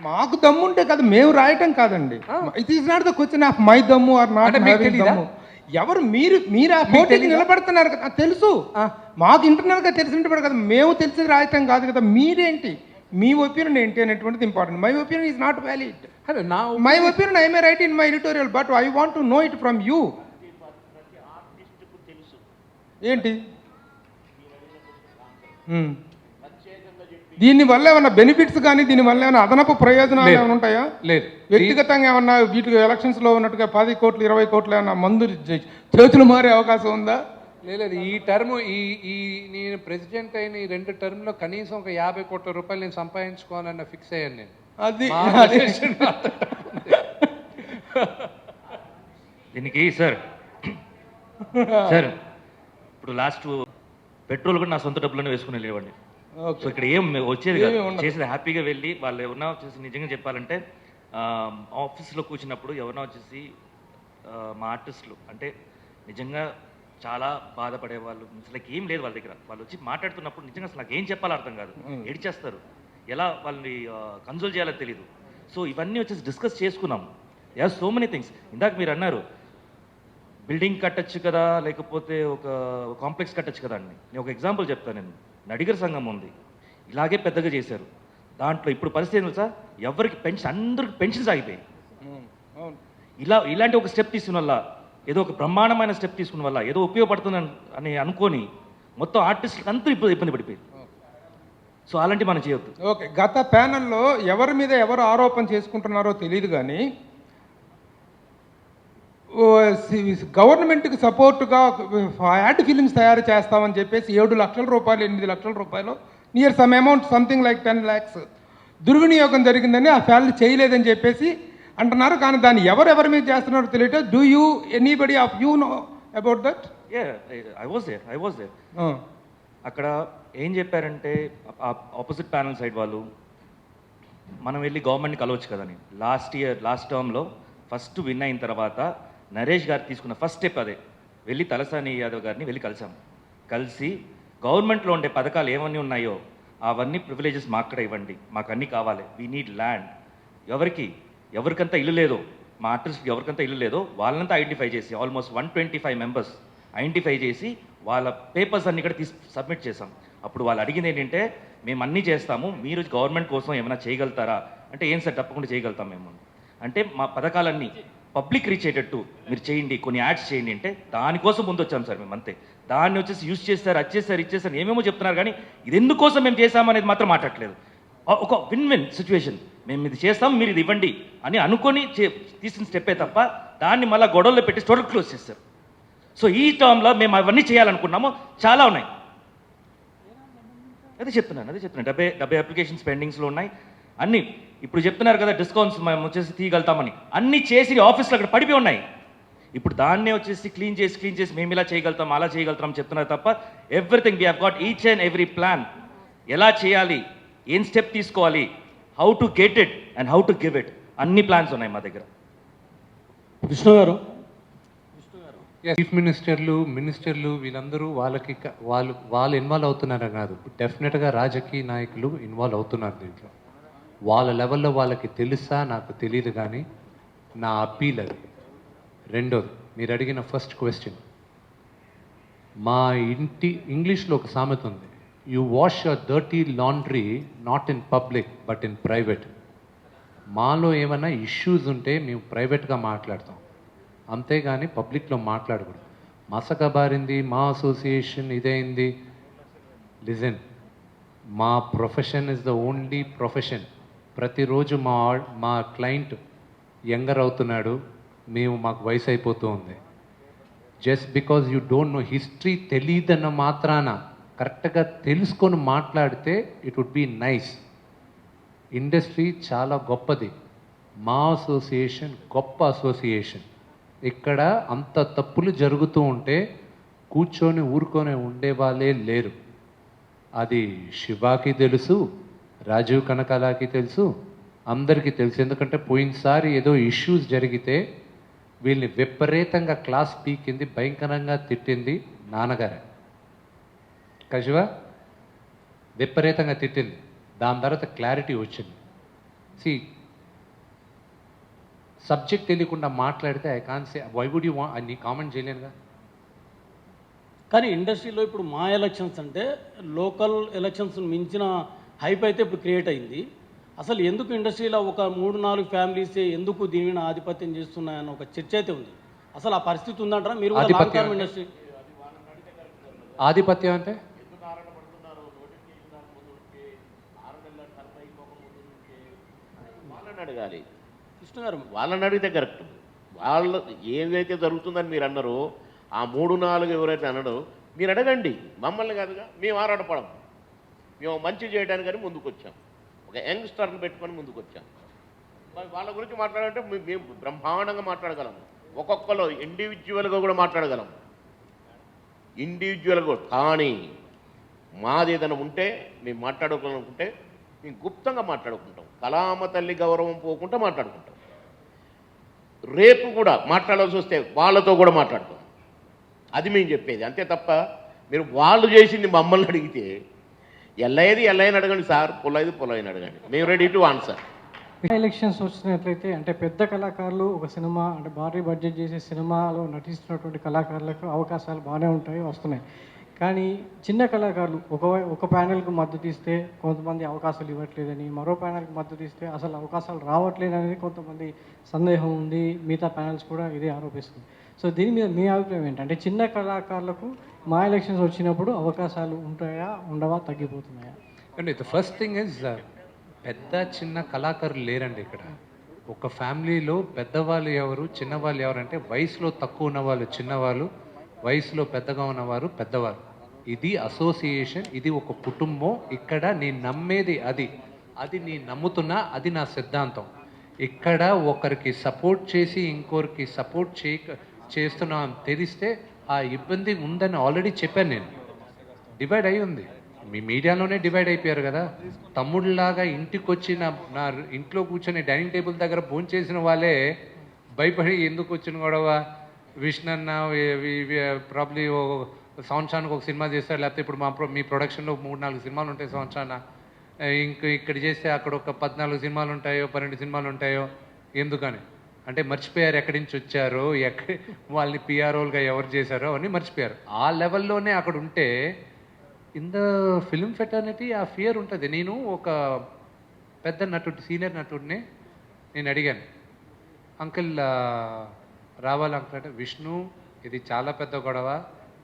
మాకు దమ్ము ఉంటే కదా, మేము రాయటం కాదండి. It is not the question of my దమ్ము ఆర్ నాట్ దమ్ము. ఎవరు మీరు ఆ పోటీకి నిలబడుతున్నారు కదా, తెలుసు. మాకు ఇంటర్నల్గా తెలిసినట్టు కదా, మేము తెలిసి రాయటం కాదు కదా. మీరేంటి, మీ ఒపీనియన్ ఏంటి అనేటువంటిది important. My opinion is not valid. My opinion I may right in my editorial, but I want to know it from you. ఏంటి దీనివల్ల ఏమన్నా బెనిఫిట్స్ కానీ, దీనివల్ల ఏమైనా అదనపు ప్రయోజనాలు ఏమైనా ఉంటాయా? లేదు. వ్యక్తిగతంగా ఏమన్నా వీటికి ఎలక్షన్స్లో ఉన్నట్టుగా 10 కోట్లు 20 కోట్లు ఏమన్నా మందు చేతులు మారే అవకాశం ఉందా? లేదు. ఈ టర్మ్ నేను ప్రెసిడెంట్ అయిన ఈ 2 టర్మ్లో కనీసం ఒక 50 కోట్ల రూపాయలు నేను సంపాదించుకోవాలన్న ఫిక్స్ అయ్యాను నేను. అది దీనికి సార్ ఇప్పుడు లాస్ట్ పెట్రోల్ కూడా నా సొంత డబ్బులోనే వేసుకుని వెళ్ళేవాడిని. సో ఇక్కడ ఏం వచ్చేది కాదు, చేసేది హ్యాపీగా వెళ్ళి వాళ్ళు ఎవరన్నా వచ్చేసి నిజంగా చెప్పాలంటే ఆఫీస్లో కూర్చున్నప్పుడు ఎవరన్నా వచ్చేసి మా ఆర్టిస్టులు అంటే నిజంగా చాలా బాధపడే వాళ్ళు, అసలు ఏం లేదు వాళ్ళ దగ్గర. వాళ్ళు వచ్చి మాట్లాడుతున్నప్పుడు నిజంగా అసలు నాకు ఏం చెప్పాలో అర్థం కాదు, ఏడ్చేస్తారు, ఎలా వాళ్ళని కన్సోల్ చేయాలో తెలియదు. సో ఇవన్నీ వచ్చేసి డిస్కస్ చేసుకున్నాము. So many things. ఇందాక మీరు అన్నారు బిల్డింగ్ కట్టచ్చు కదా, లేకపోతే ఒక కాంప్లెక్స్ కట్టచ్చు కదా అని. నేను ఒక ఎగ్జాంపుల్ చెప్తాను. నేను నడిగర్ సంఘం ఉంది, ఇలాగే పెద్దగా చేశారు. దాంట్లో ఇప్పుడు పరిస్థితి ఏంటి సార్, ఎవరికి పెన్షన్, అందరికి పెన్షన్స్ ఆగిపోయాయి. ఇలాంటి ఒక స్టెప్ తీసుకున్న వల్ల, ఏదో ఒక బ్రహ్మాండమైన స్టెప్ తీసుకున్న వల్ల ఏదో ఉపయోగపడుతుంది అని అనుకొని మొత్తం ఆర్టిస్టులకు అంతా ఇబ్బంది పడిపోయింది. సో అలాంటివి మనం చేయొద్దు. ఓకే, గత ప్యానెల్లో ఎవరి మీద ఎవరు ఆరోపణ చేసుకుంటున్నారో తెలియదు కానీ గవర్నమెంట్కి సపోర్టుగా యాడ్ ఫిలిమ్స్ తయారు చేస్తామని చెప్పేసి 7 లక్షల రూపాయలు 8 లక్షల రూపాయలు near some amount something like 10 lakhs దుర్వినియోగం జరిగిందని ఆ ఫ్యామిలీ చేయలేదని చెప్పేసి అంటున్నారు. కానీ దాన్ని ఎవరెవరి మీద చేస్తున్నారో తెలియదు. Do you anybody of you know about that? I was there. అక్కడ ఏం చెప్పారంటే ఆపోజిట్ ప్యానల్ సైడ్ వాళ్ళు మనం వెళ్ళి గవర్నమెంట్ని కలవచ్చు కదని. లాస్ట్ టర్మ్లో ఫస్ట్ విన్ అయిన తర్వాత నరేష్ గారు తీసుకున్న ఫస్ట్ స్టెప్ అదే, వెళ్ళి తలసాని యాదవ్ గారిని వెళ్ళి కలిసి గవర్నమెంట్లో ఉండే పథకాలు ఏమన్నీ ఉన్నాయో అవన్నీ ప్రివిలేజెస్ మాకు కూడా ఇవ్వండి, మాకు అన్నీ కావాలి, వీ నీడ్ ల్యాండ్. ఎవరికంతా ఇల్లు లేదో, మా ఆర్టిస్ట్కి ఎవరికంతా ఇల్లు లేదో వాళ్ళంతా ఐడెంటిఫై చేసి ఆల్మోస్ట్ 125 మెంబర్స్ ఐడెంటిఫై చేసి వాళ్ళ పేపర్స్ అన్ని కూడా సబ్మిట్ చేసాం. అప్పుడు వాళ్ళు అడిగింది ఏంటంటే, మేము అన్నీ చేస్తాము, మీరు గవర్నమెంట్ కోసం ఏమైనా చేయగలుగుతారా అంటే, ఏం సార్ తప్పకుండా చేయగలుగుతాం మేము అంటే, మా పథకాలన్నీ పబ్లిక్ రీచ్ అయ్యేటట్టు మీరు చేయండి, కొన్ని యాడ్స్ చేయండి అంటే దానికోసం ముందు వచ్చాం సార్ మేము అంతే. దాన్ని వచ్చేసి యూస్ చేస్తారు, అది చేస్తారు, ఇది చేస్తారు, ఏమేమో చెప్తున్నారు, కానీ ఇది ఎందుకోసం మేము చేసామనేది మాత్రం మాట్లాడలేదు. ఒక విన్ విన్ సిచ్యువేషన్, మేము ఇది చేస్తాం, మీరు ఇది ఇవ్వండి అని అనుకొని తీసిన స్టెప్పే తప్ప దాన్ని మళ్ళీ గొడవల్లో పెట్టి టోటల్ క్లోజ్ చేస్తారు. సో ఈ టర్మ్లో మేము అవన్నీ చేయాలనుకున్నాము, చాలా ఉన్నాయి. అదే చెప్తున్నాను 70 అప్లికేషన్స్ పెండింగ్స్లో ఉన్నాయి. అన్నీ ఇప్పుడు చెప్తున్నారు కదా డిస్కౌంట్స్ మేము వచ్చేసి తీయగలుగుతామని, అన్నీ చేసి ఆఫీస్లో అక్కడ పడిపోయి ఉన్నాయి. ఇప్పుడు దాన్నే వచ్చేసి క్లీన్ చేసి మేము ఇలా చేయగలుగుతాం, అలా చేయగలుగుతాం చెప్తున్నారు తప్ప everything we have got each and every plan. ఎలా చేయాలి, ఏం స్టెప్ తీసుకోవాలి, how to get it and how to give it, అన్ని ప్లాన్స్ ఉన్నాయి మా దగ్గర. కృష్ణ గారు, చీఫ్ మినిస్టర్లు వీళ్ళందరూ వాళ్ళు ఇన్వాల్వ్ అవుతున్నారని కాదు, డెఫినెట్గా రాజకీయ నాయకులు ఇన్వాల్వ్ అవుతున్నారు దీంట్లో. వాళ్ళ లెవెల్లో వాళ్ళకి తెలుసా నాకు తెలియదు, కానీ నా అప్పీల్ అది. రెండోది, మీరు అడిగిన ఫస్ట్ క్వశ్చన్, మా ఇంటి ఇంగ్లీష్లో ఒక సామెత ఉంది, you wash your dirty laundry not in public but in private. మాలో ఏమైనా ఇష్యూస్ ఉంటే మేము ప్రైవేట్గా మాట్లాడతాం, అంతేగాని పబ్లిక్లో మాట్లాడకూడదు. మసకబారింది, మా అసోసియేషన్ ఇదైంది. లిజన్, మా profession is the only profession. ప్రతిరోజు మా క్లయింట్ యంగర్ అవుతున్నాడు, మాకు వయసు అయిపోతూ ఉంది. Just because you don't know history తెలియదన్న మాత్రాన కరెక్ట్గా తెలుసుకొని మాట్లాడితే it would be nice. Industry చాలా గొప్పది, మా అసోసియేషన్ గొప్ప అసోసియేషన్. ఇక్కడ అంత తప్పులు జరుగుతూ ఉంటే కూర్చొని ఊరుకొని ఉండేవాళ్ళే లేరు. అది శివాకి తెలుసు, రాజీవ్ కనకాలకి తెలుసు, అందరికీ తెలుసు. ఎందుకంటే పోయినసారి ఏదో ఇష్యూస్ జరిగితే వీళ్ళని విపరీతంగా క్లాస్ పీకింది, భయంకరంగా తిట్టింది నాన్నగారే. కశివ విపరీతంగా తిట్టింది, దాని తర్వాత క్లారిటీ వచ్చింది. సబ్జెక్ట్ తెలియకుండా మాట్లాడితే I can say why would you want అని కామెంట్ చేయలేనుగా. కానీ ఇండస్ట్రీలో ఇప్పుడు మా ఎలక్షన్స్ అంటే లోకల్ ఎలక్షన్స్ మించిన హైప్ అయితే ఇప్పుడు క్రియేట్ అయింది. అసలు ఎందుకు ఇండస్ట్రీలో ఒక 3-4 ఫ్యామిలీస్ ఎందుకు దీని మీద ఆధిపత్యం చేస్తున్నాయన్న ఒక చర్చ అయితే ఉంది. అసలు ఆ పరిస్థితి ఉందంటారా మీరు? ఇండస్ట్రీ ఆధిపత్యం అంటే వాళ్ళని అడగాలి. కృష్ణ గారు, వాళ్ళని అడిగితే కరెక్ట్. వాళ్ళు ఏదైతే జరుగుతుందని మీరు అన్నారో ఆ 3-4 ఎవరైతే అన్నాడో మీరు అడగండి, మమ్మల్ని కాదుగా. మేము ఆరాటపడం, మేము మంచి చేయడానికని ముందుకు వచ్చాం, ఒక యంగ్స్టర్ని పెట్టుకొని ముందుకు వచ్చాం. వాళ్ళ గురించి మాట్లాడాలంటే మేము బ్రహ్మాండంగా మాట్లాడగలము, ఒక్కొక్కరు ఇండివిజువల్గా కూడా మాట్లాడగలం, ఇండివిజువల్గా కూడా. కానీ మాది ఏదైనా ఉంటే మేము మాట్లాడుకోవాలనుకుంటే మేము గుప్తంగా మాట్లాడుకుంటాం, కళామ తల్లి గౌరవం పోకుండా మాట్లాడుకుంటాం. రేపు కూడా మాట్లాడాల్సి వస్తే వాళ్ళతో కూడా మాట్లాడతాం, అది మేము చెప్పేది. అంతే తప్ప మీరు వాళ్ళు చేసింది మమ్మల్ని అడిగితే ఎల్లయ్యని అడగండి సార్, పొలైని అడగండి, మేము రెడీ టు ఆన్సర్. ఎలక్షన్స్ వచ్చినట్లయితే అంటే పెద్ద కళాకారులు ఒక సినిమా అంటే భారీ బడ్జెట్ చేసే సినిమాలో నటిస్తున్నటువంటి కళాకారులకు అవకాశాలు బాగానే ఉంటాయి, వస్తున్నాయి. కానీ చిన్న కళాకారులు ఒక ప్యానెల్కు మద్దతు ఇస్తే కొంతమంది అవకాశాలు ఇవ్వట్లేదని, మరో ప్యానెల్కి మద్దతు ఇస్తే అసలు అవకాశాలు రావట్లేదనేది కొంతమంది సందేహం ఉంది. మిగతా ప్యానెల్స్ కూడా ఇదే ఆరోపిస్తుంది. సో దీని మీద మీ అభిప్రాయం ఏంటంటే చిన్న కళాకారులకు మా ఎలక్షన్స్ వచ్చినప్పుడు అవకాశాలు ఉంటాయా, ఉండవా, తగ్గిపోతున్నాయా? అంటే ద ఫస్ట్ థింగ్ ఇస్ పెద్ద చిన్న కళాకారులు లేరండి ఇక్కడ. ఒక ఫ్యామిలీలో పెద్దవాళ్ళు ఎవరు, చిన్నవాళ్ళు ఎవరు అంటే వయసులో తక్కువ ఉన్నవాళ్ళు చిన్నవాళ్ళు, వయసులో పెద్దగా ఉన్నవారు పెద్దవారు. ఇది అసోసియేషన్, ఇది ఒక కుటుంబం. ఇక్కడ నేను నమ్మేది అది నేను నమ్ముతున్నా, అది నా సిద్ధాంతం. ఇక్కడ ఒకరికి సపోర్ట్ చేసి ఇంకొకరికి సపోర్ట్ చేస్తున్నా అని తెలిస్తే ఆ ఇబ్బంది ఉందని ఆల్రెడీ చెప్పాను నేను. డివైడ్ అయి ఉంది, మీ మీడియాలోనే డివైడ్ అయిపోయారు కదా. తమ్ముళ్ళలాగా ఇంటికి వచ్చి నా ఇంట్లో కూర్చొని డైనింగ్ టేబుల్ దగ్గర భోంచేసిన వాళ్ళే భయపడి ఎందుకు వచ్చిన గొడవ, విష్ణన్న ప్రాబ్లీ సంవత్సరానికి ఒక సినిమా చేస్తాడు, లేకపోతే ఇప్పుడు మీ ప్రొడక్షన్లో 3-4 సినిమాలు ఉంటాయి సంవత్సరాన, ఇక్కడ చేస్తే అక్కడ ఒక 14 సినిమాలు ఉంటాయో 12 సినిమాలు ఉంటాయో. ఎందుకని అంటే మర్చిపోయారు ఎక్కడి నుంచి వచ్చారో, వాళ్ళని పిఆర్ఓలుగా ఎవరు చేశారో అవన్నీ మర్చిపోయారు. ఆ లెవెల్లోనే అక్కడ ఉంటే ఇన్ ద ఫిల్మ్ ఫెటర్నిటీ ఆ ఫియర్ ఉంటుంది. నేను ఒక పెద్ద నటుడు, సీనియర్ నటుడిని నేను అడిగాను, అంకుల్ రావాలి అంకుల్ అంటే, విష్ణు ఇది చాలా పెద్ద గొడవ,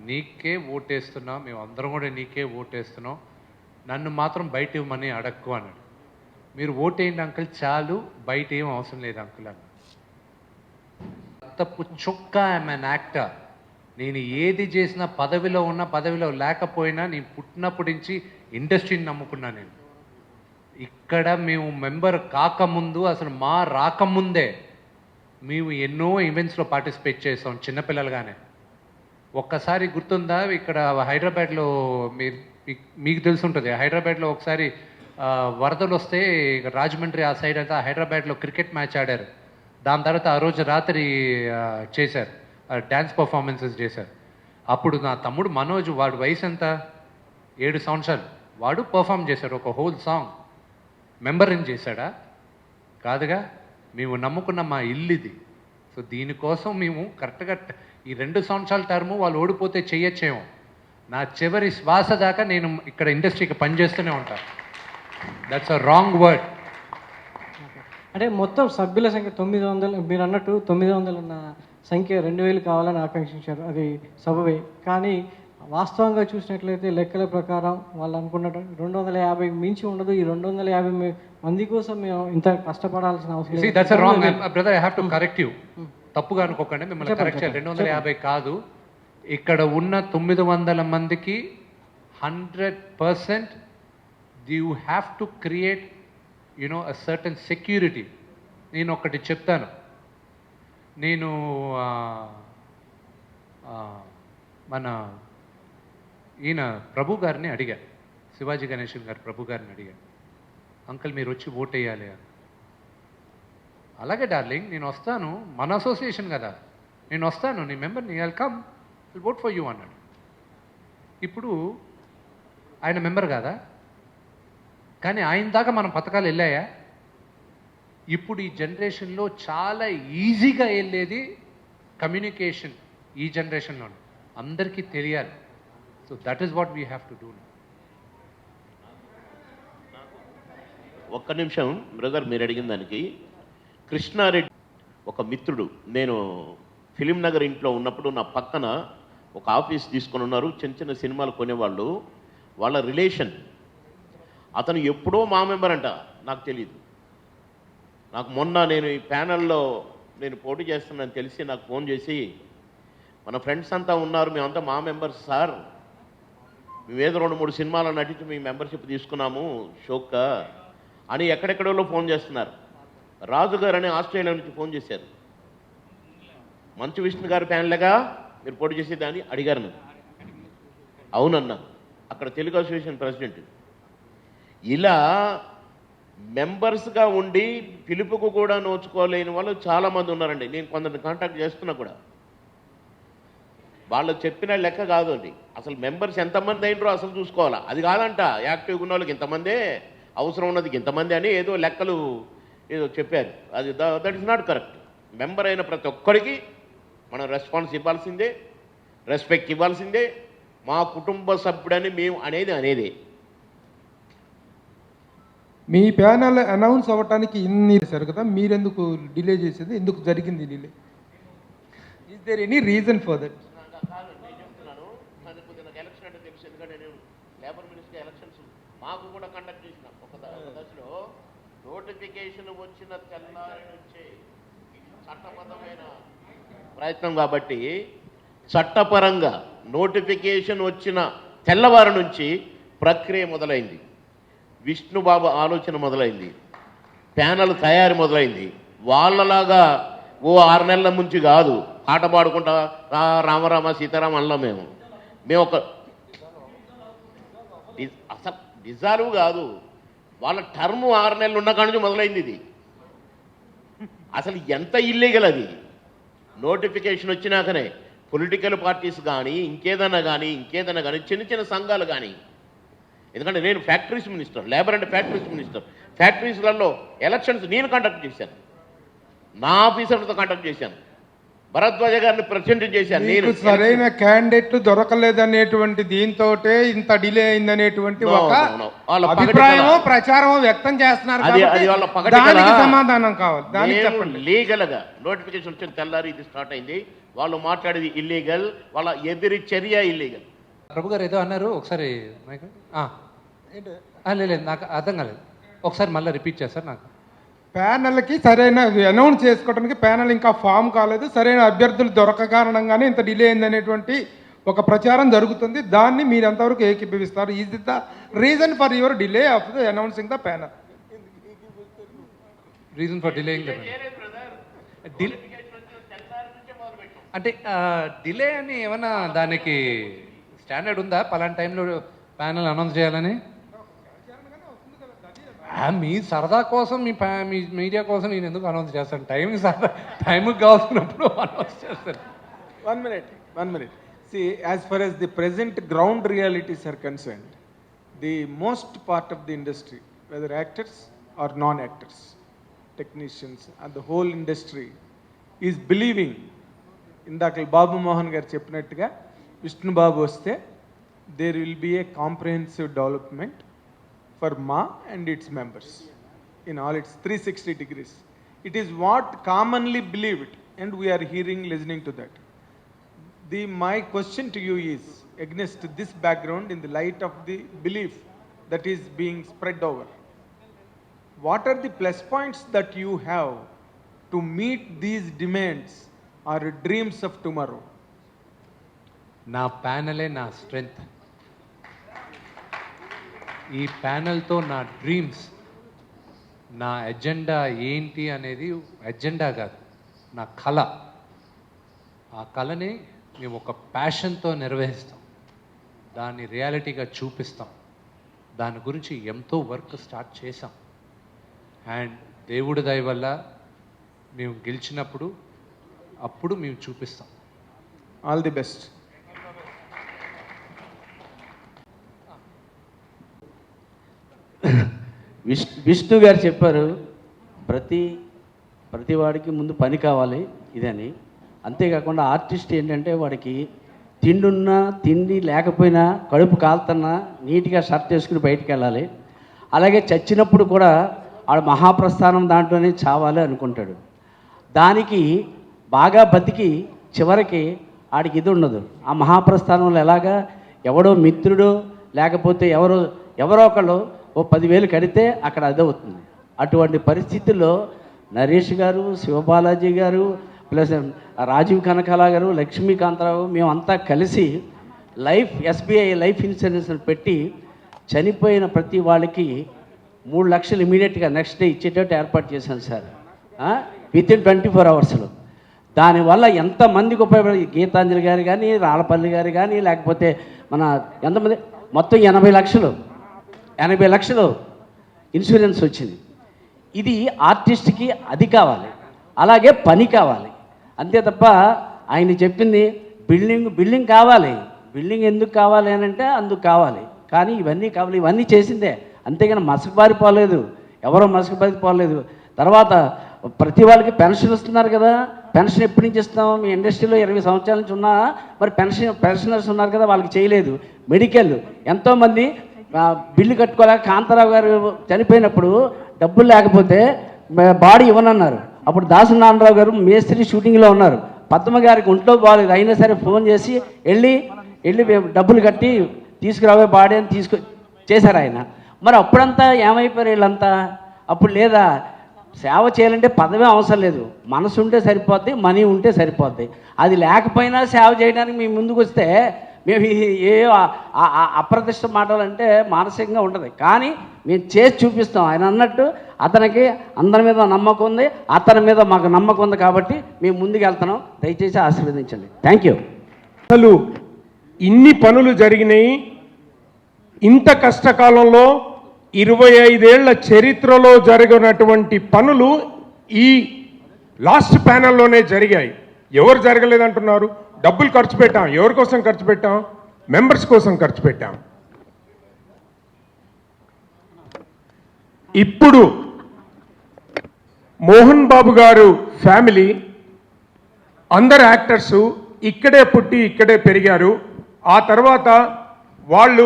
నీకే ఓటేస్తున్నాం, మేము అందరం కూడా నీకే ఓటేస్తున్నాం, నన్ను మాత్రం బయట ఇవ్వమని అడక్కు అన్నాడు. మీరు ఓటేయండి అంకుల్ చాలు, బయట ఏం అవసరం లేదు అంకుల్ అన్న. తప్పు చుక్క ఐఎమ్ అన్ యాక్టర్. నేను ఏది చేసినా పదవిలో ఉన్నా పదవిలో లేకపోయినా నేను పుట్టినప్పటి నుంచి ఇండస్ట్రీని నమ్ముకున్నా. నేను ఇక్కడ మేము మెంబర్ కాకముందు, అసలు మా రాకముందే మేము ఎన్నో ఈవెంట్స్లో పార్టిసిపేట్ చేస్తాం చిన్నపిల్లలుగానే. ఒక్కసారి గుర్తుందా, ఇక్కడ హైదరాబాద్లో మీకు తెలిసి ఉంటుంది, హైదరాబాద్లో ఒకసారి వరదలు వస్తే రాజమండ్రి ఆ సైడ్ అంతా హైదరాబాద్లో క్రికెట్ మ్యాచ్ ఆడారు. దాని తర్వాత ఆ రోజు రాత్రి చేశారు, డ్యాన్స్ పర్ఫార్మెన్సెస్ చేశారు. అప్పుడు నా తమ్ముడు మనోజ్, వాడు వయసు ఎంత, 7 సంవత్సరాలు, వాడు పర్ఫామ్ చేశాడు ఒక హోల్ సాంగ్. మెంబర్ని చేశాడా? కాదుగా. మేము నమ్ముకున్న మా ఇల్లు ఇది. సో దీనికోసం మేము కరెక్ట్గా ఈ 2 సంవత్సరాల టర్ము వాళ్ళు ఓడిపోతే చెయ్యొచ్చేమో, నా చివరి శ్వాస దాకా నేను ఇక్కడ ఇండస్ట్రీకి పనిచేస్తూనే ఉంటాను. That's a wrong word. అంటే మొత్తం సభ్యుల సంఖ్య 900, మీరు అన్నట్టు 900 ఉన్న సంఖ్య 2000 కావాలని ఆకాంక్షించారు, అది సబబే. కానీ వాస్తవంగా చూసినట్లయితే లెక్కల ప్రకారం వాళ్ళు అనుకున్నట్టు 250 మించి ఉండదు. ఈ 250 మంది కోసం మేము ఇంత కష్టపడాల్సిన అవసరం లేదు. That's a wrong brother, I have to correct you. తప్పుగా అనుకోకండి, మిమ్మల్ని కరెక్ట్ చేయాలి. 250 కాదు, ఇక్కడ ఉన్న 900 మందికి 100% you have to create a certain security. నేను ఒకటి చెప్తాను, నేను మన ఈయన ప్రభు గారిని అడిగా, శివాజీ గణేశన్ గారు ప్రభు గారిని అడిగా, అంకుల్ మీరు వచ్చి ఓట్ వేయాలి అని. అలాగే డార్లింగ్, నేను వస్తాను, మన అసోసియేషన్ కదా, నేను వస్తాను, నీ మెంబర్ని, I'll come, will vote for you అన్నాడు. ఇప్పుడు ఆయన మెంబర్ కాదా, కానీ ఆయన దాకా మన పథకాలు వెళ్ళాయా? ఇప్పుడు ఈ జనరేషన్లో చాలా ఈజీగా వెళ్ళేది కమ్యూనికేషన్. ఈ జనరేషన్లో అందరికీ తెలియాలి. So that is what we have to do. ఒక్క నిమిషం బ్రదర్, మీరు అడిగిన దానికి. కృష్ణారెడ్డి ఒక మిత్రుడు, నేను ఫిలిం నగర్ ఇంట్లో ఉన్నప్పుడు నా పక్కన ఒక ఆఫీస్ తీసుకొని ఉన్నారు, చిన్న చిన్న సినిమాలు కొనేవాళ్ళు, వాళ్ళ రిలేషన్. అతను ఎప్పుడో మా మెంబర్ అంట, నాకు తెలియదు. నాకు మొన్న నేను ఈ ప్యానల్లో నేను పోటీ చేస్తున్నానని తెలిసి నాకు ఫోన్ చేసి, మన ఫ్రెండ్స్ అంతా ఉన్నారు, మేమంతా మా మెంబర్స్ సార్, మేమేదో 2-3 సినిమాలు నటించి మీ మెంబర్షిప్ తీసుకున్నాము షోక్క అని ఎక్కడెక్కడో ఫోన్ చేస్తున్నారు. రాజు గారు అని ఆస్ట్రేలియా నుంచి ఫోన్ చేశారు, మంచు విష్ణు గారి ప్యానల్గా మీరు పోటీ చేసేదాన్ని అడిగారు నన్ను. అవునన్నా, అక్కడ తెలుగు అసోసియేషన్ ప్రెసిడెంట్. ఇలా మెంబర్స్గా ఉండి పిలుపుకు కూడా నోచుకోలేని వాళ్ళు చాలామంది ఉన్నారండి. నేను కొందరిని కాంటాక్ట్ చేస్తున్నా కూడా. వాళ్ళు చెప్పిన లెక్క కాదు అండి, అసలు మెంబర్స్ ఎంతమంది అయినరో అసలు చూసుకోవాలా. అది కాదంట, యాక్టివ్గా ఉన్న వాళ్ళకి ఇంతమందే, అవసరం ఉన్నది ఇంతమంది అని ఏదో లెక్కలు ఏదో చెప్పారు. అది that is not correct. Member అయిన ప్రతి ఒక్కరికి మనం రెస్పాన్స్ ఇవ్వాల్సిందే, రెస్పెక్ట్ ఇవ్వాల్సిందే. మా కుటుంబ సభ్యుడని మేము అనేదే. మీ ప్యానల్ అనౌన్స్ అవ్వటానికి ఇన్ని చేశారు కదా, మీరెందుకు డిలే చేసేది, ఎందుకు జరిగింది delay? Is there any reason for that? నేను చెప్తున్నాను, నాకు ఎలక్షన్ అంటే తెలుసు, ఎందుకంటే నేను లేబర్ మినిస్టర్ ఎలక్షన్స్ మాకు కూడా కండక్ట్ చేసిన ఒక దశలో. నోటిఫికేషన్ వచ్చిన తెల్లారి నుంచే చట్టబద్ధమైన ప్రయత్నం కాబట్టి, చట్టపరంగా నోటిఫికేషన్ వచ్చిన తెల్లవారి నుంచి ప్రక్రియ మొదలైంది, విష్ణుబాబు ఆలోచన మొదలైంది, ప్యానల్ తయారీ మొదలైంది. వాళ్ళలాగా ఓ 6 నెలల నుంచి కాదు, పాట పాడుకుంటా రామరామ సీతారామ అనలా. మేము ఒక అసలు డిజాల్వ్ కాదు, వాళ్ళ టర్ము 6 నెలలు ఉన్న కాడి నుంచి మొదలైంది ఇది. అసలు ఎంత ఇల్లీగల్ అది. నోటిఫికేషన్ వచ్చినాకనే పొలిటికల్ పార్టీస్ కానీ ఇంకేదైనా కానీ చిన్న చిన్న సంఘాలు కానీ, ఎందుకంటే నేను factories minister, labour and factories minister, ఫ్యాక్టరీస్లలో ఎలక్షన్స్ నేను కండక్ట్ చేశాను, నా ఆఫీసర్లతో కండక్ట్ చేశాను. భరద్వాజ గారిని ప్రెసిడెంట్ చేశాను నేను. మీకు సరైన క్యాండిడేట్లు దొరకలేదనేటువంటి దీంతో ఇంత డిలే అయిందనేటువంటి No, ఒక no, no. వాళ్ళ పగటి అభిప్రాయమో కళ. ప్రచారమో వ్యక్తం చేస్తున్నారు అది కాబట్టి వాళ్ళ పగటి దానికి కళ. సమాధానం కావాలి. దానికి చెప్పండి. లీగల్గా నోటిఫికేషన్ వచ్చిన తెల్లారి ఇది స్టార్ట్ అయింది. వాళ్ళు మాట్లాడేది ఇల్లీగల్, వాళ్ళ ఎదిరి చర్య ఇల్లీగల్. ప్రభు గారు ఏదో అన్నారు ఒకసారి లేదు నాకు అర్థం కాలేదు, ఒకసారి మళ్ళీ రిపీట్ చేస్తారు. నాకు ప్యానల్కి సరైన అనౌన్స్ చేసుకోవడానికి ప్యానల్ ఇంకా ఫామ్ కాలేదు, సరైన అభ్యర్థులు దొరక కారణంగానే ఇంత డిలే అయిందనేటువంటి ఒక ప్రచారం జరుగుతుంది. దాన్ని మీరు ఎంతవరకు ఏకీభవిస్తారు? Is the reason for your delay of the announcing the panel? Reason for delaying అంటే డిలే అని ఏమన్నా దానికి స్టాండర్డ్ ఉందా? పలానా టైంలో ప్యానల్ అనౌన్స్ చేయాలని? మీ సరదా కోసం మీ మీడియా కోసం నేను ఎందుకు అనౌన్స్ చేస్తాను? టైంకి కావాల్సినప్పుడు అనౌన్స్ చేస్తాను. One minute. See, as far as the present ground realities are concerned, the most part of the industry, whether actors or non-actors, technicians and the whole industry is believing, ఇందాక బాబు మోహన్ గారు చెప్పినట్టుగా విష్ణు బాబు వస్తే there will be a comprehensive development for MA and its members in all its 360 degrees. It is what commonly believed, and we are listening to that. My question to you is, against this background, in the light of the belief that is being spread over, what are the plus points that you have to meet these demands or dreams of tomorrow? నా ప్యానలే నా స్ట్రెంగ్త్. ఈ ప్యానల్తో నా డ్రీమ్స్, నా ఎజెండా ఏంటి అనేది ఎజెండా కాదు, నా కళ. ఆ కళని మేము ఒక ప్యాషన్తో నిర్వహిస్తాం, దాన్ని రియాలిటీగా చూపిస్తాం. దాని గురించి ఎంతో వర్క్ స్టార్ట్ చేసాం. అండ్ దేవుడి దయ వల్ల మేము గెలిచినప్పుడు అప్పుడు మేము చూపిస్తాం. All the best. విష్ణు గారు చెప్పారు, ప్రతి వాడికి ముందు పని కావాలి ఇదని. అంతేకాకుండా ఆర్టిస్ట్ ఏంటంటే వాడికి తిండి లేకపోయినా, కడుపు కాలుతున్నా నీట్గా షర్ట్ వేసుకుని బయటికి వెళ్ళాలి. అలాగే చచ్చినప్పుడు కూడా ఆడు మహాప్రస్థానం దాంట్లోనే చావాలి అనుకుంటాడు. దానికి బాగా బతికి చివరికి ఆడికి ఇది ఉండదు. ఆ మహాప్రస్థానంలో ఎలాగా ఎవడో మిత్రుడు లేకపోతే ఎవరో ఒకళ్ళు 10,000 కడితే అక్కడ అదవుతుంది. అటువంటి పరిస్థితుల్లో నరేష్ గారు, శివబాలాజీ గారు, ప్లస్ రాజీవ్ కనకాల గారు, లక్ష్మీకాంతరావు, మేమంతా కలిసి ఎస్బీఐ లైఫ్ ఇన్సూరెన్స్ పెట్టి చనిపోయిన ప్రతి వాళ్ళకి 3 లక్షలు ఇమీడియట్గా నెక్స్ట్ డే ఇచ్చేటట్టు ఏర్పాటు చేశాను సార్, వితిన్ 24 అవర్స్లో. దానివల్ల ఎంతమందికి ఉపయోగపడి, గీతాంజలి గారు కానీ, రాళ్ళపల్లి గారు కానీ, లేకపోతే మన ఎంతమంది, మొత్తం 80 లక్షలు ఇన్సూరెన్స్ వచ్చింది. ఇది ఆర్టిస్ట్కి అది కావాలి, అలాగే పని కావాలి. అంతే తప్ప ఆయన చెప్పింది బిల్డింగ్ కావాలి. బిల్డింగ్ ఎందుకు కావాలి అని అంటే అందుకు కావాలి, కానీ ఇవన్నీ కావాలి. ఇవన్నీ చేసిందే, అంతేగాని మసకబారిపోలేదు, ఎవరో మసకబారిపోలేదు. తర్వాత ప్రతి వాళ్ళకి పెన్షన్ ఇస్తున్నారు కదా, పెన్షన్ ఎప్పటి నుంచి ఇస్తాం? మీ ఇండస్ట్రీలో 20 సంవత్సరాల నుంచి ఉన్నా మరి పెన్షనర్స్ ఉన్నారు కదా, వాళ్ళకి చేయలేదు. మెడికల్ ఎంతోమంది బిల్లు కట్టుకోలేక, కాంతారావు గారు చనిపోయినప్పుడు డబ్బులు లేకపోతే బాడీ ఇవ్వనన్నారు. అప్పుడు దాసనారాయణరావు గారు మేస్త్రి షూటింగ్లో ఉన్నారు. పద్మ గారికి ఒంట్లో బాగాలేదు, అయినా సరే ఫోన్ చేసి వెళ్ళి డబ్బులు కట్టి తీసుకురావే బాడీ అని చేశారు ఆయన. మరి అప్పుడంతా ఏమైపోయారు వీళ్ళంతా? అప్పుడు లేదా సేవ చేయాలంటే పదవే అవసరం లేదు, మనసు ఉంటే సరిపోద్ది, మనీ ఉంటే సరిపోద్ది. అది లేకపోయినా సేవ చేయడానికి మేము ముందుకు వస్తే మేము ఏ అప్రతిష్ట మాటలంటే మానసికంగా ఉంటుంది, కానీ మేము చేసి చూపిస్తాం. ఆయన అన్నట్టు అతనికి అందరి మీద నమ్మకం ఉంది, అతని మీద మాకు నమ్మకం ఉంది, కాబట్టి మేము ముందుకు వెళ్తున్నాం. దయచేసి ఆశీర్వదించండి. Thank you. అసలు ఇన్ని పనులు జరిగినాయి ఇంత కష్టకాలంలో. 25 ఏళ్ల చరిత్రలో జరిగినటువంటి పనులు ఈ లాస్ట్ ప్యానెల్లోనే జరిగాయి. ఎవరు జరగలేదంటున్నారు? డబ్బులు ఖర్చు పెట్టాం. ఎవరి కోసం ఖర్చు పెట్టాం? మెంబర్స్ కోసం ఖర్చు పెట్టాం. ఇప్పుడు మోహన్ బాబు గారు ఫ్యామిలీ అందరు యాక్టర్స్ ఇక్కడే పుట్టి ఇక్కడే పెరిగారు. ఆ తర్వాత వాళ్ళు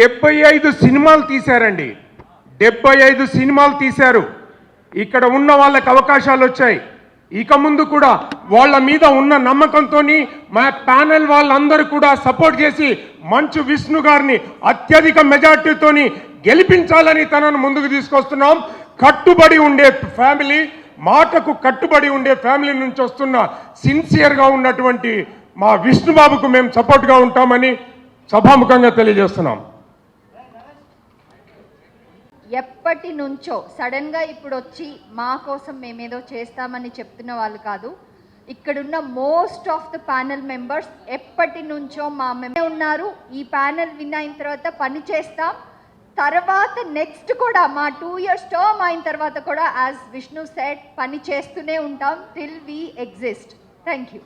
75 సినిమాలు తీశారండి. 75 సినిమాలు తీశారు. ఇక్కడ ఉన్న వాళ్ళకి అవకాశాలు వచ్చాయి. ఇక ముందు కూడా వాళ్ళ మీద ఉన్న నమ్మకంతో మా ప్యానెల్ వాళ్ళందరూ కూడా సపోర్ట్ చేసి మంచు విష్ణు గారిని అత్యధిక మెజార్టీతో గెలిపించాలని తనను ముందుకు తీసుకొస్తున్నాం. కట్టుబడి ఉండే ఫ్యామిలీ, మాటకు కట్టుబడి ఉండే ఫ్యామిలీ నుంచి వస్తున్న సిన్సియర్గా ఉన్నటువంటి మా విష్ణుబాబుకు మేము సపోర్ట్గా ఉంటామని సభాముఖంగా తెలియజేస్తున్నాం. ఎప్పటి నుంచో సడన్గా ఇప్పుడు వచ్చి మా కోసం మేమేదో చేస్తామని చెప్తున్న వాళ్ళు కాదు. ఇక్కడున్న most of the panel members ఎప్పటి నుంచో మా ఉన్నారు. ఈ ప్యానెల్ విన్ అయిన తర్వాత పని చేస్తాం. తర్వాత నెక్స్ట్ కూడా మా 2 years టర్మ్ అయిన తర్వాత కూడా యాజ్ విష్ణు సెడ్ పని చేస్తూనే ఉంటాం till we exist. Thank you.